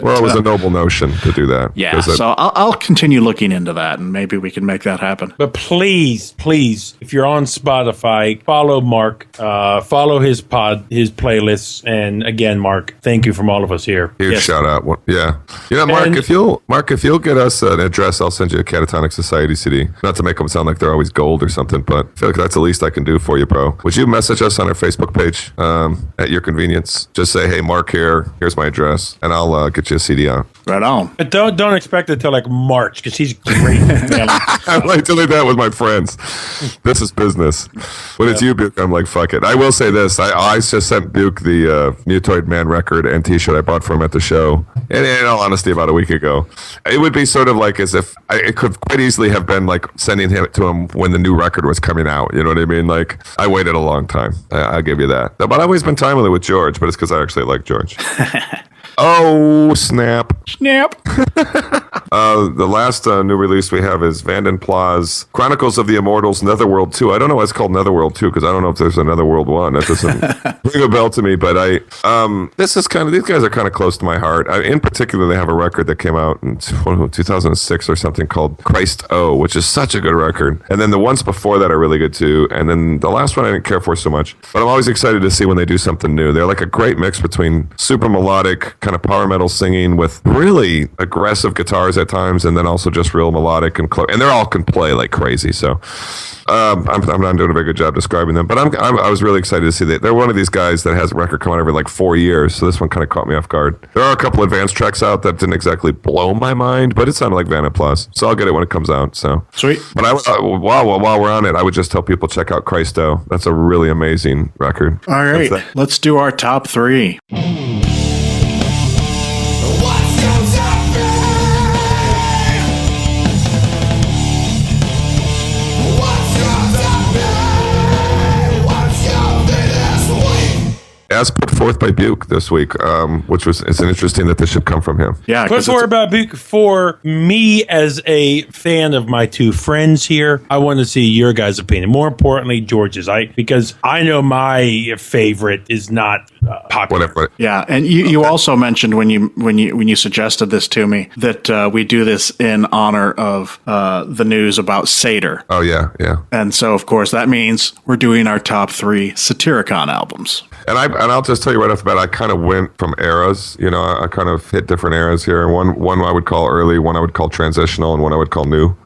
Well, it was a noble notion to do that. Yeah, so I'll continue looking into that, and maybe we can make that happen. But please, if you're on Spotify, follow Mark, follow his playlists, and again, Mark, thank you from all of us here. Huge shout out. Yeah. Mark, if you'll get us an address, I'll send you a Catatonic Society CD. Not to make them sound like they're always gold or something, but I feel like that's the least I can do for you, bro. Would you message us on our Facebook page at your convenience? Just say, hey, Mark here. Here's my address, and I'll get you a CD out. Right on. But don't expect it till like March, because he's great. I like to leave that with my friends. This is business. When it's you, Buke, I'm like, fuck it. I will say this. I just sent Buke the Mutoid Man record and t-shirt I bought for him at the show. And in all honesty, about a week ago. It would be sort of like as if it could quite easily have been like sending it to him when the new record was coming out. You know what I mean? Like, I waited a long time. I'll give you that. But I've always been timely with George, but it's because I actually like George. Oh, snap. The last new release we have is Vanden Plas Chronicles of the Immortals Netherworld 2. I don't know why it's called Netherworld 2 because I don't know if there's a Netherworld 1. That doesn't ring a bell to me, but these guys are kind of close to my heart. In particular, they have a record that came out in 2006 or something called Christ O, which is such a good record. And then the ones before that are really good too. And then the last one I didn't care for so much, but I'm always excited to see when they do something new. They're like a great mix between super melodic kind of power metal singing with really aggressive guitars at times, and then also just real melodic and they all can play like crazy. So I'm not doing a very good job describing them, but I was really excited to see that they're one of these guys that has a record come out every like 4 years. So this one kind of caught me off guard. There are a couple advanced tracks out that didn't exactly blow my mind, but it sounded like Vanden Plas. So I'll get it when it comes out. So sweet. But while we're on it, I would just tell people check out Christo. That's a really amazing record. All right, let's do our top three. What's your top three? What's your top three? What's your this week? As put forth by Buke this week, which it's interesting that this should come from him. Yeah, Put forward about Buke for me as a fan of my two friends here. I want to see your guys' opinion. More importantly, George's. Because I know my favorite is not popular. Whatever. Yeah, and you also mentioned when you suggested this to me that we do this in honor of the news about Satyr. Oh yeah. And so of course that means we're doing our top three Satyricon albums. And I'll just tell you right off the bat, I kind of went from eras. You know, I kind of hit different eras here. One I would call early, one I would call transitional, and one I would call new.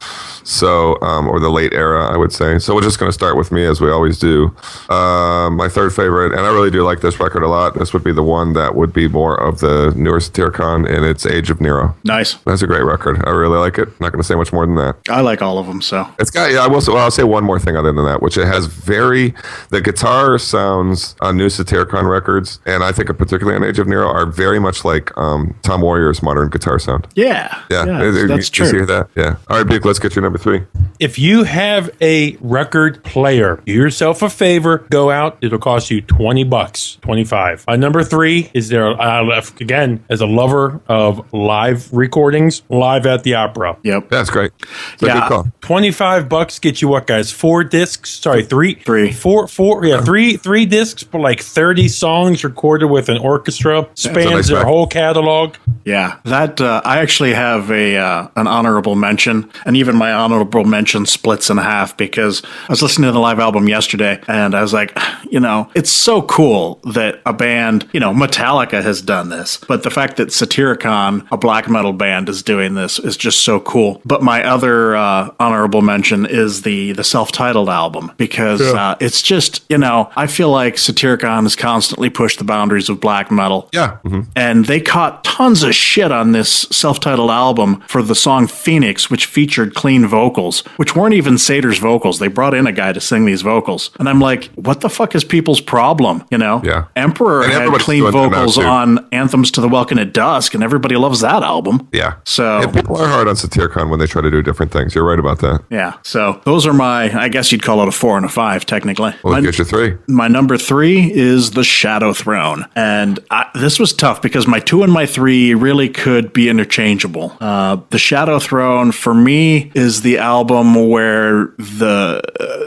So, or the late era, I would say. So we're just going to start with me as we always do. My third favorite, and I really do like this record a lot. This would be the one that would be more of the newer Satyricon, and it's Age of Nero. Nice. That's a great record. I really like it. Not going to say much more than that. I like all of them, so. It's got, yeah, I'll say one more thing other than that, which it has the guitar sounds on new Satyricon records, and I think particularly on Age of Nero, are very much like Tom Warrior's modern guitar sound. Yeah. That's true. You hear that? Yeah. All right, Buke, let's get you number 3. If you have a record player, do yourself a favor, go out. It'll cost you $20, 25. My number 3 is there. Again, as a lover of live recordings, Live at the Opera. Yep. That's great. It's a good call. $25 get you what, guys? 4 discs? Sorry, 3. 3. 4. Yeah, 3 discs, but like 30 songs recorded with an orchestra. Spans their whole catalog. Yeah, that I actually have an honorable mention, and even my honorable mention splits in half because I was listening to the live album yesterday, and I was like, it's so cool that a band, Metallica has done this, but the fact that Satyricon, a black metal band, is doing this is just so cool. But my other honorable mention is the self-titled album because it's just, I feel like Satyricon has constantly pushed the boundaries of black metal. Yeah. Mm-hmm. And they caught tons of shit on this self-titled album for the song Phoenix, which featured clean vocals, which weren't even Satyr's vocals. They brought in a guy to sing these vocals. And I'm like, what the fuck is people's problem? Yeah. Emperor and had clean vocals on Anthems to the Welkin at Dusk, and everybody loves that album. Yeah. So yeah, people are hard on Satyricon when they try to do different things. You're right about that. Yeah. So those are I guess you'd call it a 4 and a 5, technically. Well, get you 3. My number 3 is The Shadow Throne. And this was tough because my 2 and my 3 really could be interchangeable. The Shadow Throne, for me, is the album where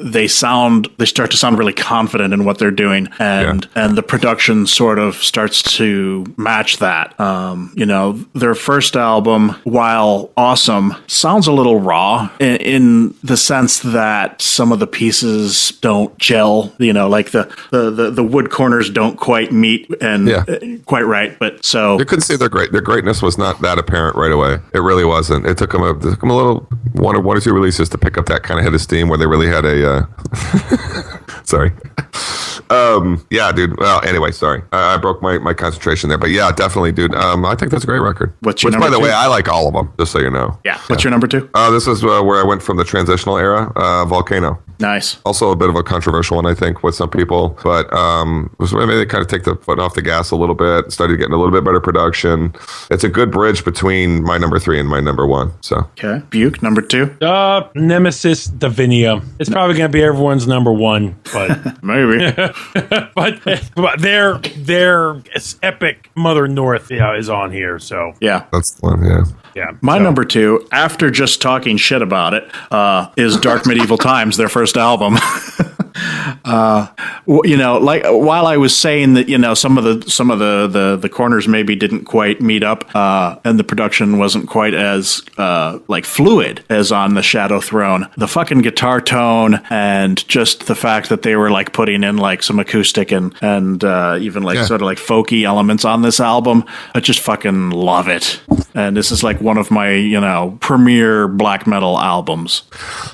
they start to sound really confident in what they're doing, and the production sort of starts to match that. Their first album, while awesome, sounds a little raw in the sense that some of the pieces don't gel. Like the wood corners don't quite meet and quite right. But so you couldn't say they're great. Their greatness was not that apparent right away. It really wasn't. It took them a little one or two releases to pick up that kind of head of steam where they really had a. Sorry. Yeah, dude. Well, anyway, sorry. I broke my concentration there. But yeah, definitely, dude. I think that's a great record. What's your Which, number by the 2? way, I like all of them, just so you know. Yeah. What's your number 2? This is where I went from the transitional era, Volcano. Nice. Also a bit of a controversial one, I think, with some people. But maybe they kind of take the foot off the gas a little bit, started getting a little bit better production. It's a good bridge between my number 3 and my number 1. So okay. Buke, number 2? Nemesis Divinia. It's probably going to be everyone's number 1, but maybe. but their epic Mother North is on here. So yeah, that's the one. Yeah. Yeah. My number 2, after just talking shit about it, is Dark Medieval Times, their first album. Like while I was saying that, some of the corners maybe didn't quite meet up, and the production wasn't quite as fluid as on the Shadow Throne, the fucking guitar tone and just the fact that they were like putting in like some acoustic and even sort of like folky elements on this album, I just fucking love it. And this is like one of my premier black metal albums.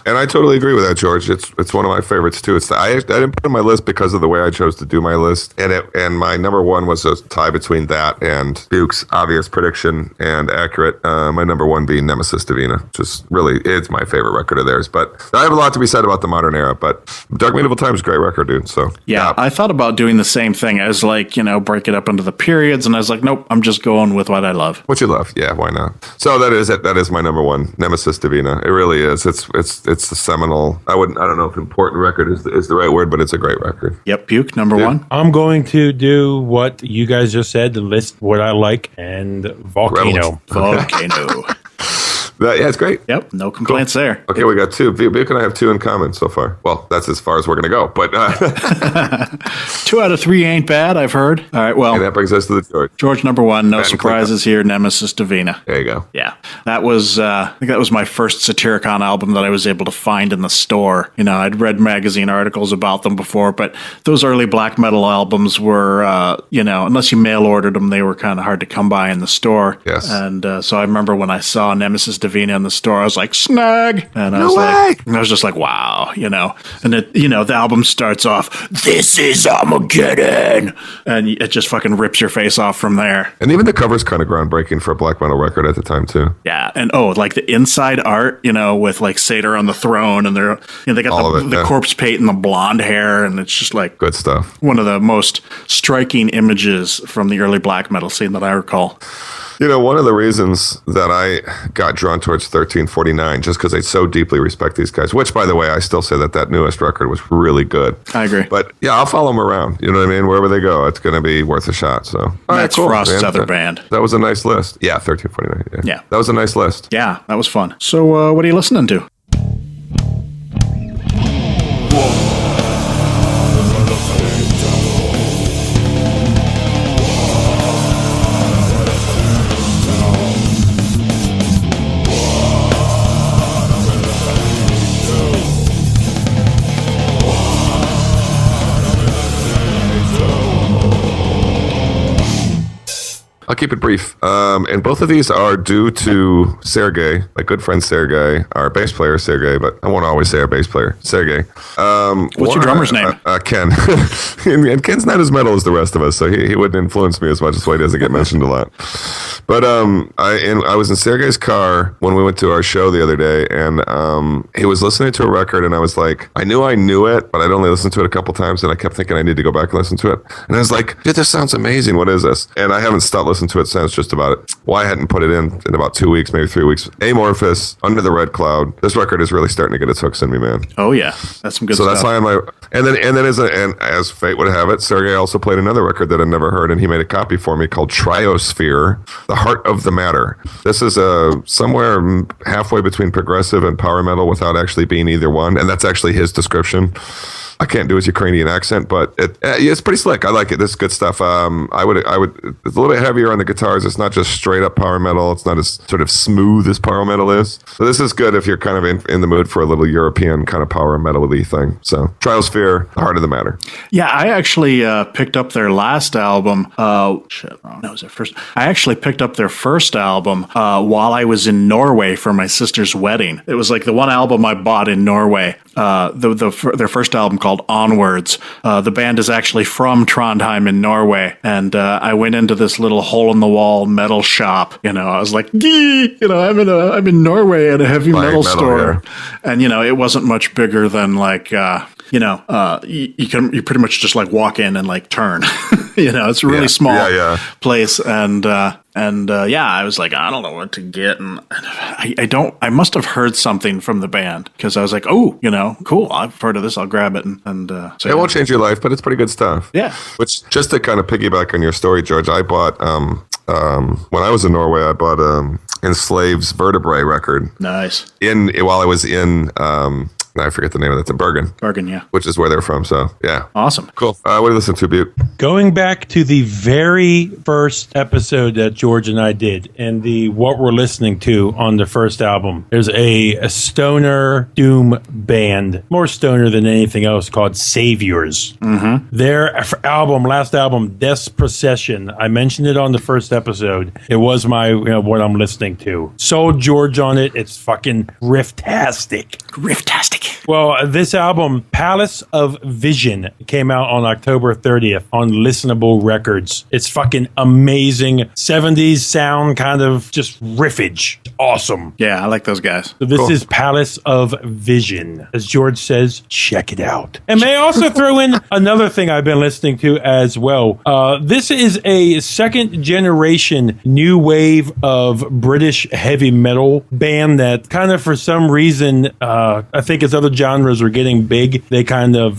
And I totally agree with that, George. It's one of my favorites too. I didn't put it on my list because of the way I chose to do my list, and my number 1 was a tie between that and Buke's obvious prediction and accurate. My number 1 being Nemesis Divina, just really it's my favorite record of theirs. But I have a lot to be said about the modern era. But Dark Medieval Times is a great record, dude. So yeah, I thought about doing the same thing as break it up into the periods, and I was like, nope, I'm just going with what I love. What you love, yeah, why not? So that is it. That is my number 1, Nemesis Divina. It really is. It's the seminal. I don't know if important record is the right word, but it's a great record. Yep, Buke, number 1. I'm going to do what you guys just said, to list what I like, and Volcano. Volcano. Yeah, it's great. Yep, no complaints there. Okay, we got 2. Buke and I have 2 in common so far. Well, that's as far as we're going to go. But 2 out of 3 ain't bad, I've heard. All right, well. And that brings us to the George. George, number 1, no surprises here, Nemesis Divina. There you go. Yeah, that was, I think that was my first Satyricon album that I was able to find in the store. I'd read magazine articles about them before, but those early black metal albums were, unless you mail ordered them, they were kind of hard to come by in the store. Yes. And so I remember when I saw Nemesis Davina in the store. I was like, snag. And I was just like, wow, and the album starts off, this is Armageddon. And it just fucking rips your face off from there. And even the cover's kind of groundbreaking for a black metal record at the time too. Yeah. And like the inside art, with like Satyr on the throne, and they got the corpse paint and the blonde hair. And it's just like good stuff. One of the most striking images from the early black metal scene that I recall. One of the reasons that I got drawn towards 1349, just because I so deeply respect these guys, which, by the way, I still say that newest record was really good. I agree. But, yeah, I'll follow them around. You know what I mean? Wherever they go, it's going to be worth a shot. So that's cool, Frost's other band. That was a nice list. Yeah, 1349. Yeah. That was a nice list. Yeah, that was fun. So what are you listening to? I'll keep it brief. And both of these are due to Sergey, my good friend Sergey, our bass player Sergey, but I won't always say our bass player, Sergey. What's your drummer's name? Ken. and Ken's not as metal as the rest of us, so he wouldn't influence me as much as why he doesn't get mentioned a lot. But I was in Sergey's car when we went to our show the other day, and he was listening to a record, and I was like, I knew it, but I'd only listened to it a couple times, and I kept thinking I need to go back and listen to it. And I was like, dude, this sounds amazing. What is this? And I haven't stopped listening to it since, just about it. Well, I hadn't put it in about 2 weeks, maybe 3 weeks. Amorphous, Under the Red Cloud. This record is really starting to get its hooks in me, man. Oh yeah, that's some good stuff. So that's why and then as fate would have it, Sergey also played another record that I'd never heard, and he made a copy for me called Triosphere, The Heart of the Matter. This is somewhere halfway between progressive and power metal without actually being either one, and that's actually his description. I can't do his Ukrainian accent, but it's pretty slick. I like it. This is good stuff. I would. It's a little bit heavier on the guitars. It's not just straight up power metal. It's not as sort of smooth as power metal is. So this is good if you're kind of in the mood for a little European kind of power metal-y thing. So Triosphere, The Heart of the Matter. Yeah, I actually picked up their last album. Was it first? I actually picked up their first album while I was in Norway for my sister's wedding. It was like the one album I bought in Norway. Their first album called Onwards. The band is actually from Trondheim in Norway, and I went into this little hole-in-the-wall metal shop. I was like, I'm in Norway at a heavy metal store, and it wasn't much bigger than like. You pretty much just like walk in and like turn. It's a really small place, and I was like, I don't know what to get, and I must have heard something from the band because I was like, oh, cool, I've heard of this, I'll grab it, and so it won't change your life, but it's pretty good stuff. Yeah. Which, just to kind of piggyback on your story, George, I bought when I was in Norway, I bought Enslaved's Vertebrae record. Nice. While I was in I forget the name of that. Bergen. Bergen, yeah. Which is where they're from. So, yeah. Awesome. Cool. What do you listen to, Buke? Going back to the very first episode that George and I did, and what we're listening to on the first album, there's a stoner doom band, more stoner than anything else, called Saviors. Mm-hmm. Their last album, Death's Procession, I mentioned it on the first episode. It was my, what I'm listening to. Sold George on it. It's fucking riff-tastic. Riff-tastic. Well, this album, Palace of Vision, came out on October 30th on Listenable Records. It's fucking amazing. 70s sound, kind of just riffage. Awesome. Yeah, I like those guys. So this is Palace of Vision. As George says, check it out. And may I also throw in another thing I've been listening to as well. This is a second generation new wave of British heavy metal band that kind of for some reason, I think as other genres are getting big, they kind of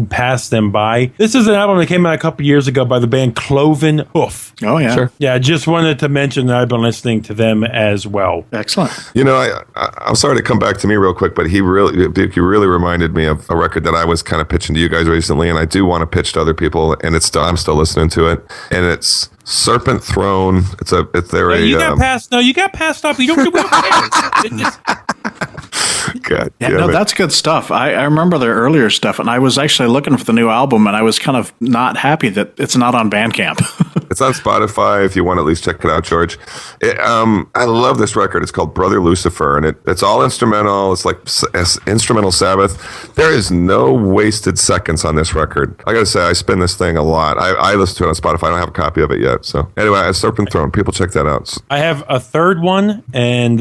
pass them by. This is an album that came out a couple years ago by the band Cloven Hoof. Oh, yeah. Sure. Yeah, just wanted to mention that I've been listening to them as well. Excellent. I'm sorry to come back to me real quick, but Buke, you really reminded me of a record that I was kind of pitching to you guys recently, and I do want to pitch to other people, and I'm still listening to it, and it's Serpent Throne. You got passed up. You don't do it. God, that's good stuff. I remember their earlier stuff, and I was actually looking for the new album, and I was kind of not happy that it's not on Bandcamp. It's on Spotify if you want to at least check it out, George. I love this record. It's called Brother Lucifer, and it's all instrumental. It's like instrumental Sabbath. There is no wasted seconds on this record. I got to say, I spin this thing a lot. I listen to it on Spotify. I don't have a copy of it yet. So anyway, Serpent Throne. People check that out. I have a third one, and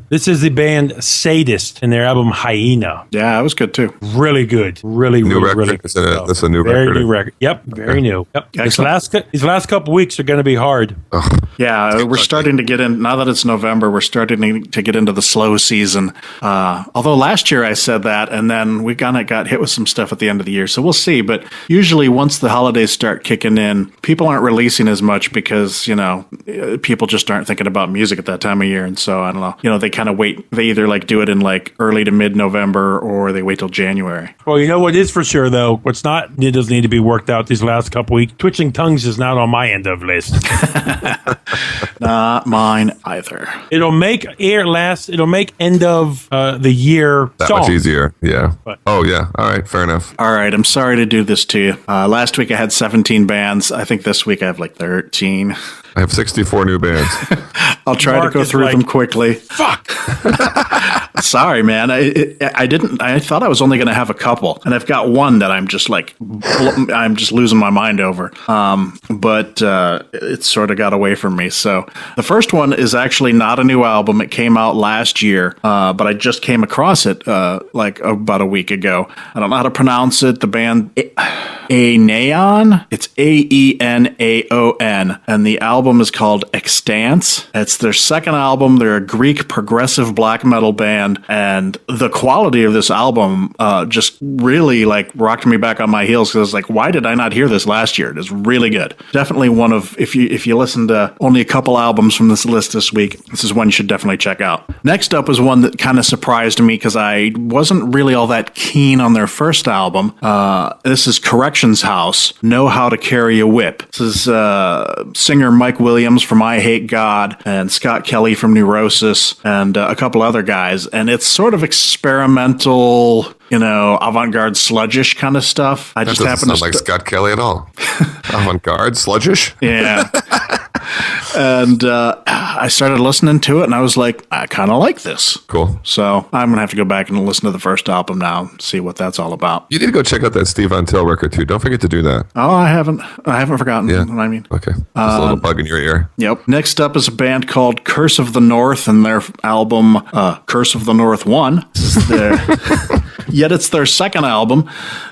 this is the band Sadist and their album Hyena. Yeah, it was good too. Really good. Really record? really good. That's a new very record. New record. Yep, very new. Yep. Excellent. These last couple weeks are going to be hard. Yeah, we're starting to get in, now that it's November, we're starting to get into the slow season. Although last year I said that, and then we kind of got hit with some stuff at the end of the year. So we'll see. But usually once the holidays start kicking in, people aren't releasing as much because, people just aren't thinking about music at that time of year. And so I don't know, they kind of wait. They either do it in early to mid-November or they wait till January. Well, you know what is for sure, though? It doesn't need to be worked out these last couple weeks. Twitching Tongues is not on my end of list. Not mine either. It'll make end of the year That songs. much easier. Yeah. But- Oh, yeah. All right. Fair enough. All right, I'm sorry to do this to you. Last week I had 17 bands. I think this week I have 13. I have 64 new bands. I'll try Mark to go is through like, them quickly. Fuck. Sorry, man. I thought I was only going to have a couple, and I've got one that I'm just I'm just losing my mind over. But it sort of got away from me. So the first one is actually not a new album. It came out last year, but I just came across it about a week ago. I don't know how to pronounce it. The band Aeneon. It's Aenaon, and the album is called Extance. It's their second album. They're a Greek progressive black metal band, and the quality of this album just really rocked me back on my heels because I was like, why did I not hear this last year? It is really good. Definitely one of, if you listen to only a couple albums from this list this week, this is one you should definitely check out. Next up was one that kind of surprised me because I wasn't really all that keen on their first album. This is Corrections House, Know How to Carry a Whip. This is singer Mike Williams from I Hate God and Scott Kelly from Neurosis and a couple other guys. And it's sort of experimental, avant-garde sludgish kind of stuff. I That just doesn't happen to sound like Scott Kelly at all. Avant-garde, sludgish. Yeah. And I started listening to it, and I was like, I kind of like this. Cool. So I'm going to have to go back and listen to the first album now and see what that's all about. You need to go check out that Steve Von Till record too. Don't forget to do that. Oh, I haven't forgotten. Yeah. What I mean. Okay. Just a little bug in your ear. Yep. Next up is a band called Curse of the North and their album Curse of the North 1. This is yet it's their second album.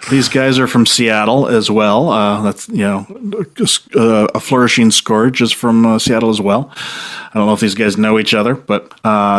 These guys are from Seattle as well. That's, A Flourishing Scourge is from Seattle as well. I don't know if these guys know each other, but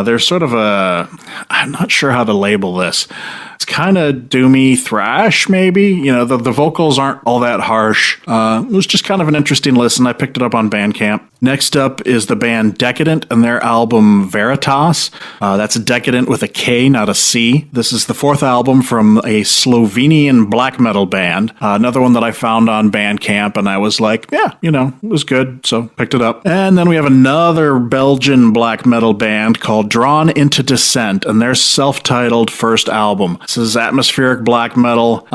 they're sort of I'm not sure how to label this. It's kind of doomy thrash, maybe. The vocals aren't all that harsh. It was just kind of an interesting listen. I picked it up on Bandcamp. Next up is the band Decadent and their album Veritas. That's Decadent with a K, not a C. This is the fourth album from a Slovenian black metal band. Another one that I found on Bandcamp, and I was like, yeah, it was good, so picked it up. And then we have another Belgian black metal band called Drawn into Descent and their self-titled first album. This is atmospheric black metal.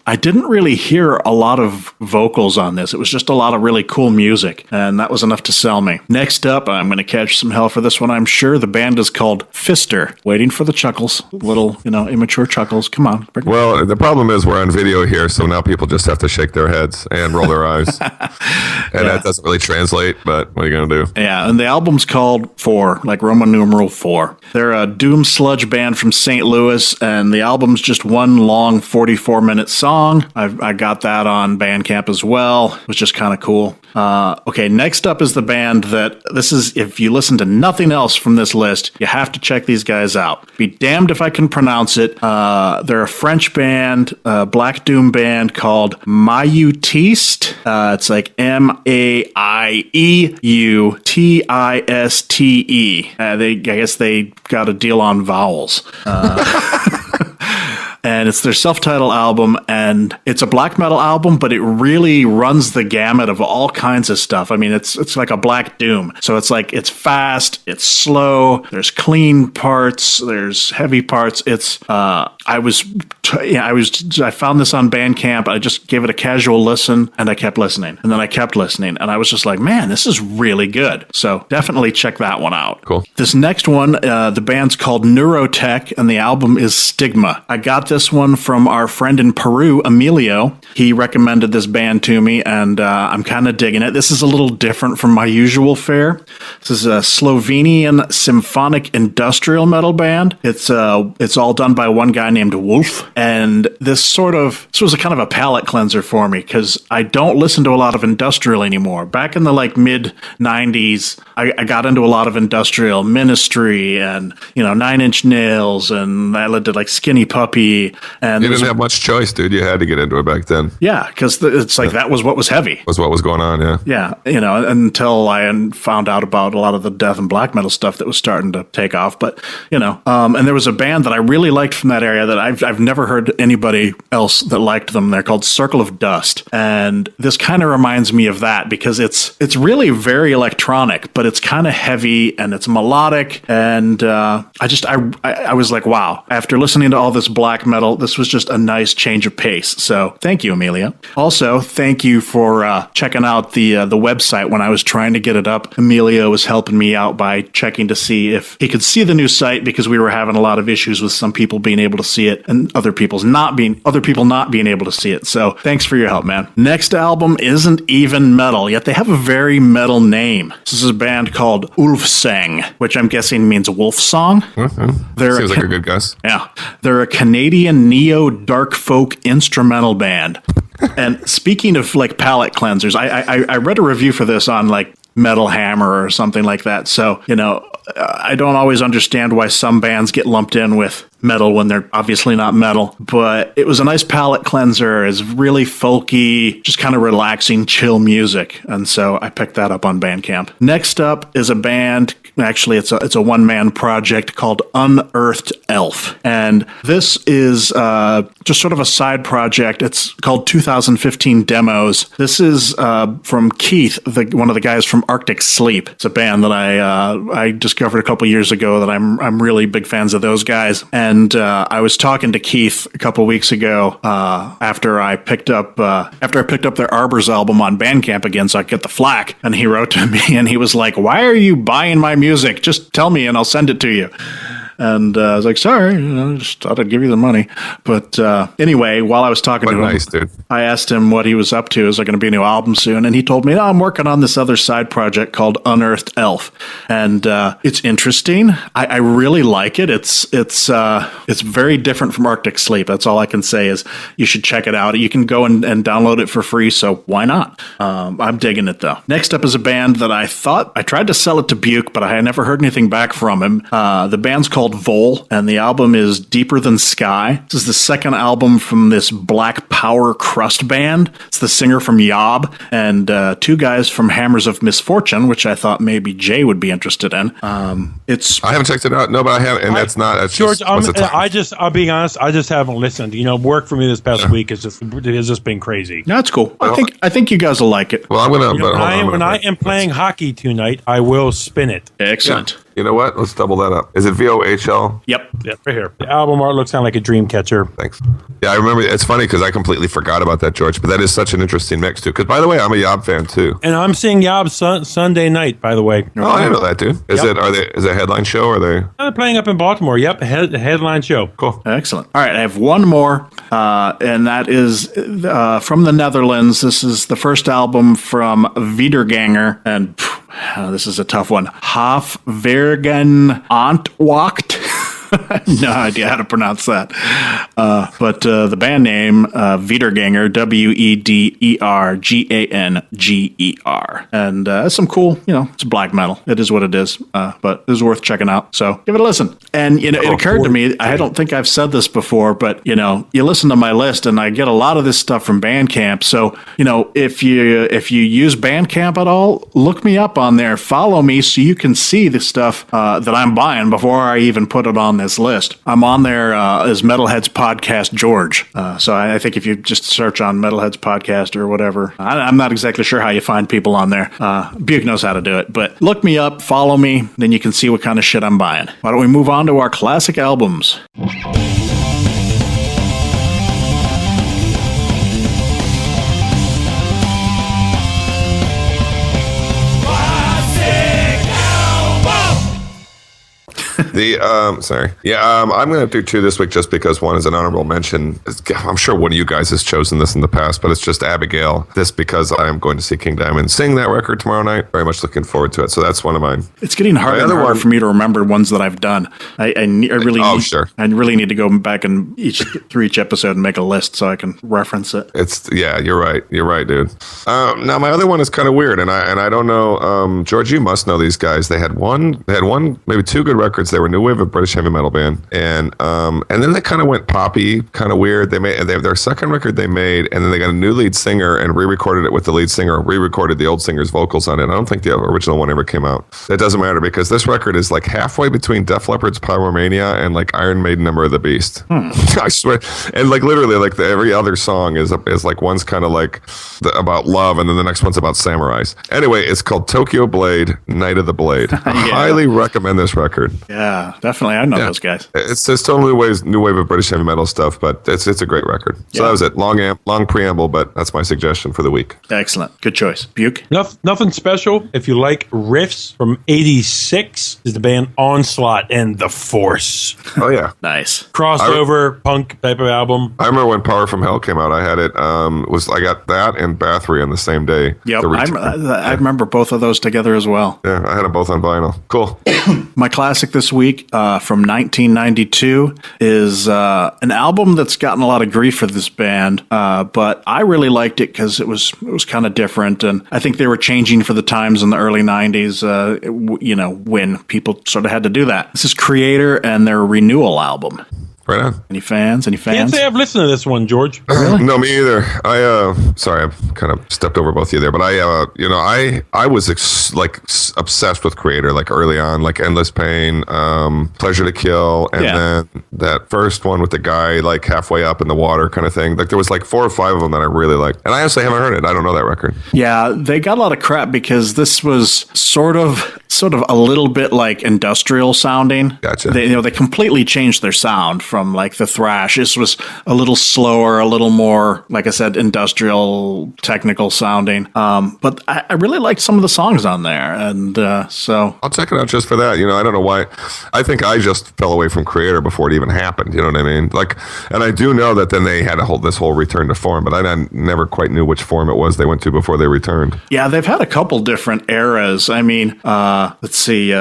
I didn't really hear a lot of vocals on this. It was just a lot of really cool music, and that was enough to sell me. Next up, I'm going to catch some hell for this one, I'm sure. The band is called Fister. Waiting for the chuckles. Little, immature chuckles. Come on. Well, the problem is we're on video here, so now people just have to shake their heads and roll their eyes. And that doesn't really translate, but what are you going to do? Yeah, and the album's called 4, like Roman numeral 4. They're a doom sludge band from St. Louis, and the album's just one long 44-minute song. I got that on Bandcamp as well. It was just kind of cool. Okay, next up is the band that, this is, if you listen to nothing else from this list, you have to check these guys out. Be damned if I can pronounce it. They're a French band, black doom band called Mayeutiste. It's like Maieutiste. I guess they got a deal on vowels. and it's their self-titled album, and it's a black metal album, but it really runs the gamut of all kinds of stuff. I mean, it's like a Black Doom. So it's like, it's fast, it's slow, there's clean parts, there's heavy parts. It's I found this on Bandcamp. I just gave it a casual listen, and I kept listening, and then I kept listening, and I was just like, man, this is really good. So definitely check that one out. Cool. This next one, the band's called Neurotech, and the album is Stigma. I got this one from our friend in Peru, Emilio. He recommended this band to me, and I'm kind of digging it. This is a little different from my usual fare. This is a Slovenian symphonic industrial metal band. It's all done by one guy named Wolf, and this was a kind of a palate cleanser for me because I don't listen to a lot of industrial anymore. Back in the mid 90s, I got into a lot of industrial, Ministry and 9 Inch Nails, and I did Skinny Puppy. And you didn't have much choice, dude. You had to get into it back then. Yeah, because it's that was what was heavy. Was what was going on, yeah. Yeah, until I found out about a lot of the death and black metal stuff that was starting to take off. But and there was a band that I really liked from that area that I've never heard anybody else that liked them. They're called Circle of Dust, and this kind of reminds me of that because it's really very electronic, but it's kind of heavy and it's melodic, and I was like, wow. After listening to all this black metal, this was just a nice change of pace. So thank you, Amelia. Also, thank you for checking out the website when I was trying to get it up. Amelia was helping me out by checking to see if he could see the new site because we were having a lot of issues with some people being able to see it and other people not being able to see it. So thanks for your help, man. Next album isn't even metal, yet they have a very metal name. This is a band called Ulfsang, which I'm guessing means wolf song. Seems like a good guess. Yeah. They're a Canadian neo-dark folk instrumental band. And speaking of palate cleansers, I read a review for this on Metal Hammer or something like that. So, I don't always understand why some bands get lumped in with metal when they're obviously not metal, but it was a nice palate cleanser. It's really folky, just kind of relaxing, chill music. And so I picked that up on Bandcamp. Next up is a band, actually it's a one-man project called Unearthed Elf. And this is just sort of a side project. It's called 2015 Demos. This is from Keith, one of the guys from Arctic Sleep. It's a band that I discovered a couple years ago that I'm really big fans of those guys. And I was talking to Keith a couple weeks ago after I picked up their Arbors album on Bandcamp again, so I could get the flack. And he wrote to me and he was like, "Why are you buying my music? Just tell me and I'll send it to you." And I was like, sorry, just thought I'd give you the money. But anyway, while I was talking to him, dude. I asked him what he was up to. Is there going to be a new album soon? And he told me, I'm working on this other side project called Unearthed Elf. And it's interesting. I really like it. It's very different from Arctic Sleep. That's all I can say is you should check it out. You can go and download it for free, so why not? I'm digging it, though. Next up is a band that I tried to sell it to Buke, but I had never heard anything back from him. The band's called Vol, and the album is Deeper Than Sky. This is the second album from this black power crust band. It's the singer from Yob and two guys from Hammers of Misfortune, which I thought maybe Jay would be interested in. I haven't checked it out. No, but I haven't, and that's George. just, I'll be honest. I just haven't listened. Work for me this past week has just been crazy. That's cool. I think you guys will like it. Well, I'm gonna. When I am playing hockey tonight, I will spin it. Excellent. Yeah. You know what? Let's double that up. Is it VOHL? Yep, right here. The album art looks kind of like a dream catcher. Thanks. Yeah, I remember. It's funny because I completely forgot about that, George. But that is such an interesting mix too. Because by the way, I'm a Yob fan too. And I'm seeing Yob Sunday night. By the way. Oh, I didn't know that, dude. Is it a headline show? Or are they? They're playing up in Baltimore. Yep, headline show. Cool. Excellent. All right, I have one more, and that is from the Netherlands. This is the first album from Wiederganger, and this is a tough one. Hafvergen Antwacht. No idea how to pronounce that. But the band name, Wiederganger, Wederganger. And it's some cool, it's black metal. It is what it is. But it is worth checking out. So give it a listen. And, it occurred to me, I don't think I've said this before, but, you listen to my list and I get a lot of this stuff from Bandcamp. So, if you use Bandcamp at all, look me up on there. Follow me so you can see the stuff that I'm buying before I even put it on this list. I'm on there as Metalheads Podcast George. So I think if you just search on Metalheads Podcast or whatever, I'm not exactly sure how you find people on there. Buke knows how to do it, but look me up, follow me, then you can see what kind of shit I'm buying. Why don't we move on to our classic albums? I'm going to do two this week just because one is an honorable mention. I'm sure one of you guys has chosen this in the past, but it's just Abigail. This because I am going to see King Diamond sing that record tomorrow night. Very much looking forward to it. So that's one of mine. It's getting harder and harder for me to remember ones that I've done. I really need to go back and through each episode and make a list so I can reference it. You're right, dude. Now my other one is kind of weird, and I don't know. George, you must know these guys. They had one, maybe two good records. They were new wave of British heavy metal band, and then they kind of went poppy, kind of weird. They have their second record they made, and then they got a new lead singer and re-recorded it with the lead singer, re-recorded the old singer's vocals on it. I don't think the original one ever came out. It doesn't matter because this record is like halfway between Def Leppard's Pyromania and like Iron Maiden Number of the Beast. I swear, and like literally, like every other song is like one's kind of like about love, and then the next one's about samurais. Anyway, it's called Tokyo Blade, Night of the Blade. I highly recommend this record. Yeah, definitely. I know those guys. It's totally new wave of British heavy metal stuff, but it's a great record. So that was it. Long preamble, but that's my suggestion for the week. Excellent. Good choice. Buke? Nothing special. If you like riffs from 86, is the band Onslaught and The Force. Oh, yeah. Nice. Crossover, punk type of album. I remember when Power from Hell came out, I had it, I got that and Bathory on the same day. Yep. I remember both of those together as well. Yeah, I had them both on vinyl. Cool. My classic this week from 1992 is an album that's gotten a lot of grief for this band, but I really liked it because it was kind of different, and I think they were changing for the times in the early 90s, when people sort of had to do that. This is Creator and their Renewal album. Right on. Any fans? Can't say I've listened to this one, George. Really? No, me either. Sorry, I kind of stepped over both of you there, but I was obsessed with Creator, like early on, like Endless Pain, Pleasure to Kill, and then that first one with the guy like halfway up in the water kind of thing. Like there was like 4 or 5 of them that I really liked, and I honestly haven't heard it. I don't know that record. Yeah, they got a lot of crap because this was sort of a little bit like industrial sounding. Gotcha. They completely changed their sound from like the thrash. This was a little slower, a little more, like I said, industrial, technical sounding. But I really liked some of the songs on there, and so I'll check it out just for that. I don't know why. I think I just fell away from Creator before it even happened. You know what I mean? Like, and I do know that then they had this whole return to form, but I never quite knew which form it was they went to before they returned. Yeah, they've had a couple different eras. I mean, let's see.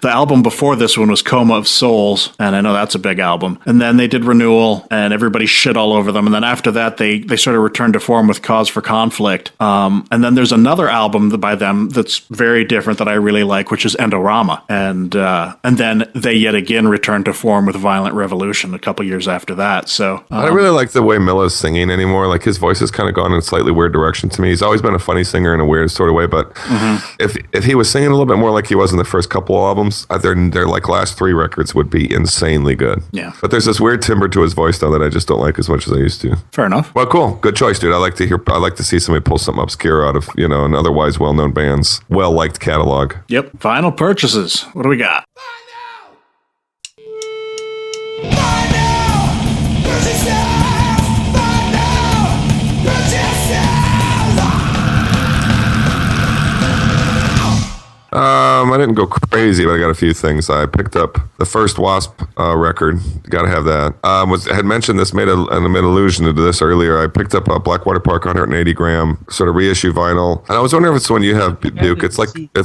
The album before this one was Coma of Souls, and I know that's a big album. And then they did Renewal, and everybody shit all over them. And then after that, they sort of returned to form with Cause for Conflict. And then there's another album by them that's very different that I really like, which is Endorama. And then they yet again returned to form with Violent Revolution a couple years after that. So I don't really like the way Milla's singing anymore. Like his voice has kind of gone in a slightly weird direction to me. He's always been a funny singer in a weird sort of way, but if he was singing a little bit more like he was in the first couple albums, their like last 3 records would be insanely good. Yeah. But there's this weird timbre to his voice though that I just don't like as much as I used to. Fair enough. Well, cool. Good choice, dude. I like to see somebody pull something obscure out of, an otherwise well-known band's well-liked catalog. Yep. Final purchases. What do we got? I didn't go crazy, but I got a few things. I picked up the first Wasp record. Got to have that. Had mentioned this, made allusion to this earlier. I picked up a Blackwater Park 180 gram sort of reissue vinyl, and I was wondering if it's the one you have, Buke. It's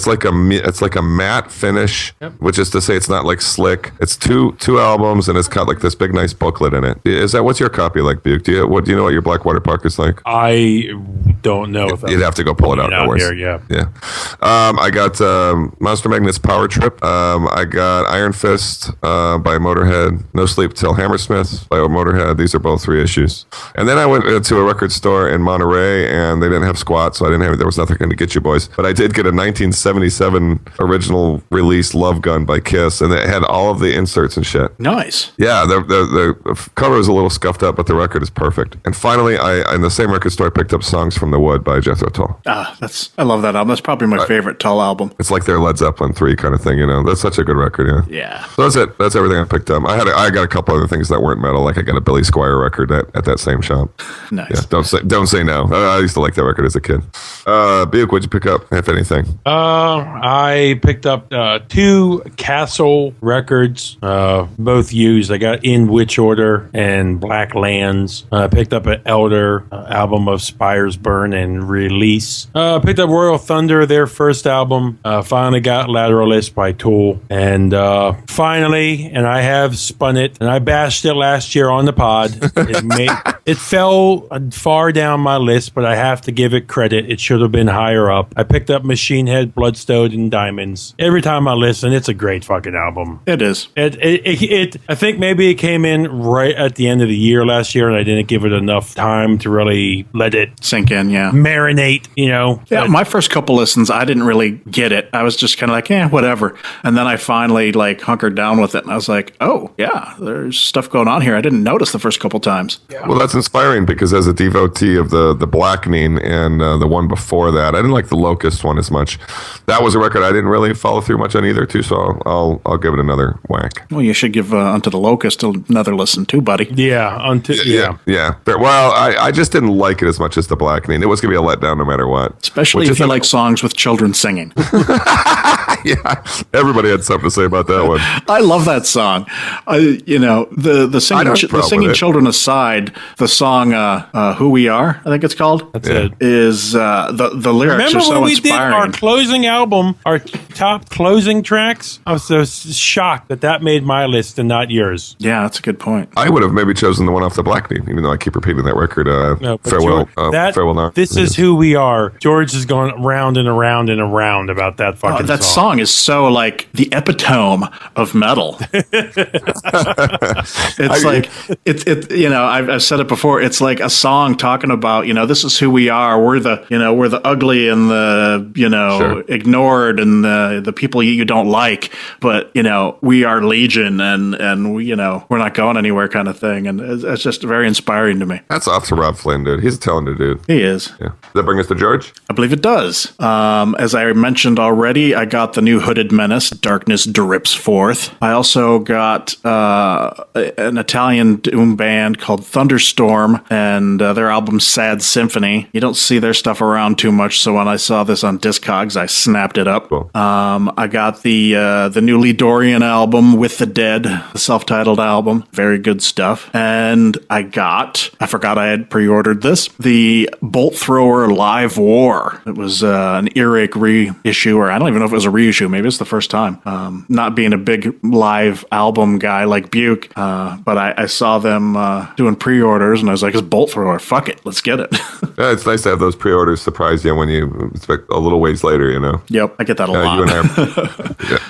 like a matte finish, which is to say it's not like slick. It's two albums, and it's got like this big nice booklet in it. What's your copy like, Buke? Do you know what your Blackwater Park is like? I don't know. You'd have to go pull it out. Here, yeah. I got Monster Monster Magnet's Power Trip. I got Iron Fist by Motorhead. No Sleep Till Hammersmith by Motorhead. These are both 3 issues. And then I went to a record store in Monterey, and they didn't have Squat, so there was nothing to get you boys. But I did get a 1977 original release Love Gun by Kiss, and it had all of the inserts and shit. Nice. Yeah, the cover is a little scuffed up, but the record is perfect. And finally, in the same record store, I picked up Songs from the Wood by Jethro Tull. I love that album. That's probably my favorite Tull album. It's like their Led Zeppelin 3 kind of thing, you know. That's such a good record, yeah. Yeah. So that's it. That's everything I picked up. I got a couple other things that weren't metal, like I got a Billy Squier record at that same shop. Nice. Yeah, don't say no. I used to like that record as a kid. Buke, what'd you pick up, if anything? I picked up 2 Castle records, both used. I got In Which Order and Black Lands. I picked up an Elder album of Spires Burn and Release. Picked up Royal Thunder, their first album. Finally got Lateralist by Tool. And finally, and I have spun it, and I bashed it last year on the pod. It fell far down my list, but I have to give it credit. It should have been higher up. I picked up Machine Head, Bloodstone, and Diamonds. Every time I listen, it's a great fucking album. It is. I think maybe it came in right at the end of the year last year, and I didn't give it enough time to really let it sink in, yeah. Marinate, you know. Yeah, my first couple listens, I didn't really get it. I was just kind of like, whatever. And then I finally like hunkered down with it, and I was like, oh, yeah, there's stuff going on here. I didn't notice the first couple times. Yeah. Well, that's inspiring because as a devotee of the Blackening and the one before that, I didn't like the Locust one as much. That was a record I didn't really follow through much on either, too, so I'll give it another whack. Well, you should give Unto the Locust another listen, too, buddy. Yeah. Yeah. Well, I just didn't like it as much as the Blackening. It was going to be a letdown no matter what. Especially if you like songs with children singing. Yeah, everybody had something to say about that one. I love that song. The singing children aside, the song "Who We Are," I think it's called. That's it. Is the lyrics Remember are so when we inspiring. did our closing album, our top closing tracks? I was so shocked that made my list and not yours. Yeah, that's a good point. I would have maybe chosen the one off the Blackening, even though I keep repeating that record. Farewell. Farewell now. This is Who We Are. George has gone round and around and around about that fucking that song. Song is so like the epitome of metal. I've said it before. It's like a song talking about, this is who we are. We're the ugly and the, Sure. ignored and the people you don't like, but we are legion and we're not going anywhere kind of thing. And it's just very inspiring to me. That's off to Rob Flynn, dude. He's a talented dude. He is. Yeah. Does that bring us to George? I believe it does. As I mentioned already, I got the new Hooded Menace, Darkness Drips Forth. I also got an Italian doom band called Thunderstorm and their album Sad Symphony. You don't see their stuff around too much, so when I saw this on Discogs, I snapped it up. Cool. I got the new Lee Dorian album, With the Dead, the self-titled album. Very good stuff. And I forgot I had pre-ordered this, the Bolt Thrower Live War. It was an earache reissue, or I don't even know if it was a reissue. Maybe it's the first time. Not being a big live album guy like Buke, but I saw them doing pre-orders, and I was like, it's Bolt Thrower. Fuck it. Let's get it. Yeah, it's nice to have those pre-orders surprise you when you expect a little ways later, Yep, I get that a lot. You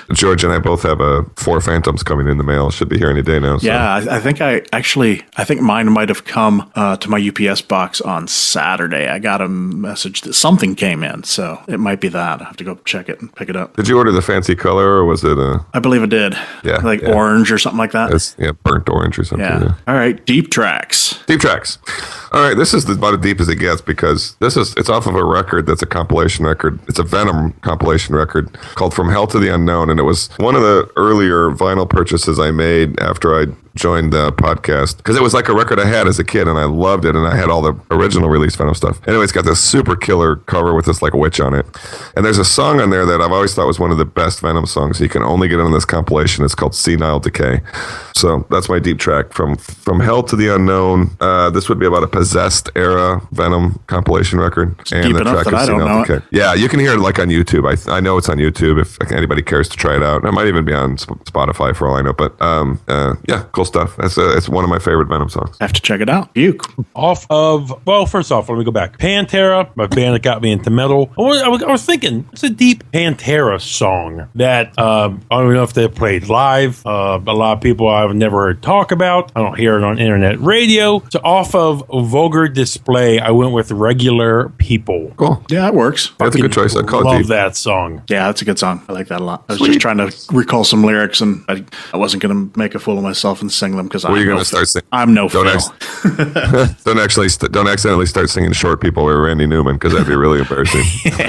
and George and I both have 4 Phantoms coming in the mail. Should be here any day now. So. Yeah, I think mine might have come to my UPS box on Saturday. I got a message that something came in, so it might be that. I have to go check it and pick it up. Did you order the fancy color, or was it I believe it did. Yeah, orange or something like that. It's burnt orange or something. Yeah. All right, Deep Tracks. Deep Tracks. All right, this is about as deep as it gets because it's off of a record that's a compilation record. It's a Venom compilation record called From Hell to the Unknown, and it was one of the earlier vinyl purchases I made after I joined the podcast because it was like a record I had as a kid and I loved it, and I had all the original release Venom stuff. Anyway, it's got this super killer cover with this like witch on it, and there's a song on there that I've always thought was one of the best Venom songs. You can only get on this compilation. It's called Senile Decay. So that's my deep track, From Hell to the Unknown. This would be about a possessed era Venom compilation record. And deep the enough track that I don't know Decay. Yeah, you can hear it like on YouTube. I know it's on YouTube if anybody cares to try it out. It might even be on Spotify for all I know. But yeah, cool cool stuff. It's one of my favorite Venom songs. Have to check it out. Buke. First off, let me go back. Pantera, my band that got me into metal. I was thinking, it's a deep Pantera song that I don't know if they played live. A lot of people I've never heard talk about. I don't hear it on internet radio. So off of Vulgar Display, I went with Regular People. Cool. Yeah, that works. That's a good choice. I call it Love deep. that song. Yeah, that's a good song. I like that a lot. I was just trying to recall some lyrics, and I wasn't going to make a fool of myself and sing them because Were you going to start singing? I'm no Phil. Don't accidentally start singing Short People or Randy Newman, because that'd be really embarrassing.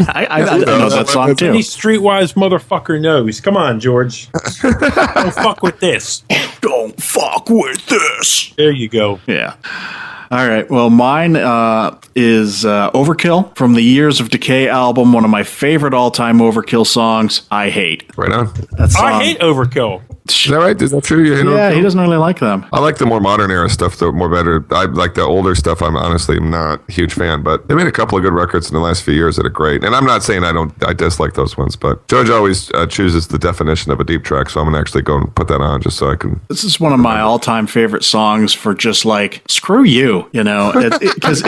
I know that song too. Any streetwise motherfucker knows. Come on, George. Don't fuck with this. Don't fuck with this. There you go. Yeah. All right. Well, mine is Overkill from the Years of Decay album. One of my favorite all-time Overkill songs. I Hate. Right on. That song, I hate Overkill. Is that right? Is that true? Yeah, he doesn't really like them. I like the more modern era stuff, though, more better. I like the older stuff. I'm honestly not a huge fan, but they made a couple of good records in the last few years that are great. And I'm not saying I dislike those ones, but George always chooses the definition of a deep track, so I'm gonna actually go and put that on just so I can. This is one of my all-time favorite songs for just like screw you, because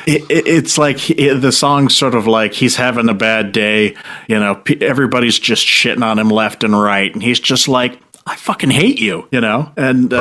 it's like the song's sort of like he's having a bad day, everybody's just shitting on him left and right, and he's just like, I fucking hate you, and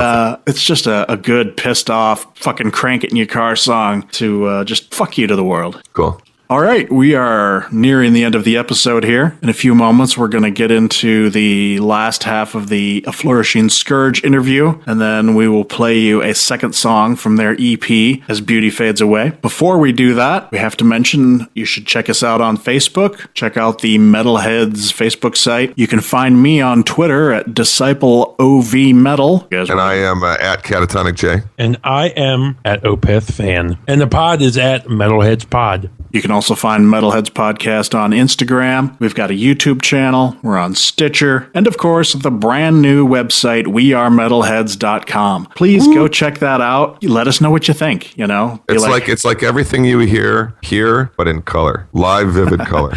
it's just a good pissed off fucking crank it in your car song to just fuck you to the world. Cool. All right, we are nearing the end of the episode here. In a few moments, we're going to get into the last half of the A Flourishing Scourge interview, and then we will play you a second song from their EP, As Beauty Fades Away. Before we do that, we have to mention you should check us out on Facebook. Check out the Metalheads Facebook site. You can find me on Twitter at DiscipleOVMetal. And I am at Catatonic J. And I am at Opeth Fan. And the pod is at Metalheads Pod. You can also find Metalheads Podcast on Instagram. We've got a YouTube channel. We're on Stitcher. And of course, the brand new website, wearemetalheads.com. Please go check that out. Let us know what you think, It's like everything you hear here, but in color. Live, vivid color.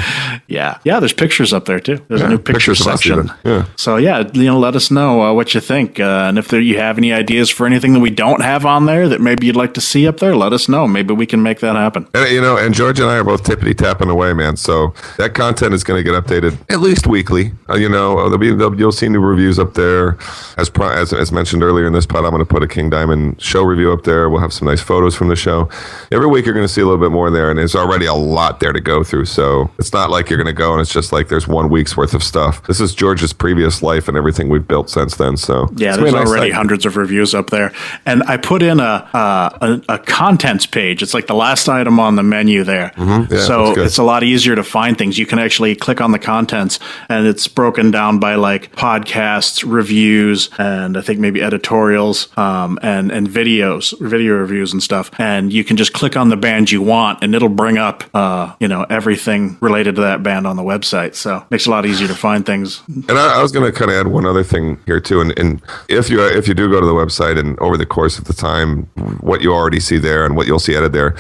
Yeah. Yeah, there's pictures up there too. There's a new picture pictures of us section. even. Yeah. So let us know what you think. And if you have any ideas for anything that we don't have on there that maybe you'd like to see up there, let us know. Maybe we can make that happen. And George and I are both tippity tapping away, man. So that content is going to get updated at least weekly. You'll see new reviews up there. As mentioned earlier in this pod, I'm going to put a King Diamond show review up there. We'll have some nice photos from the show. Every week you're going to see a little bit more there, and there's already a lot there to go through. So it's not like you're going to go and it's just like there's 1 week's worth of stuff. This is George's previous life and everything we've built since then. So yeah, there's already hundreds of reviews up there, and I put in a contents page. It's like the last item on the menu there. Mm-hmm. Yeah, so it's a lot easier to find things. You can actually click on the contents, and it's broken down by like podcasts, reviews, and I think maybe editorials, and video reviews and stuff. And you can just click on the band you want, and it'll bring up everything related to that band on the website. So it makes it a lot easier to find things. And I was going to kind of add one other thing here too. And if you do go to the website, and over the course of the time, what you already see there and what you'll see added there,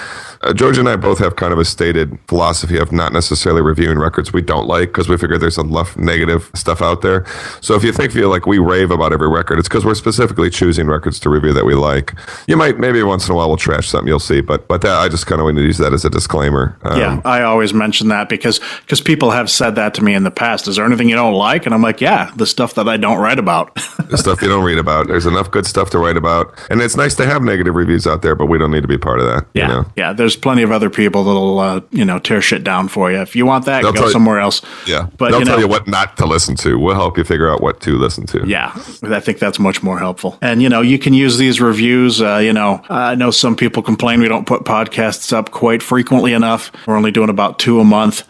George and I both have kind of a stated philosophy of not necessarily reviewing records we don't like, because we figure there's enough negative stuff out there. So if you feel like we rave about every record, it's because we're specifically choosing records to review that we like. You might, maybe once in a while we'll trash something, you'll see, but that I just kind of want to use that as a disclaimer. Yeah, I always mention that because people have said that to me in the past. Is there anything you don't like? And I'm like, yeah, the stuff that I don't write about. The stuff you don't read about. There's enough good stuff to write about. And it's nice to have negative reviews out there, but we don't need to be part of that. Yeah, yeah. There's plenty of other people that'll tear shit down for you. If you want that, go somewhere else. Yeah, but they'll tell you what not to listen to. We'll help you figure out what to listen to. Yeah, I think that's much more helpful. And you can use these reviews. I know some people complain we don't put podcasts up quite frequently enough. We're only doing about 2 a month.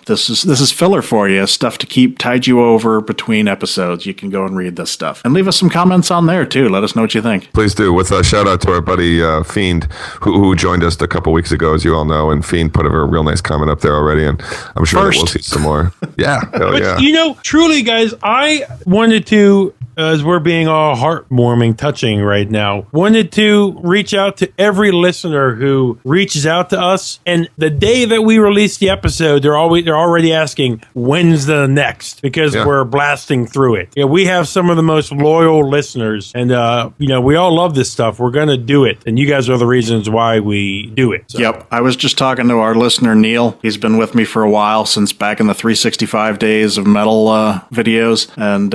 This is filler for you, stuff to tide you over between episodes. You can go and read this stuff and leave us some comments on there too. Let us know what you think. Please do. With a shout out to our buddy Fiend, who joined us a couple weeks ago, as you all know, and Fiend put a real nice comment up there already, and I'm sure that we'll see some more. Yeah, Truly, guys, I wanted to as we're being all heartwarming, touching right now, wanted to reach out to every listener who reaches out to us. And the day that we release the episode, they're already asking, when's the next? Because we're blasting through it. Yeah, we have some of the most loyal listeners, and we all love this stuff. We're going to do it, and you guys are the reasons why we do it. So. Yep. I was just talking to our listener, Neil. He's been with me for a while, since back in the 365 days of metal videos. And,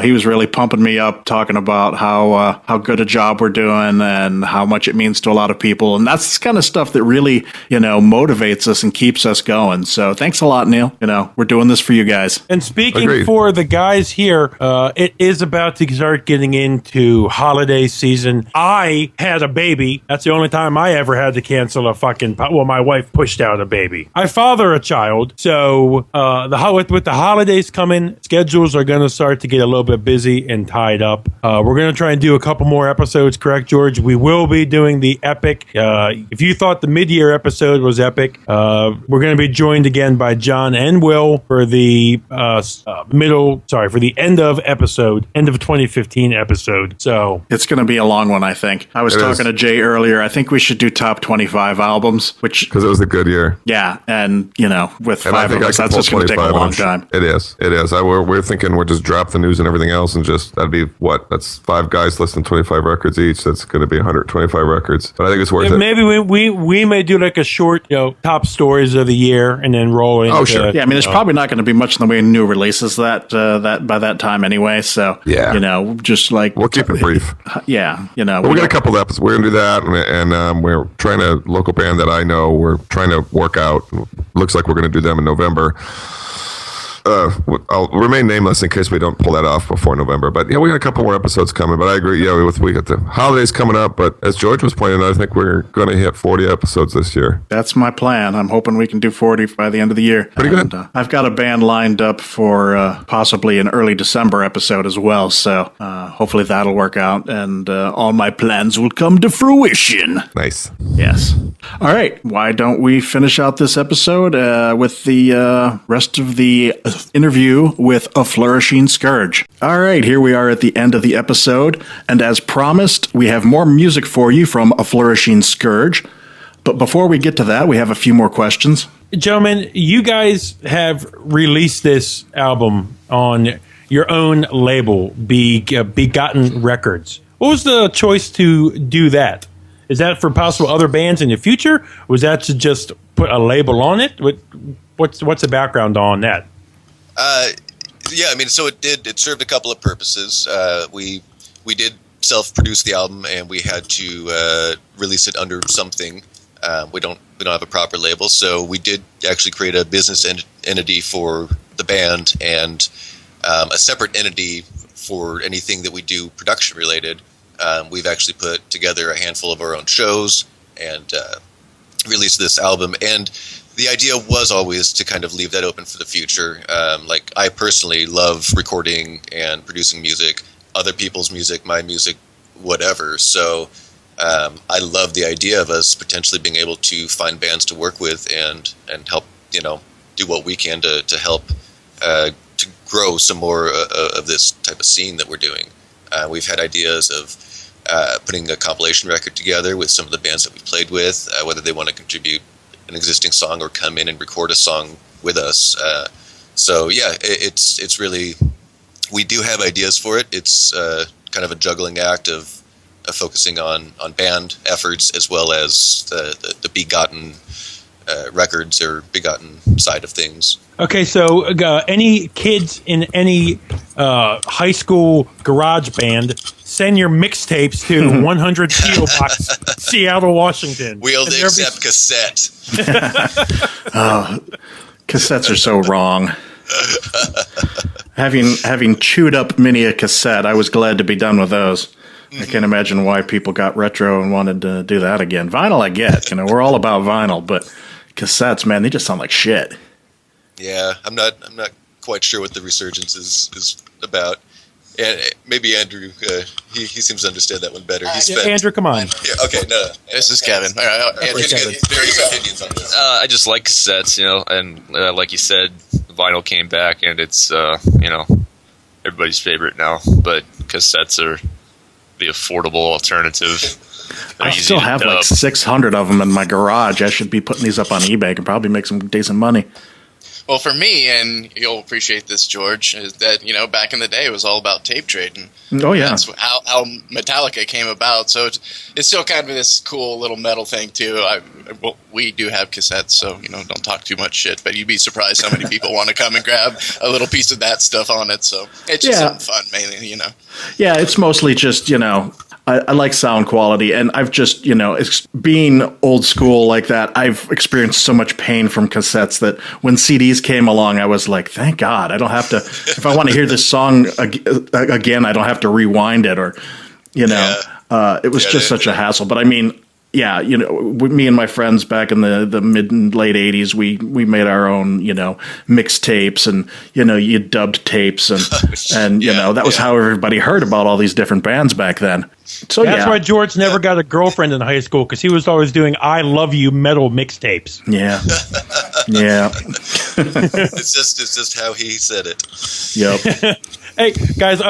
he was really pumping me up, talking about how good a job we're doing and how much it means to a lot of people. And that's the kind of stuff that really, motivates us and keeps us going. So thanks a lot, Neil. We're doing this for you guys. And speaking Agreed. for the guys here, it is about to start getting into holiday season. I had a baby. That's the only time I ever had to cancel a my wife pushed out a baby. I father a child. So with the holidays coming, schedules are going to start to get a little bit busy and tied up. We're going to try and do a couple more episodes, correct, George? We will be doing the epic. If you thought the mid-year episode was epic, we're going to be joined again by John and Will for the for the end of 2015 episode. So it's going to be a long one, I think. I was talking to Jay earlier. I think we should do top 25 albums, because it was a good year. Yeah, and with And five of us, that's just going to take a long time. It is. We're thinking we'll just drop the news and everything else, and that'd be that's 5 guys listening to 25 records each. That's going to be 125 records. But I think it's worth it. Maybe we may do like a short, top stories of the year, and then roll into. Oh, sure. Yeah, I mean, there's probably not going to be much in the way of new releases that by that time anyway. So just like we'll keep it brief. Yeah, we got a couple of episodes. We're going to do that, and we're trying to local band that I know. We're trying to work out. Looks like we're going to do them in November. I'll remain nameless in case we don't pull that off before November. But we got a couple more episodes coming. But I agree. We got the holidays coming up. But as George was pointing out, I think we're going to hit 40 episodes this year. That's my plan. I'm hoping we can do 40 by the end of the year. Pretty good. I've got a band lined up for possibly an early December episode as well. So hopefully that'll work out, and all my plans will come to fruition. Nice. Yes. All right. Why don't we finish out this episode with the rest of the interview with A Flourishing Scourge. All right, here we are at the end of the episode, and as promised, we have more music for you from A Flourishing Scourge. But before we get to that, we have a few more questions. Gentlemen, you guys have released this album on your own label, Begotten Records. What was the choice to do that? Is that for possible other bands in the future? Or was that to just put a label on it? What's the background on that? So it served a couple of purposes. We did self-produce the album, and we had to release it under something. We don't have a proper label, so we did actually create a business entity for the band, and a separate entity for anything that we do production related. We've actually put together a handful of our own shows and released this album. And the idea was always to kind of leave that open for the future. I personally love recording and producing music, other people's music, my music, whatever. So I love the idea of us potentially being able to find bands to work with and help, do what we can to help to grow some more of this type of scene that we're doing. We've had ideas of putting a compilation record together with some of the bands that we played with, whether they want to contribute an existing song or come in and record a song with us. It's really, we do have ideas for it. It's kind of a juggling act of focusing on band efforts as well as the Begotten records or Begotten side of things. Okay, so any kids in any high school garage band, send your mixtapes to 100 P.O. Box, Seattle, Washington. We'll accept cassette. Cassettes are so wrong. Having chewed up many a cassette, I was glad to be done with those. Mm-hmm. I can't imagine why people got retro and wanted to do that again. Vinyl, I get. We're all about vinyl, but cassettes, man, they just sound like shit. Yeah, I'm not quite sure what the resurgence is about. And maybe Andrew, he seems to understand that one better. Andrew, come on. Yeah, okay, no. This is Kevin. All right, Andrew's got various opinions on this. I just like cassettes, and like you said, vinyl came back, and it's, everybody's favorite now, but cassettes are the affordable alternative. They're I easy still to have like dub. 600 of them in my garage. I should be putting these up on eBay. I could probably make some decent money. Well, for me, and you'll appreciate this, George, is that, back in the day, it was all about tape trading. Oh, yeah. That's how Metallica came about. So it's still kind of this cool little metal thing, too. We do have cassettes, so, don't talk too much shit. But you'd be surprised how many people want to come and grab a little piece of that stuff on it. So it's just something fun, mainly, Yeah, it's mostly just, I like sound quality, and I've just, being old school like that, I've experienced so much pain from cassettes that when CDs came along, I was like, thank God, I don't have to, if I want to hear this song again, I don't have to rewind it, or, it was just such a hassle. But I mean, yeah, with me and my friends back in the mid and late 80s, we made our own, mixtapes, and, you dubbed tapes, and that was how everybody heard about all these different bands back then. So That's why George never got a girlfriend in high school, because he was always doing "I love you" metal mixtapes. Yeah, yeah. It's just how he said it. Yep. Hey guys,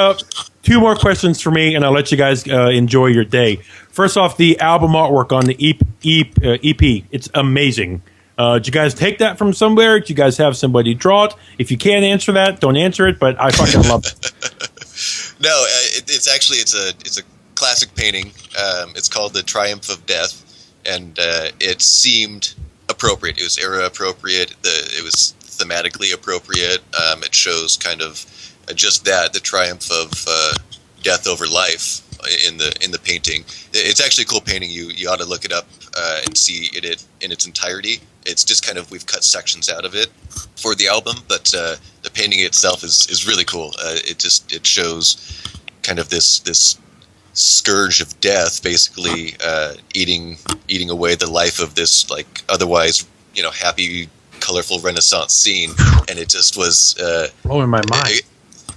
2 more questions for me, and I'll let you guys enjoy your day. First off, the album artwork on the EP, it's amazing. Did you guys take that from somewhere? Did you guys have somebody draw it? If you can't answer that, don't answer it. But I fucking love it. No, it's actually it's a classic painting. It's called The Triumph of Death, and it seemed appropriate. It was era appropriate. It was thematically appropriate. It shows kind of just the triumph of death over life in the painting. It's actually a cool painting. You ought to look it up and see it in its entirety. It's just kind of, we've cut sections out of it for the album, but the painting itself is really cool. It shows kind of this scourge of death, basically eating away the life of this like otherwise happy, colorful Renaissance scene, and it just was Blowing my mind.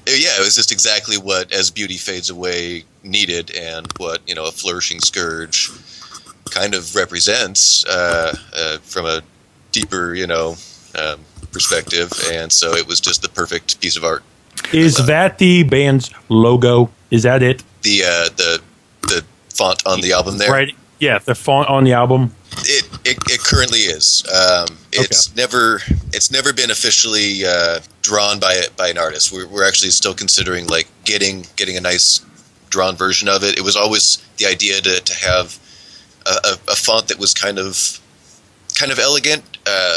It was just exactly what As Beauty Fades Away needed, and what A Flourishing Scourge kind of represents from a deeper perspective. And so it was just the perfect piece of art. Is that the band's logo? Is that it? The font on the album there, Right. Yeah, the font on the album. It currently is. It's never been officially drawn by an artist. We're actually still considering like getting a nice drawn version of it. It was always the idea to have a font that was kind of elegant,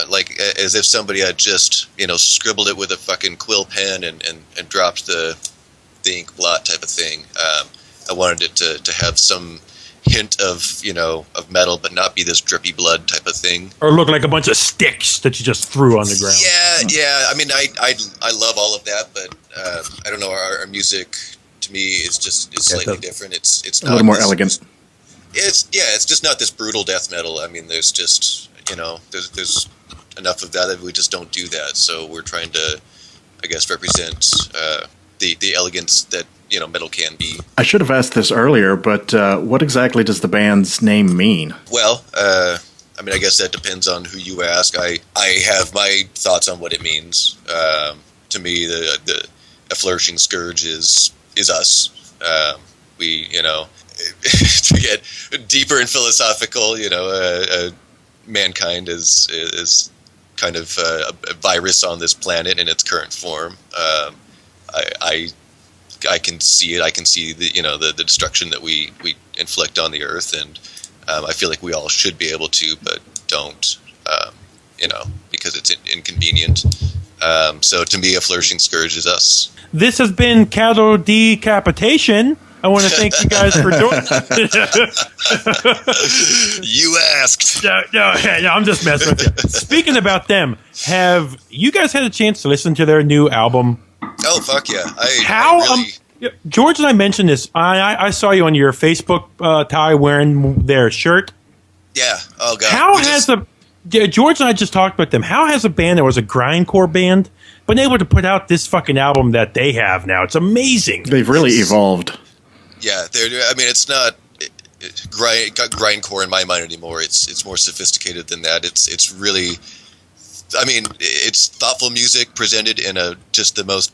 like as if somebody had just scribbled it with a fucking quill pen and dropped the ink blot type of thing. I wanted it to have some hint of metal, but not be this drippy blood type of thing, Or look like a bunch of sticks that you just threw on the ground. Yeah. I mean, I love all of that, but I don't know. Our music to me is slightly different. It's not A little more this, elegant. It's just not this brutal death metal. I mean, there's just there's enough of that we just don't do that. So we're trying to, I guess, represent the elegance that metal can be. I should have asked this earlier, but what exactly does the band's name mean? Well, I mean, I guess that depends on who you ask. I have my thoughts on what it means. To me, the A Flourishing Scourge is us. We, to get deeper and philosophical, mankind is kind of a virus on this planet in its current form. I can see it. I can see the destruction that we inflict on the earth, and I feel like we all should be able to, but don't, because it's inconvenient. So to me, A Flourishing Scourge is us. This has been Cattle Decapitation. I want to thank you guys for doing You asked. No, I'm just messing with you. Speaking about them, have you guys had a chance to listen to their new album? Oh, fuck yeah. How? I really, Yeah, George and I mentioned this. I saw you on your Facebook, Ty, wearing their shirt. yeah. Oh, God. How has George and I just talked about them. How has a band that was a grindcore band been able to put out this fucking album that they have now? It's amazing. They've really evolved. Yeah, I mean, it's not grindcore in my mind anymore. It's more sophisticated than that. It's really, I mean, it's thoughtful music presented in just the most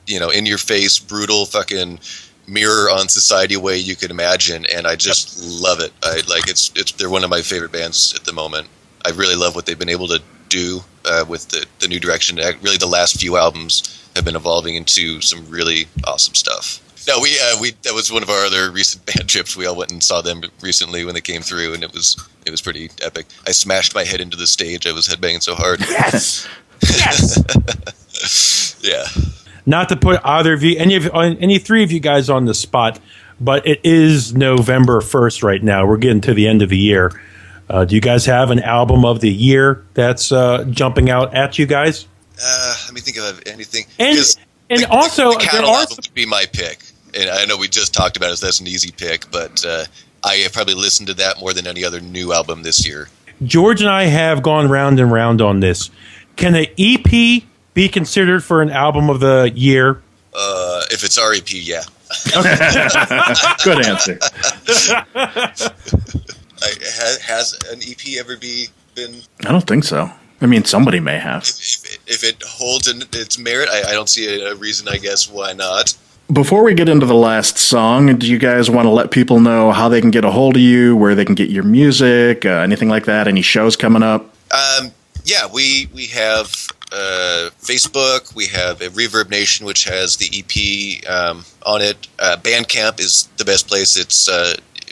in your face, brutal fucking mirror on society way you could imagine, and I just love it. I like it's they're one of my favorite bands at the moment. I really love what they've been able to do with the new direction. Really, the last few albums have been evolving into some really awesome stuff. No, we that was one of our other recent band trips. We all went and saw them recently when they came through, and it was pretty epic. I smashed my head into the stage. I was headbanging so hard. Yes, yes. Yeah. Not to put either of you, any three of you guys on the spot, but it is November 1st right now. We're getting to the end of the year. Do you guys have an album of the year that's jumping out at you guys? Let me think of anything. And also, the there Cattle are album would be my pick. And I know we just talked about it, so that's an easy pick, but I have probably listened to that more than any other new album this year. George and I have gone round and round on this. Can an EP be considered for an album of the year? If it's REP, yeah. Good answer. Has an EP ever been? I don't think so. I mean, somebody may have. If it holds its merit, I don't see a reason, I guess, why not. Before we get into the last song, do you guys want to let people know how they can get a hold of you, where they can get your music, anything like that? Any shows coming up? Yeah, we have Facebook. We have a Reverb Nation, which has the EP on it. Bandcamp is the best place. It's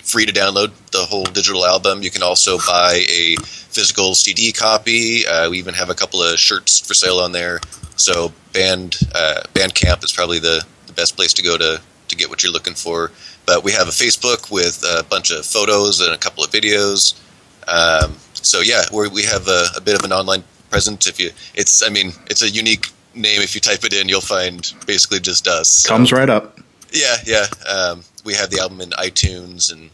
free to download the whole digital album. You can also buy a physical CD copy. We even have a couple of shirts for sale on there. So Bandcamp is probably the best place to go to get what you're looking for. But we have a Facebook with a bunch of photos and a couple of videos. So yeah, we have a bit of an online presence. It's a unique name. If you type it in, you'll find basically just us. So, Comes right up. Yeah. We have the album in iTunes and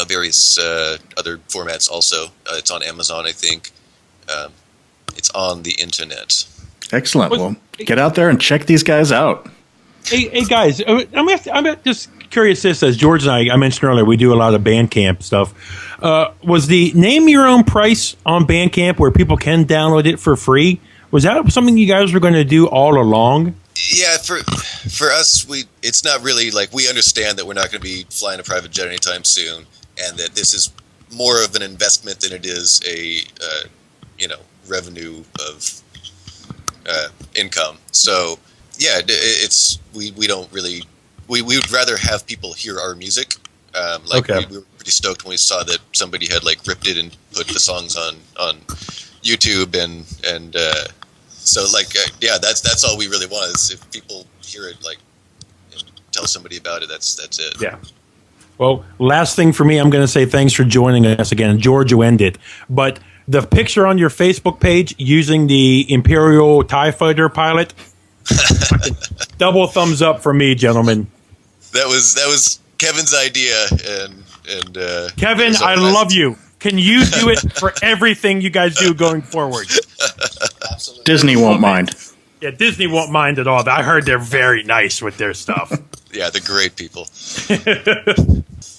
various other formats. Also, it's on Amazon, I think. It's on the internet. Excellent. Well, get out there and check these guys out. Hey guys, I'm just curious. This, as George and I mentioned earlier, we do a lot of Bandcamp stuff. Was the name your own price on Bandcamp where people can download it for free? Was that something you guys were going to do all along? Yeah, for us, it's not really like we understand that we're not going to be flying a private jet anytime soon, and that this is more of an investment than it is a revenue of income. So yeah, we don't really we would rather have people hear our music. Okay. We were pretty stoked when we saw that somebody had ripped it and put the songs on YouTube and so that's all we really want is if people hear it and tell somebody about it. That's it. Yeah. Well, last thing for me, I'm going to say thanks for joining us again. George, you end it. But the picture on your Facebook page using the Imperial TIE Fighter pilot, double thumbs up for me, gentlemen. That was Kevin's idea, and Kevin, I love you. Can you do it for everything you guys do going forward? Absolutely. Disney won't mind. Yeah, Disney won't mind at all. I heard they're very nice with their stuff. Yeah, they're great people.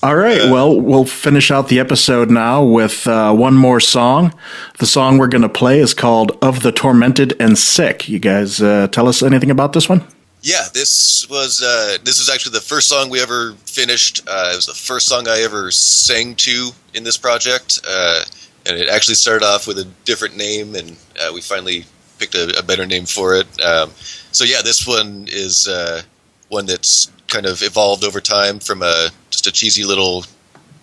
All right, well, we'll finish out the episode now with one more song. The song we're going to play is called Of the Tormented and Sick. You guys tell us anything about this one? Yeah, this was actually the first song we ever finished. It was the first song I ever sang to in this project, and it actually started off with a different name, and we finally picked a better name for it. So yeah, this one is one that's kind of evolved over time from just a cheesy little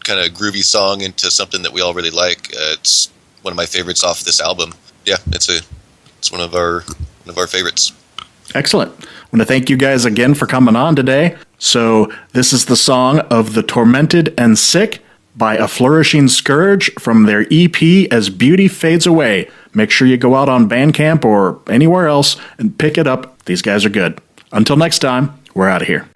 kind of groovy song into something that we all really like. It's one of my favorites off this album. Yeah, it's one of our favorites. Excellent. I want to thank you guys again for coming on today. So this is the song Of the Tormented and Sick by A Flourishing Scourge from their EP As Beauty Fades Away. Make sure you go out on Bandcamp or anywhere else and pick it up. These guys are good. Until next time, we're out of here.